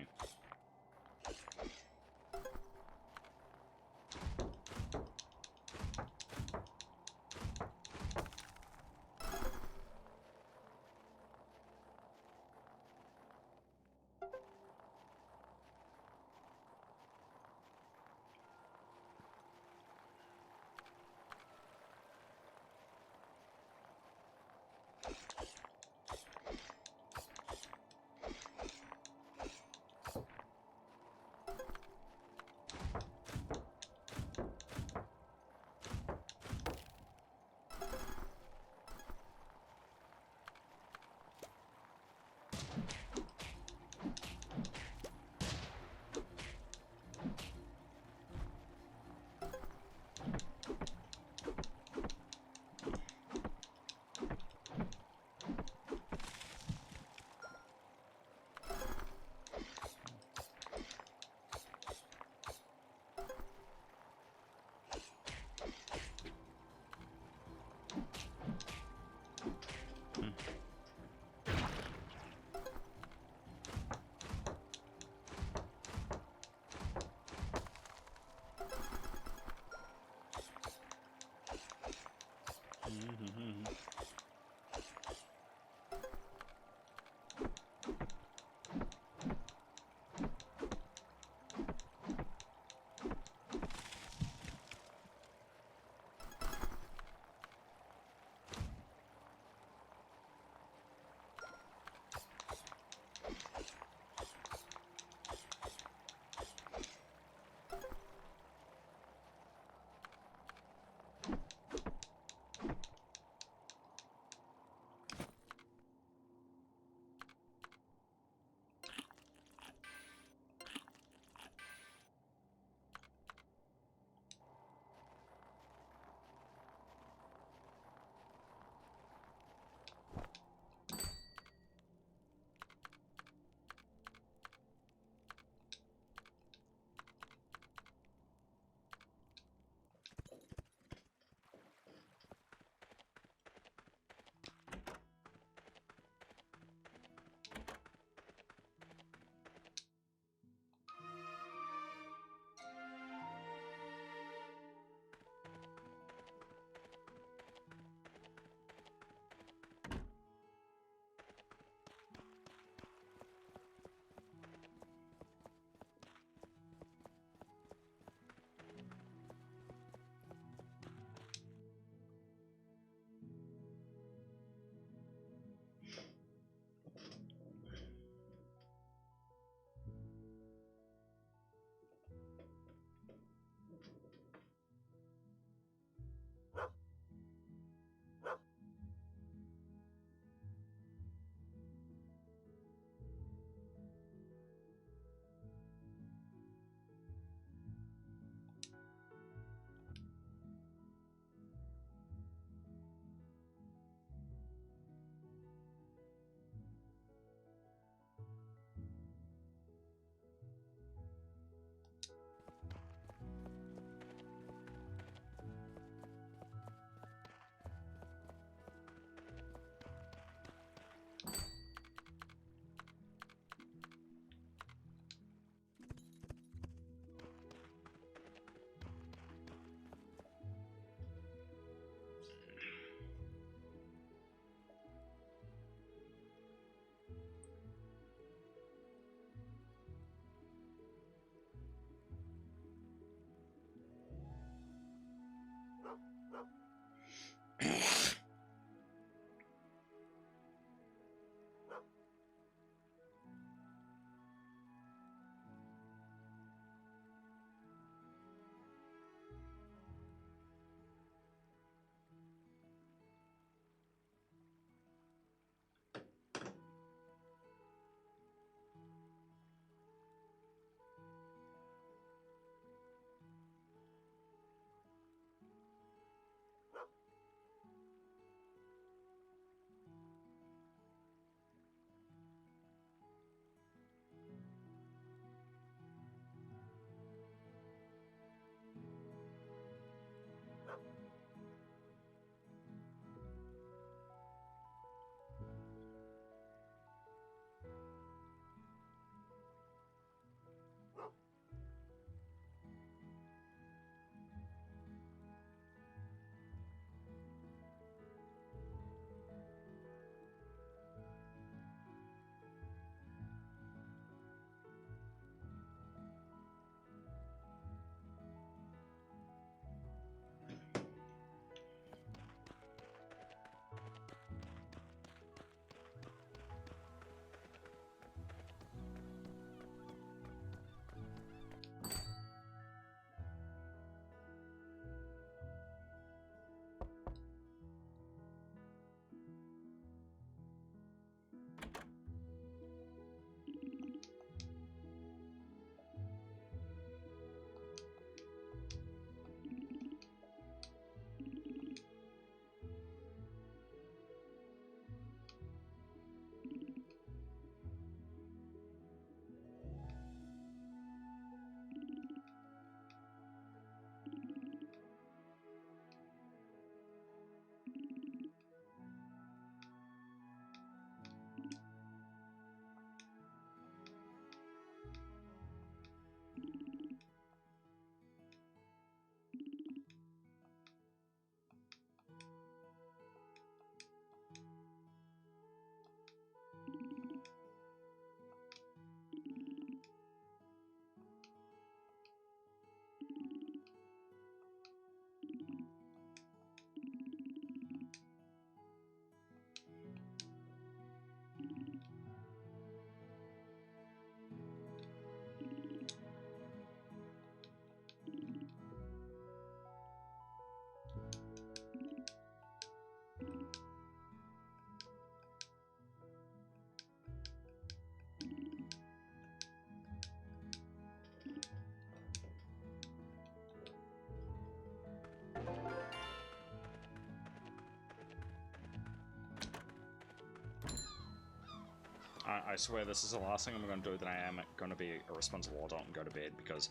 I swear this is the last thing I'm going to do that I am going to be a responsible adult and go to bed, because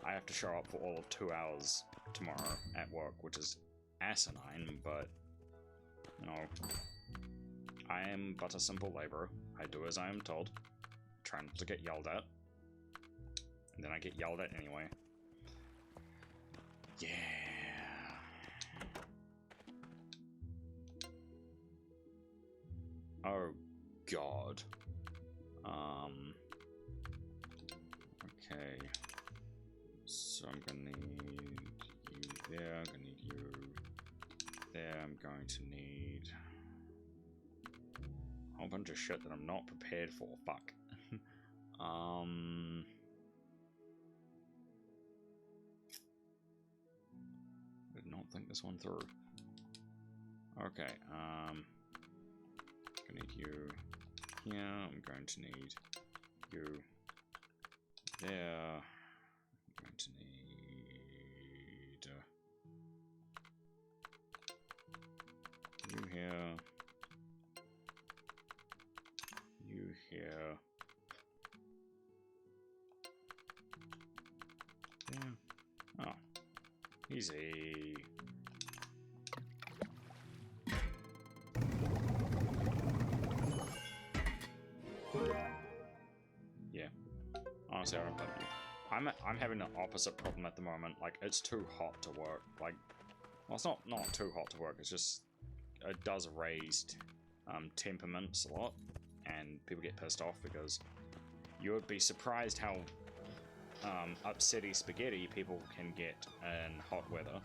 I have to show up for all of 2 hours tomorrow at work, which is asinine, but, you know, I am but a simple laborer. I do as I am told. Try not to get yelled at. And then I get yelled at anyway. Yeah. Oh, God. Okay. So I'm gonna need you there, I'm gonna need you there, I'm going to need a whole bunch of shit that I'm not prepared for, fuck. Did not think this one through. Okay, gonna need you here, I'm going to need you there, I'm going to need you here, you here, yeah, oh, easy. Yeah, honestly, I don't blame you. I'm having the opposite problem at the moment. Like, it's too hot to work. Like, well, it's not too hot to work. It's just it does raise temperaments a lot, and people get pissed off because you would be surprised how upsetty spaghetti people can get in hot weather.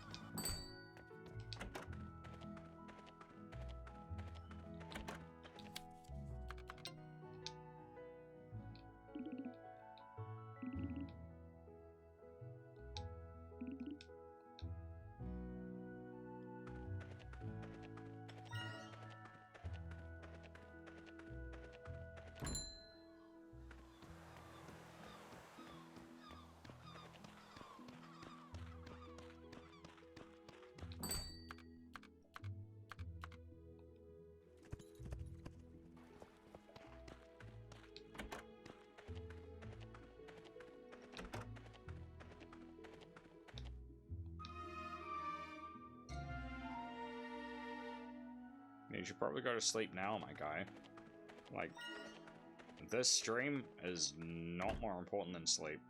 You should probably go to sleep now, my guy. Like, this stream is not more important than sleep.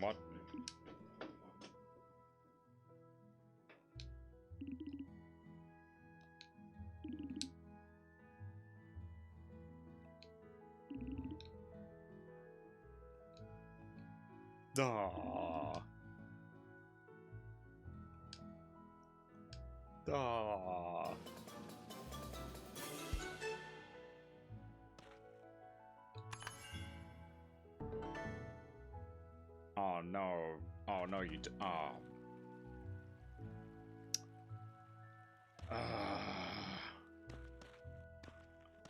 What? Duh. Duh. Oh no. Oh no, you oh.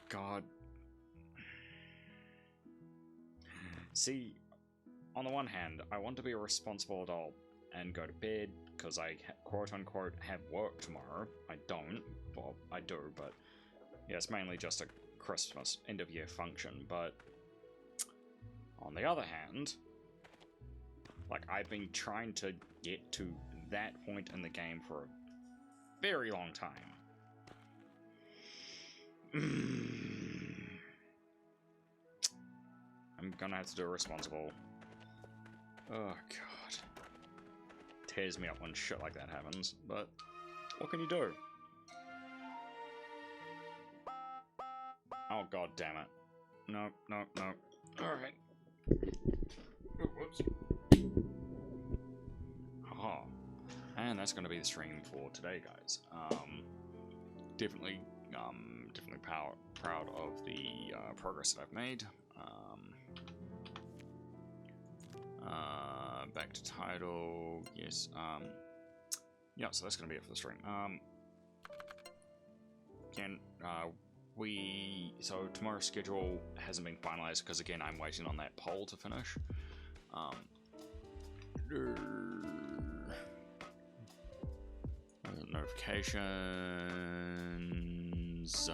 God. See, on the one hand, I want to be a responsible adult and go to bed because I quote-unquote have work tomorrow. I don't. Well, I do, but yeah, it's mainly just a Christmas end-of-year function. But on the other hand, like, I've been trying to get to that point in the game for a very long time. I'm gonna have to do a responsible. Oh god. Tears me up when shit like that happens, but what can you do? Oh god damn it. No, no, no. Alright. Oh, whoops. Haha. And that's going to be the stream for today, guys. Definitely proud of the progress that I've made. Back to title, yes. Yeah, so that's going to be it for the stream. Again, so tomorrow's schedule hasn't been finalized because again I'm waiting on that poll to finish. Notifications.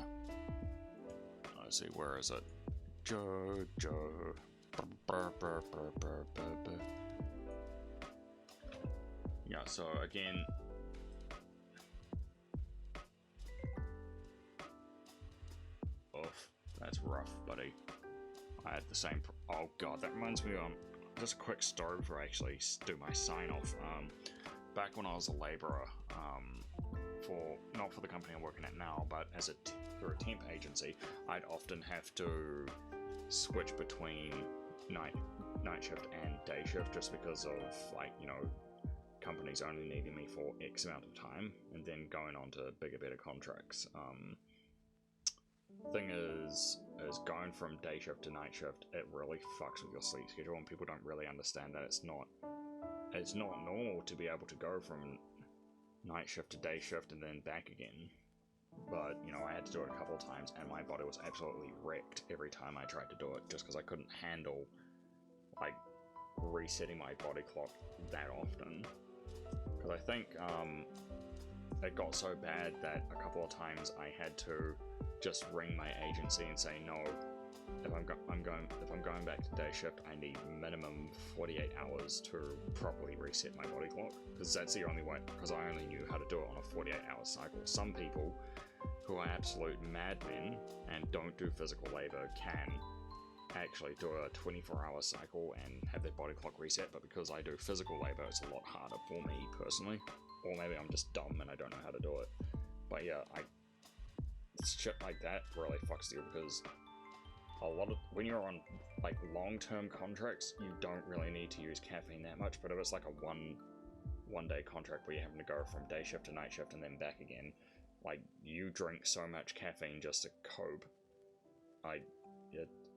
Let's see, where is it? Jojo. Yeah, so again, that's rough, buddy. I had the same. Oh god, that reminds me. Just a quick story before I actually do my sign off. Back when I was a labourer, not for the company I'm working at now, but through a temp agency, I'd often have to switch between night shift and day shift just because of, like, you know, companies only needing me for X amount of time and then going on to bigger, better contracts. Thing is going from day shift to night shift, it really fucks with your sleep schedule, and people don't really understand that it's not normal to be able to go from night shift to day shift and then back again. But, you know, I had to do it a couple of times, and my body was absolutely wrecked every time I tried to do it, just because I couldn't handle, like, resetting my body clock that often. Because I think, it got so bad that a couple of times I had to just ring my agency and say, no, if I'm going back to day shift, I need minimum 48 hours to properly reset my body clock, because that's the only way, because I only knew how to do it on a 48-hour cycle. Some people who are absolute madmen and don't do physical labor can actually do a 24-hour cycle and have their body clock reset, but because I do physical labor, it's a lot harder for me personally. Or maybe I'm just dumb and I don't know how to do it. But yeah, shit like that really fucks you, because when you're on, like, long-term contracts, you don't really need to use caffeine that much. But if it's like a one-day contract where you're having to go from day shift to night shift and then back again, like, you drink so much caffeine just to cope,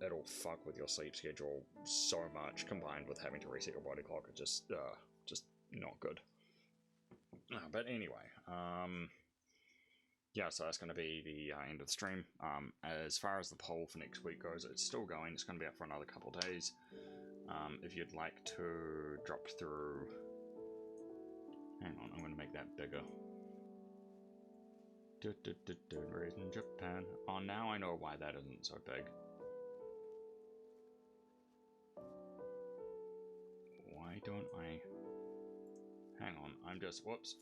it'll fuck with your sleep schedule so much, combined with having to reset your body clock. It's just not good. But anyway, yeah, so that's going to be the end of the stream. As far as the poll for next week goes, it's still going. It's going to be up for another couple days. If you'd like to drop through... Hang on, I'm going to make that bigger. Raised in Japan. Oh, now I know why that isn't so big. Why don't I... Hang on, I'm just... Whoops.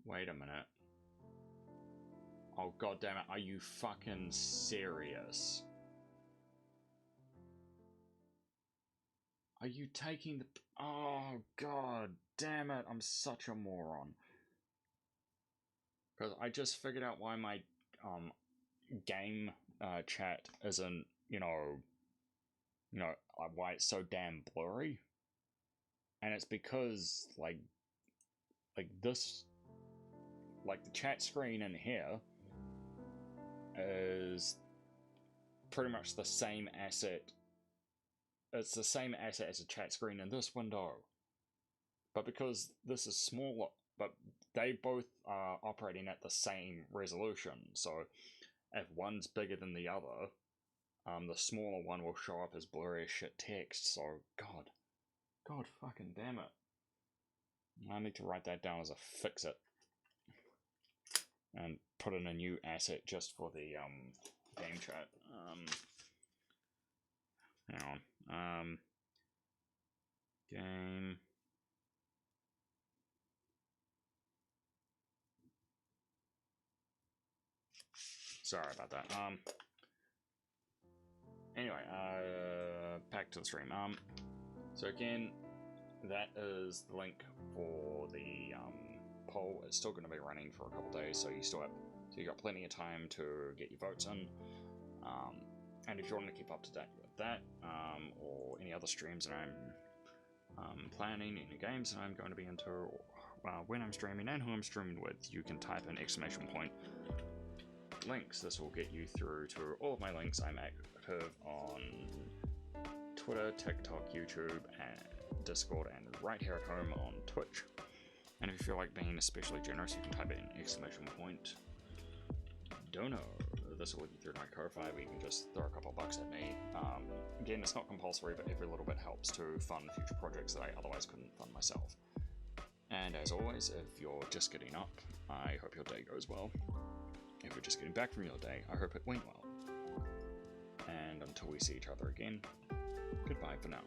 Wait a minute. Oh, god damn it, are you fucking serious? Are you taking the... Oh, god damn it, I'm such a moron. Because I just figured out why my game chat isn't, why it's so damn blurry. And it's because, like this, like, the chat screen in here is pretty much the same asset. It's the same asset as a chat screen in this window. But because this is smaller, but they both are operating at the same resolution. So if one's bigger than the other, the smaller one will show up as blurry as shit text. So, God fucking damn it. I need to write that down as a fix-it. And put in a new asset just for the game chat. Hang on. Game. Sorry about that. Anyway, back to the stream. So again, that is the link for the poll is still going to be running for a couple days, so you got plenty of time to get your votes in. And if you want to keep up to date with that, or any other streams that I'm planning, any games that I'm going to be into, when I'm streaming and who I'm streaming with, you can type in !! links. This will get you through to all of my links. I'm active on Twitter, TikTok, YouTube, and Discord, and right here at home on Twitch. And if you feel like being especially generous, you can type in ! Dono. This will get you through to my Ko-Fi, where you can just throw a couple bucks at me. Again, it's not compulsory, but every little bit helps to fund future projects that I otherwise couldn't fund myself. And as always, if you're just getting up, I hope your day goes well. If you're just getting back from your day, I hope it went well. And until we see each other again, goodbye for now.